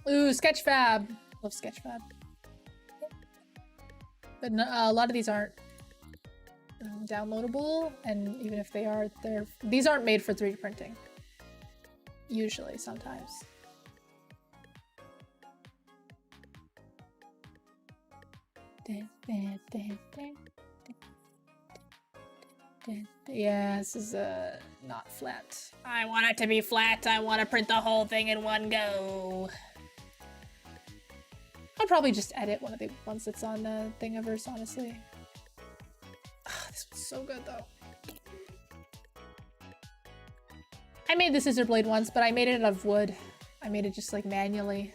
Ooh, Sketchfab. Love Sketchfab. But no, a lot of these aren't downloadable, and even if they are, these aren't made for 3D printing. Usually, sometimes. Yeah, this is not flat. I want it to be flat. I want to print the whole thing in one go. I'll probably just edit one of the ones that's on the Thingiverse, honestly. Oh, this one's so good, though. I made the scissor blade once, but I made it out of wood. I made it just, like, manually.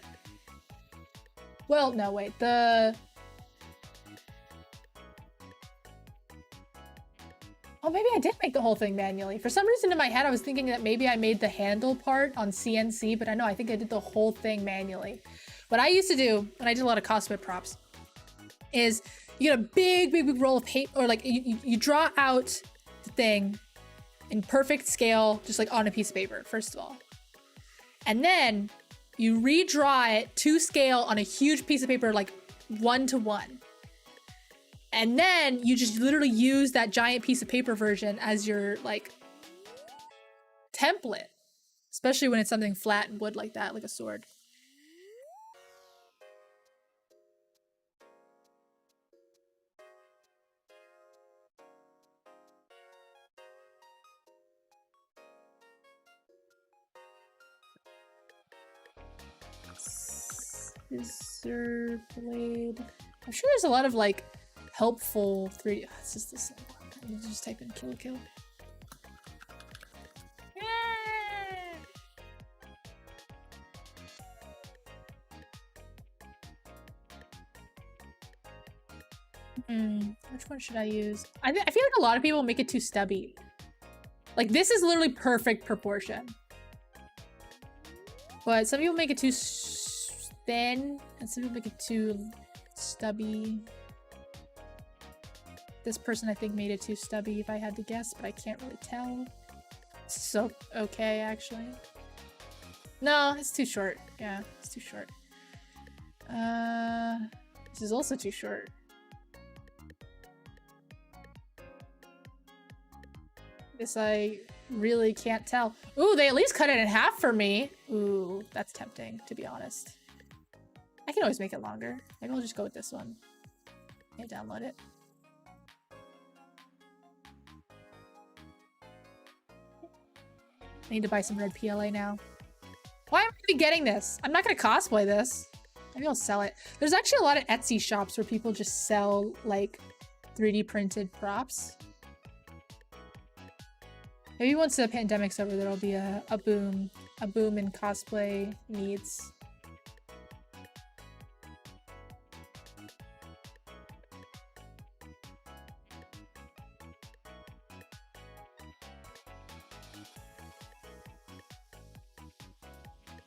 Well, no, wait. Oh, maybe I did make the whole thing manually. For some reason in my head, I was thinking that maybe I made the handle part on CNC, but I know, I think I did the whole thing manually. What I used to do when I did a lot of cosplay props is you get a big roll of paper, or like you draw out the thing in perfect scale, just like on a piece of paper, first of all. And then you redraw it to scale on a huge piece of paper, like 1:1. And then you just literally use that giant piece of paper version as your like template, especially when it's something flat and wood like that, like a sword. Scissor blade. I'm sure there's a lot of like helpful 3D. Oh, it's just the same one. You just type in kill kill. Which one should I use? I feel like a lot of people make it too stubby. Like this is literally perfect proportion. But some people make it too thin, and some people make it too stubby. This person, I think, made it too stubby if I had to guess, but I can't really tell. So, okay, actually. No, it's too short. Yeah, it's too short. This is also too short. This I really can't tell. Ooh, they at least cut it in half for me. Ooh, that's tempting, to be honest. I can always make it longer. Maybe I'll just go with this one. Okay, download it. I need to buy some red PLA now. Why am I even getting this? I'm not gonna cosplay this. Maybe I'll sell it. There's actually a lot of Etsy shops where people just sell like 3D printed props. Maybe once the pandemic's over, there'll be a boom in cosplay needs.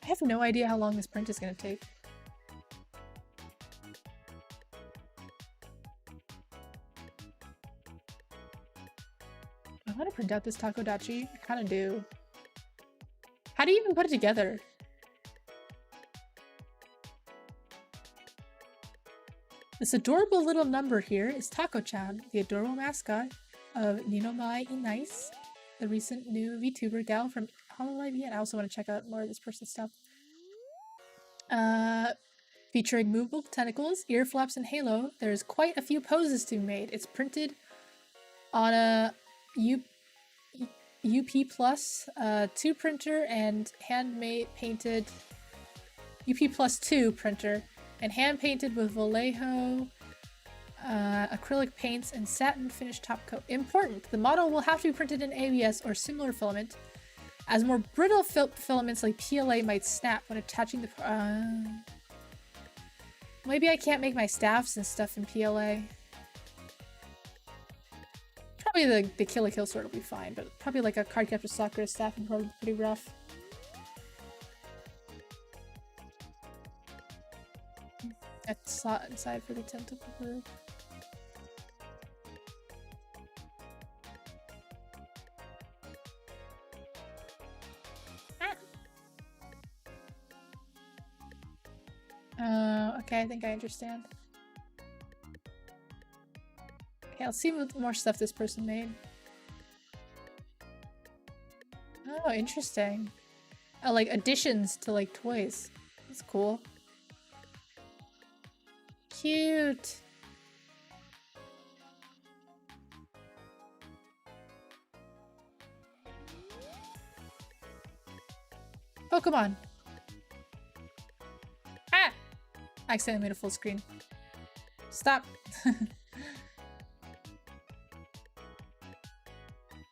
I have no idea how long this print is going to take. I want to print out this takodachi. I kind of do. How do you even put it together? This adorable little number here is Taco-chan, the adorable mascot of Ninomai Nice, the recent new VTuber gal from Hololive. And I also want to check out more of this person's stuff. Featuring movable tentacles, ear flaps, and halo, there's quite a few poses to be made. It's printed on a UP Plus 2 printer and handmade painted UP Plus 2 printer and hand painted with Vallejo acrylic paints and satin finished top coat. Important, the model will have to be printed in ABS or similar filament, as more brittle filaments like PLA might snap when attaching the maybe I can't make my staffs and stuff in PLA. Probably the Kill la Kill sword will be fine, but probably like a Cardcaptor Sakura staff would probably be pretty rough. That's slot inside for the tentacle group. Okay, I think I understand. Okay, let's see what more stuff this person made. Oh, interesting. Oh, like additions to like toys. That's cool. Cute. Pokemon. Ah! I accidentally made a full screen. Stop.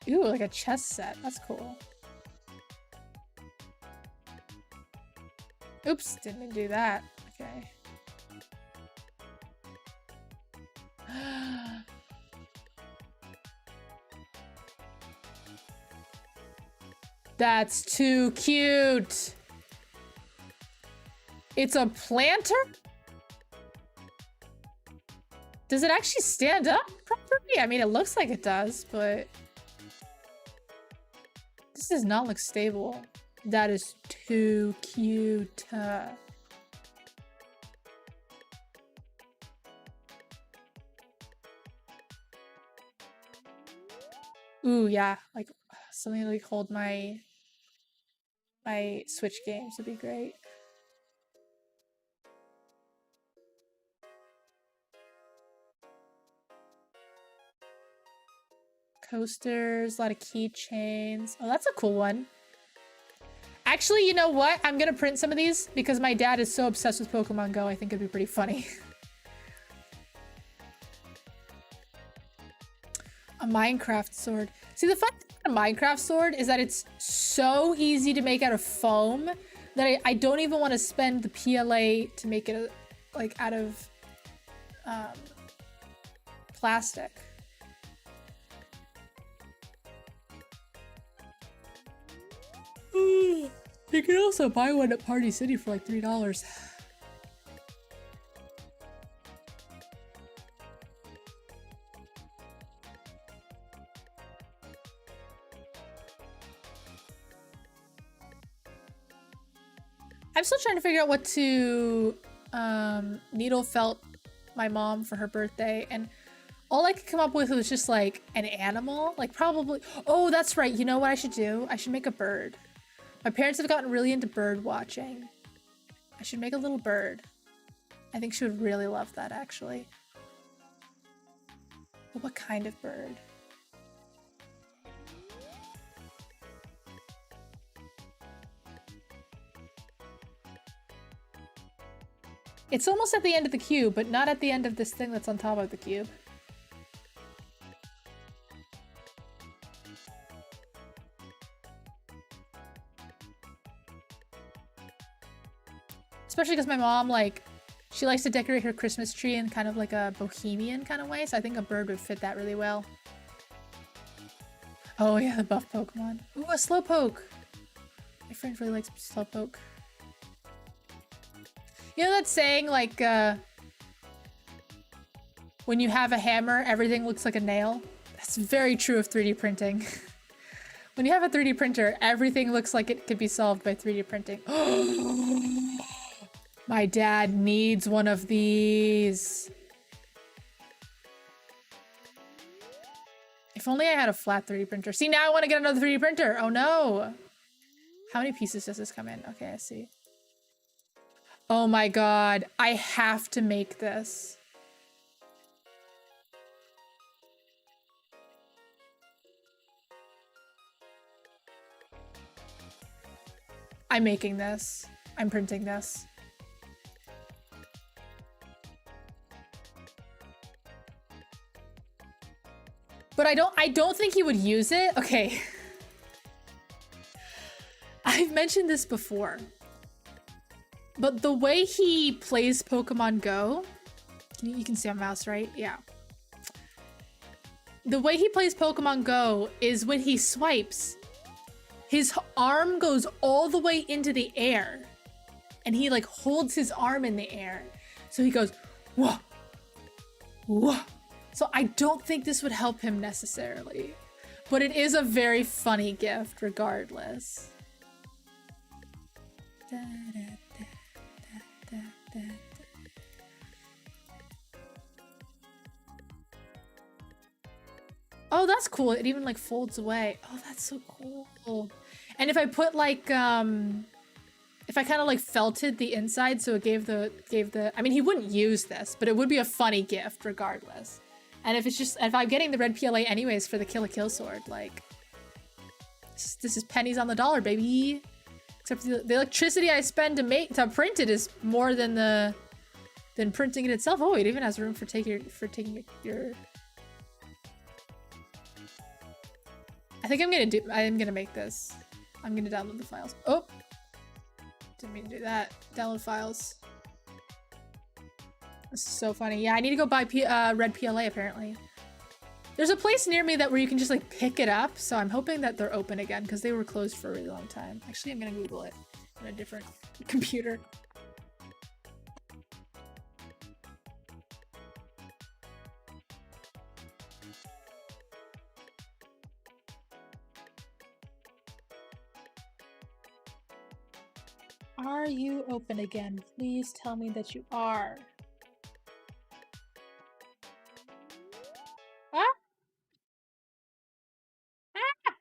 Ooh, like a chess set. That's cool. Oops, didn't mean to do that. Okay. That's too cute. It's a planter? Does it actually stand up properly? I mean, it looks like it does, but this does not look stable. That is too cute. Ooh, yeah, like something to like hold my Switch games would be great. Coasters, a lot of keychains. Oh, that's a cool one. Actually, you know what? I'm gonna print some of these because my dad is so obsessed with Pokemon Go. I think it'd be pretty funny. A Minecraft sword. See, the fun thing about a Minecraft sword is that it's so easy to make out of foam that I don't even want to spend the PLA to make it like out of plastic. You can also buy one at Party City for like $3. I'm still trying to figure out what to needle felt my mom for her birthday, and all I could come up with was just like an animal, like probably. Oh, that's right. You know what I should do? I should make a bird. My parents have gotten really into bird watching. I should make a little bird. I think she would really love that, actually. But what kind of bird? It's almost at the end of the cube, but not at the end of this thing that's on top of the cube. Especially because my mom, like, she likes to decorate her Christmas tree in kind of like a bohemian kind of way, so I think a bird would fit that really well. Oh yeah, the buff Pokemon. Ooh, a Slowpoke! My friend really likes Slowpoke. You know that saying, like, when you have a hammer, everything looks like a nail? That's very true of 3D printing. When you have a 3D printer, everything looks like it could be solved by 3D printing. My dad needs one of these. If only I had a flat 3D printer. See, now I want to get another 3D printer. Oh no. How many pieces does this come in? Okay, I see. Oh my god. I have to make this. I'm making this. I'm printing this. But I don't think he would use it. Okay. I've mentioned this before. But the way he plays Pokemon Go, you can see on mouse, right? Yeah. The way he plays Pokemon Go is when he swipes, his arm goes all the way into the air and he like holds his arm in the air. So he goes, whoa, whoa. So I don't think this would help him necessarily, but it is a very funny gift regardless. Oh, that's cool. It even like folds away. Oh, that's so cool. And if I put like, if I kind of like felted the inside so it gave the, I mean, he wouldn't use this, but it would be a funny gift regardless. And if I'm getting the red PLA anyways for the Kill a Kill sword, like, this is pennies on the dollar, baby. Except the electricity I spend to print it is more than printing it itself. Oh, it even has room for taking your. I think I am gonna make this. I'm gonna download the files. Oh, didn't mean to do that. Download files. This is so funny. Yeah, I need to go buy red PLA apparently. There's a place near me where you can just like pick it up, so I'm hoping that they're open again because they were closed for a really long time. Actually, I'm gonna Google it on a different computer. Are you open again? Please tell me that you are. Ah! Ah!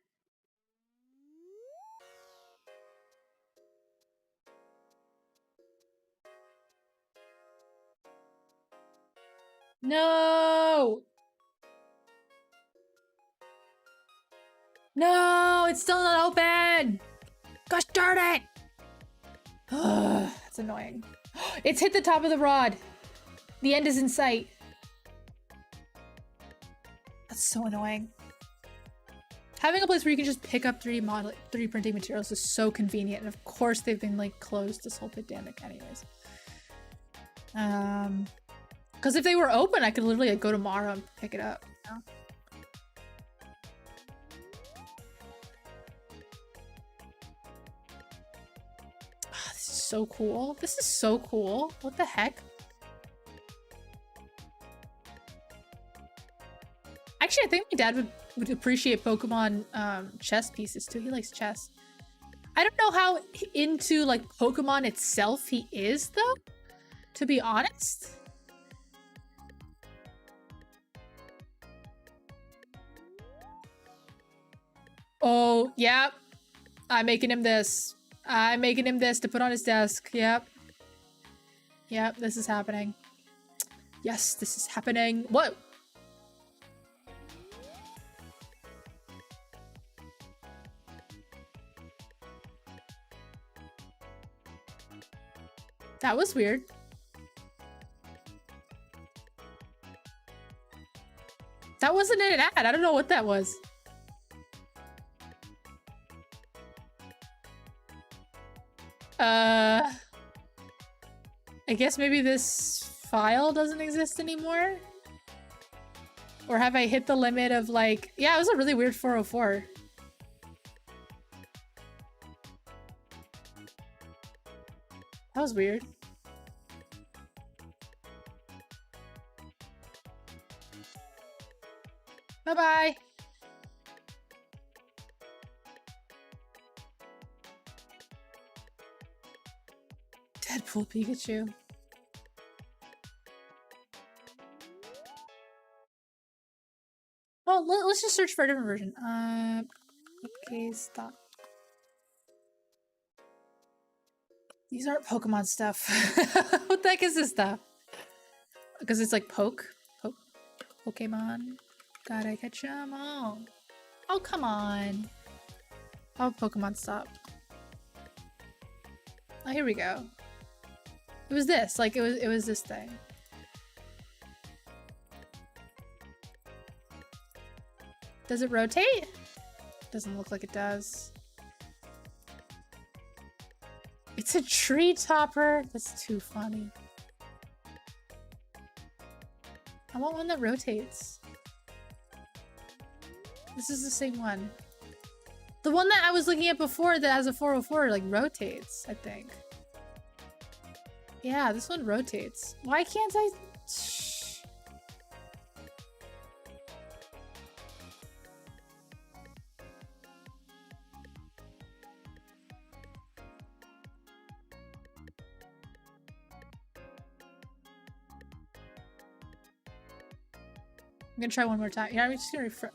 No! No! It's still not open! Gosh darn it! That's annoying. It's hit the top of the rod. The end is in sight. That's so annoying. Having a place where you can just pick up 3D printing materials is so convenient, and of course they've been like closed this whole pandemic anyways. Because if they were open, I could literally like, go tomorrow and pick it up. You know? Oh, this is so cool. This is so cool. What the heck? Actually, I think my dad would appreciate Pokemon chess pieces too. He likes chess. I don't know how into like Pokemon itself he is though, to be honest. Oh, yep. I'm making him this. I'm making him this to put on his desk. Yep. Yep, this is happening. Yes, this is happening. What? That was weird. That wasn't an ad. I don't know what that was. I guess maybe this file doesn't exist anymore? Or have I hit the limit of like... Yeah, it was a really weird 404. That was weird. Bye-bye! Deadpool Pikachu. Well, let's just search for a different version. Okay, stop. These aren't Pokemon stuff. What the heck is this stuff? Because it's like Pokemon. Gotta catch them all. Oh, come on. Oh, Pokemon stop. Oh, here we go. It was this. Like, it was this thing. Does it rotate? Doesn't look like it does. It's a tree topper. That's too funny. I want one that rotates. This is the same one. The one that I was looking at before that has a 404 like rotates, I think. Yeah, this one rotates. Why can't I? I'm gonna try one more time. Yeah, I'm just gonna refresh.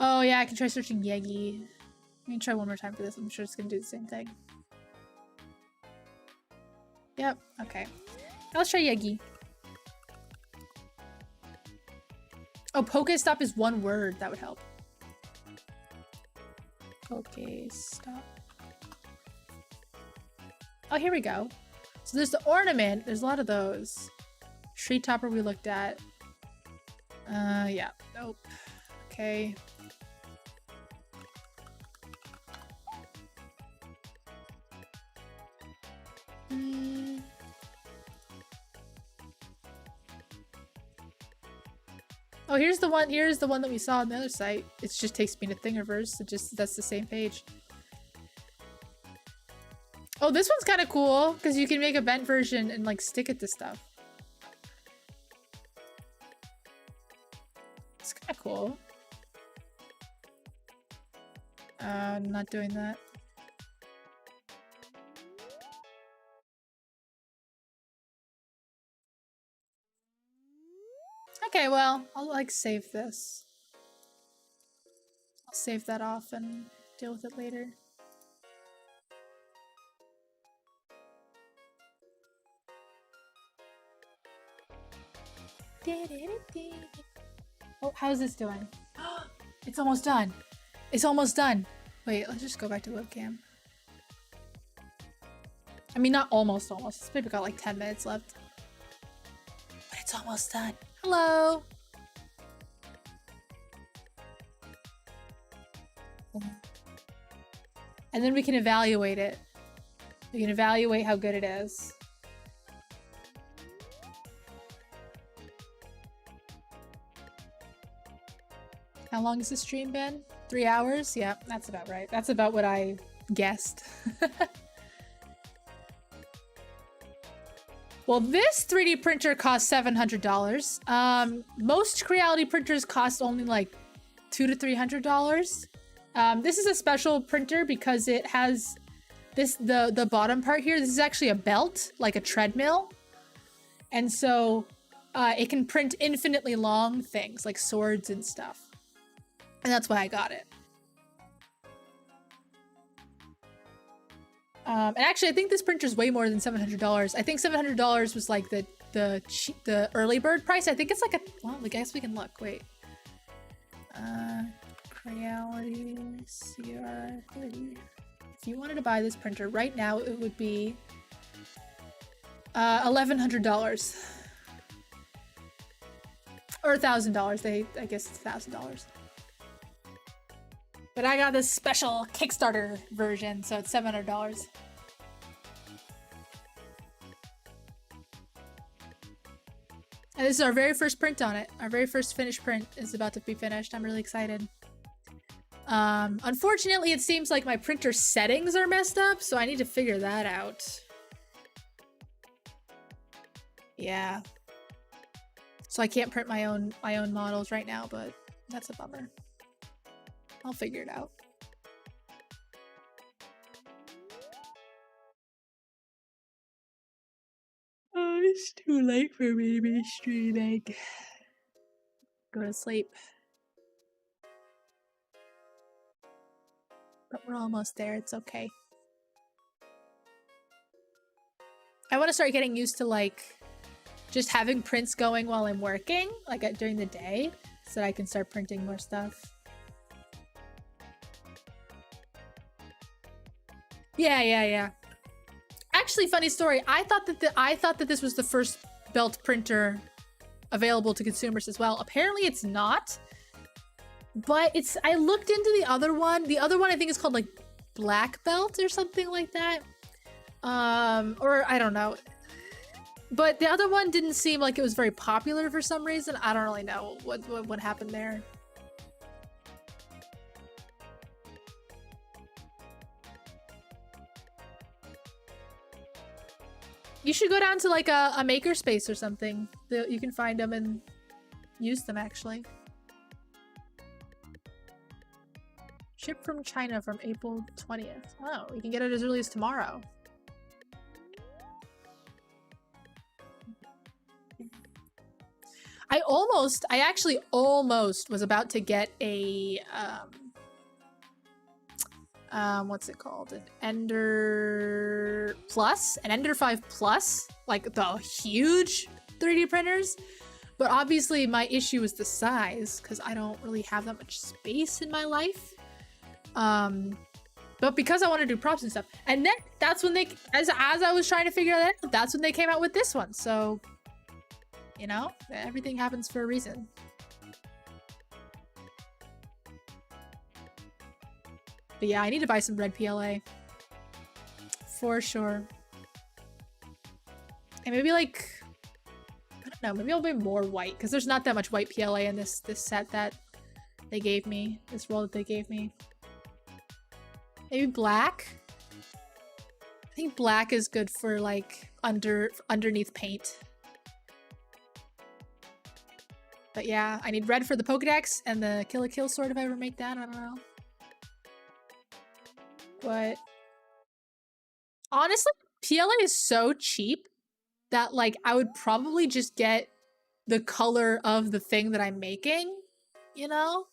Oh yeah, I can try searching Yegi. I'm gonna try one more time for this. I'm sure it's gonna do the same thing. Yep. Okay. Now let's try Yegi. Oh, Pokestop is one word. That would help. Pokestop. Oh, here we go. So there's the ornament. There's a lot of those. Tree topper we looked at. Yeah. Nope. Okay. Oh, here's the one. Here's the one that we saw on the other site. It just takes me to Thingiverse. So that's the same page. Oh, this one's kind of cool because you can make a bent version and like stick it to stuff. It's kind of cool. I'm not doing that. Okay, well, I'll like save this. I'll save that off and deal with it later. Oh, how's this doing? It's almost done. It's almost done. Wait, let's just go back to webcam. I mean, not almost. It's maybe got like 10 minutes left. But it's almost done. Hello. And then we can evaluate it. We can evaluate how good it is. How long has the stream been? 3 hours? Yeah, that's about right. That's about what I guessed. Well, this 3D printer costs $700. Most Creality printers cost only like $200 to $300. This is a special printer because it has this the bottom part here. This is actually a belt, like a treadmill, and so it can print infinitely long things like swords and stuff. And that's why I got it. And actually, I think this printer is way more than $700. I think $700 was like the early bird price. I think it's like a, well, I guess we can look. Wait. Creality CR-30. If you wanted to buy this printer right now, it would be $1,100 or $1,000. I guess it's $1,000. But I got this special Kickstarter version, so it's $700. And this is our very first print on it. Our very first finished print is about to be finished. I'm really excited. Unfortunately, it seems like my printer settings are messed up, so I need to figure that out. Yeah. So I can't print my own models right now, but that's a bummer. I'll figure it out. Oh, it's too late for me to be streaming. Go to sleep. But we're almost there, it's okay. I want to start getting used to like just having prints going while I'm working, like during the day, so that I can start printing more stuff. Yeah. Actually, funny story. I thought that this was the first belt printer available to consumers as well. Apparently, it's not. But it's. I looked into the other one. The other one I think is called like Black Belt or something like that. Or I don't know. But the other one didn't seem like it was very popular for some reason. I don't really know what happened there. You should go down to like a makerspace or something. You can find them and use them actually. Shipped from China from April 20th. Oh, you can get it as early as tomorrow. I actually almost was about to get a, what's it called? An Ender Plus? An Ender 5 Plus? Like the huge 3D printers? But obviously my issue is the size, because I don't really have that much space in my life. But because I want to do props and stuff. And then that's when they, as I was trying to figure that out, that's when they came out with this one. So, you know, everything happens for a reason. But yeah, I need to buy some red PLA. For sure. And maybe like, I don't know, maybe I'll buy more white, because there's not that much white PLA in this set that they gave me, this roll that they gave me. Maybe black? I think black is good for like underneath paint. But yeah, I need red for the Pokedex and the Kill a Kill sword if I ever make that, I don't know. But honestly, PLA is so cheap that like I would probably just get the color of the thing that I'm making, you know?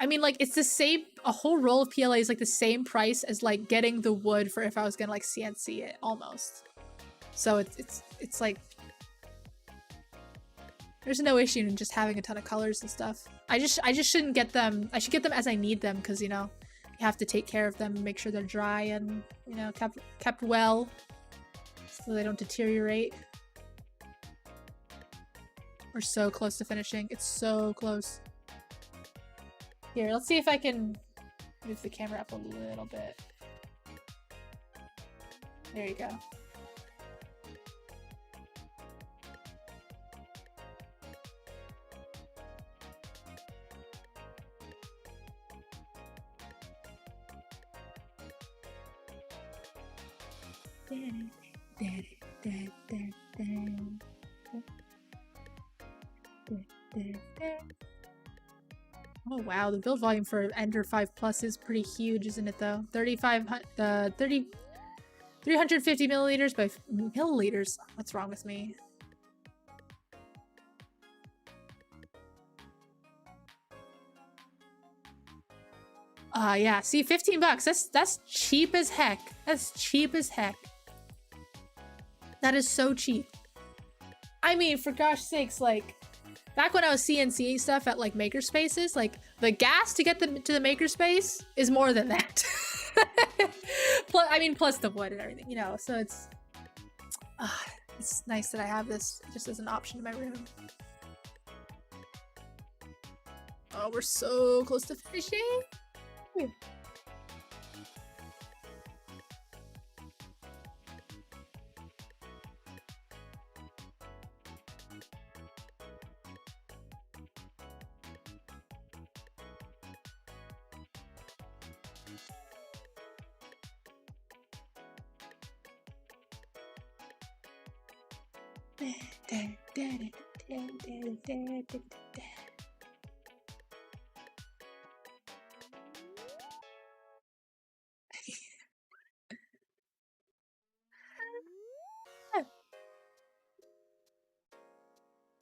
I mean, like, it's the same, a whole roll of PLA is like the same price as like getting the wood for if I was gonna like CNC it, almost. So it's like, there's no issue in just having a ton of colors and stuff. I just shouldn't get them, I should get them as I need them, because, you know, you have to take care of them and make sure they're dry and, you know, kept well so they don't deteriorate. We're so close to finishing. It's so close. Here, let's see if I can move the camera up a little bit. There you go. Oh wow, the build volume for Ender 5 Plus is pretty huge, isn't it though? 350 milliliters by milliliters. What's wrong with me? Yeah, see, 15 bucks. That's cheap as heck. That's cheap as heck. That is so cheap. I mean, for gosh sakes, like, back when I was CNCing stuff at like makerspaces, like the gas to get them to the makerspace is more than that. Plus the wood and everything, you know. So it's nice that I have this just as an option in my room. Oh, we're so close to finishing.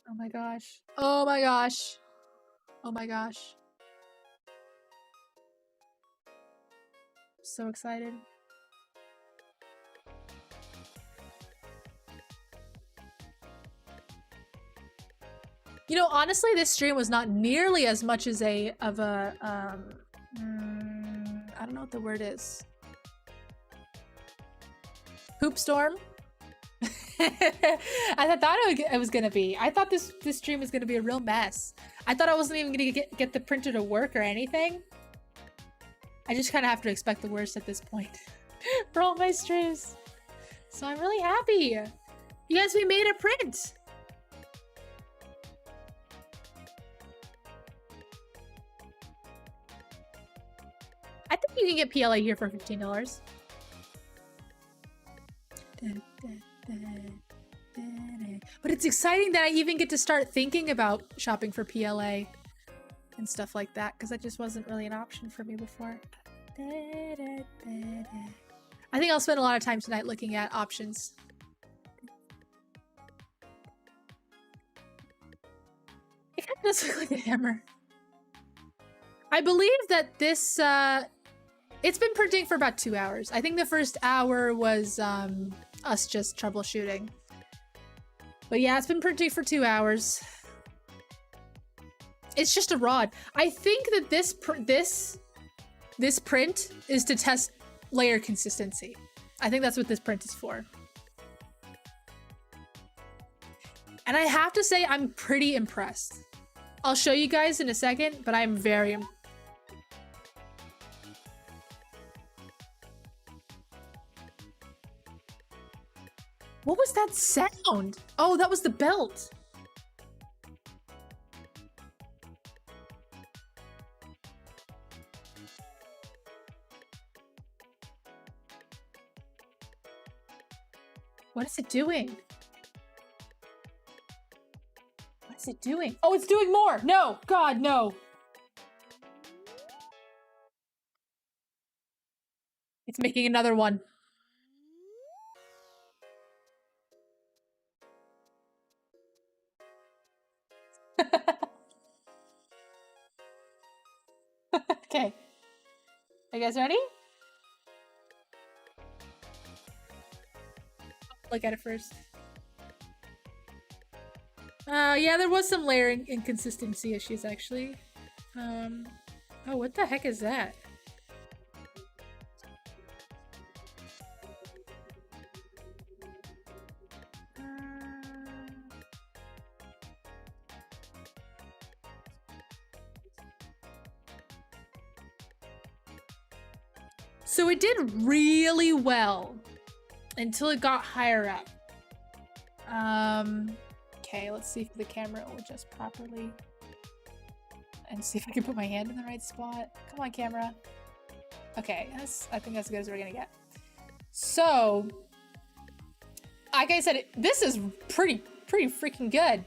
Oh my gosh. Oh my gosh. Oh my gosh. I'm so excited. You know, honestly, this stream was not nearly as much as I don't know what the word is. Poop storm? I thought it was gonna be. I thought this stream was gonna be a real mess. I thought I wasn't even gonna get the printer to work or anything. I just kind of have to expect the worst at this point for all my streams. So I'm really happy. You guys, we made a print. I think you can get PLA here for $15. But it's exciting that I even get to start thinking about shopping for PLA and stuff like that, because that just wasn't really an option for me before. I think I'll spend a lot of time tonight looking at options. It kind of does look like a hammer. I believe that this, it's been printing for about 2 hours. I think the first hour was us just troubleshooting. But yeah, it's been printing for 2 hours. It's just a rod. I think that this print is to test layer consistency. I think that's what this print is for. And I have to say, I'm pretty impressed. I'll show you guys in a second, but I'm very impressed. What was that sound? Oh, that was the belt. What is it doing? What is it doing? Oh, it's doing more. No, God, no. It's making another one. Okay. Are you guys ready? Look at it first. Yeah, there was some layering inconsistency issues, actually. Oh, what the heck is that? So it did really well until it got higher up. Okay, let's see if the camera will adjust properly. And see if I can put my hand in the right spot. Come on, camera. Okay, I think that's as good as we're gonna get. So, like I said, this is pretty freaking good.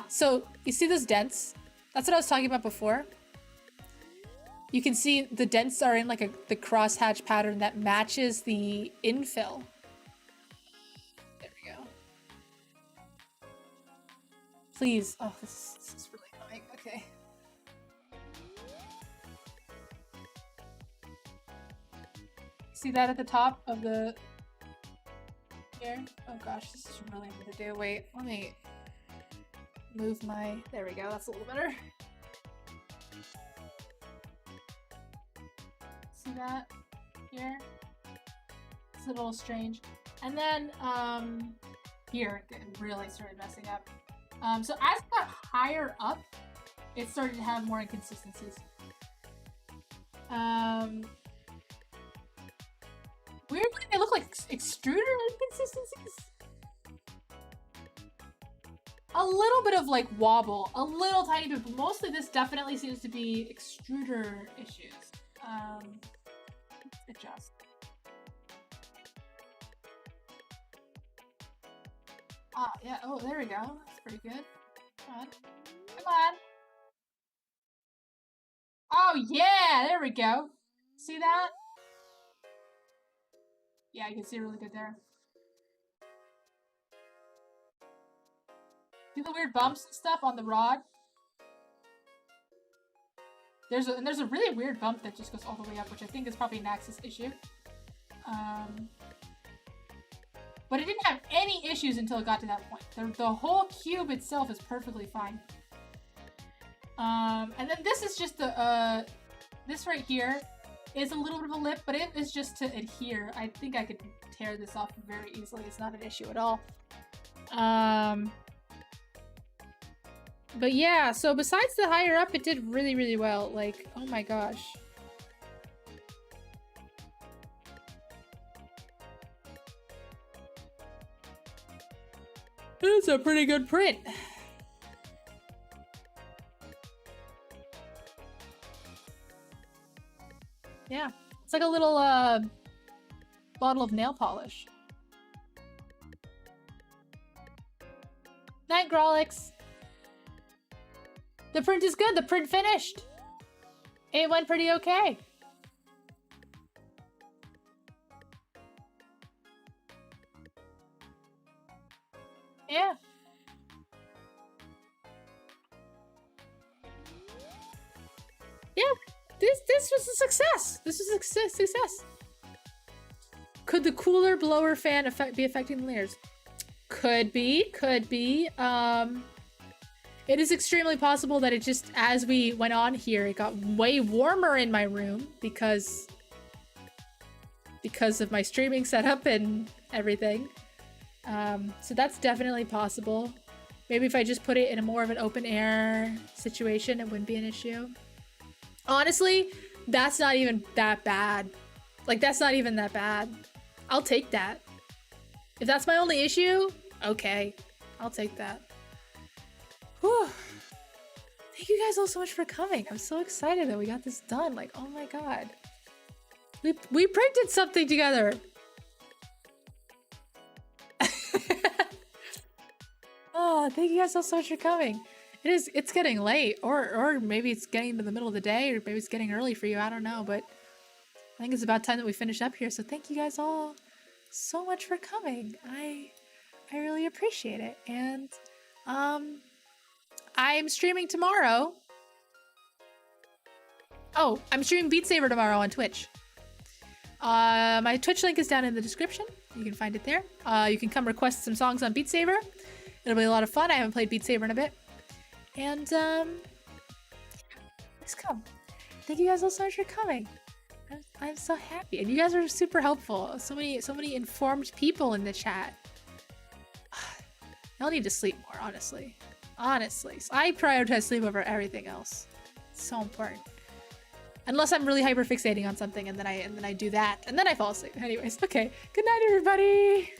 So you see those dents? That's what I was talking about before. You can see the dents are in like the crosshatch pattern that matches the infill. There we go. Please. Oh, this is really annoying. Okay. See that at the top of the... Here? Oh gosh, this is really hard to do. Wait, let me move my... There we go, that's a little better. See that? Here? It's a little strange. And then, here, it really started messing up. So as it got higher up, it started to have more inconsistencies. Weirdly, they look like extruder inconsistencies. A little bit of like wobble, a little tiny bit, but mostly this definitely seems to be extruder issues. Adjust. Ah, yeah, oh, there we go. That's pretty good. Come on. Come on. Oh, yeah, there we go. See that? Yeah, you can see really good there. See the weird bumps and stuff on the rod? There's a really weird bump that just goes all the way up, which I think is probably an axis issue. But it didn't have any issues until it got to that point. The whole cube itself is perfectly fine. And then this is just the, this right here is a little bit of a lip, but it is just to adhere. I think I could tear this off very easily. It's not an issue at all. But yeah, so besides the higher up, it did really, really well. Like, oh my gosh. It's a pretty good print. Yeah, it's like a little bottle of nail polish. Night, Grolix. The print is good. The print finished. It went pretty okay. Yeah. Yeah. This was a success. This was a success. Could the cooler blower fan be affecting the layers? Could be. Could be. It is extremely possible that it just, as we went on here, it got way warmer in my room because of my streaming setup and everything. So that's definitely possible. Maybe if I just put it in a more of an open air situation, it wouldn't be an issue. Honestly, that's not even that bad. Like, that's not even that bad. I'll take that. If that's my only issue, okay. I'll take that. Whew. Thank you guys all so much for coming. I'm so excited that we got this done. Like, oh my god. We printed something together. Oh, thank you guys all so much for coming. It's getting late, or maybe it's getting to the middle of the day, or maybe it's getting early for you. I don't know, but I think it's about time that we finish up here. So thank you guys all so much for coming. I really appreciate it. And I'm streaming tomorrow. Oh, I'm streaming Beat Saber tomorrow on Twitch. My Twitch link is down in the description. You can find it there. You can come request some songs on Beat Saber. It'll be a lot of fun. I haven't played Beat Saber in a bit. And, please come. Thank you guys all so much for coming. I'm so happy. And you guys are super helpful. So many informed people in the chat. Y'all need to sleep more, honestly. Honestly. So I prioritize sleep over everything else. It's so important. Unless I'm really hyper fixating on something and then I do that and then I fall asleep. Anyways, okay. Good night, everybody.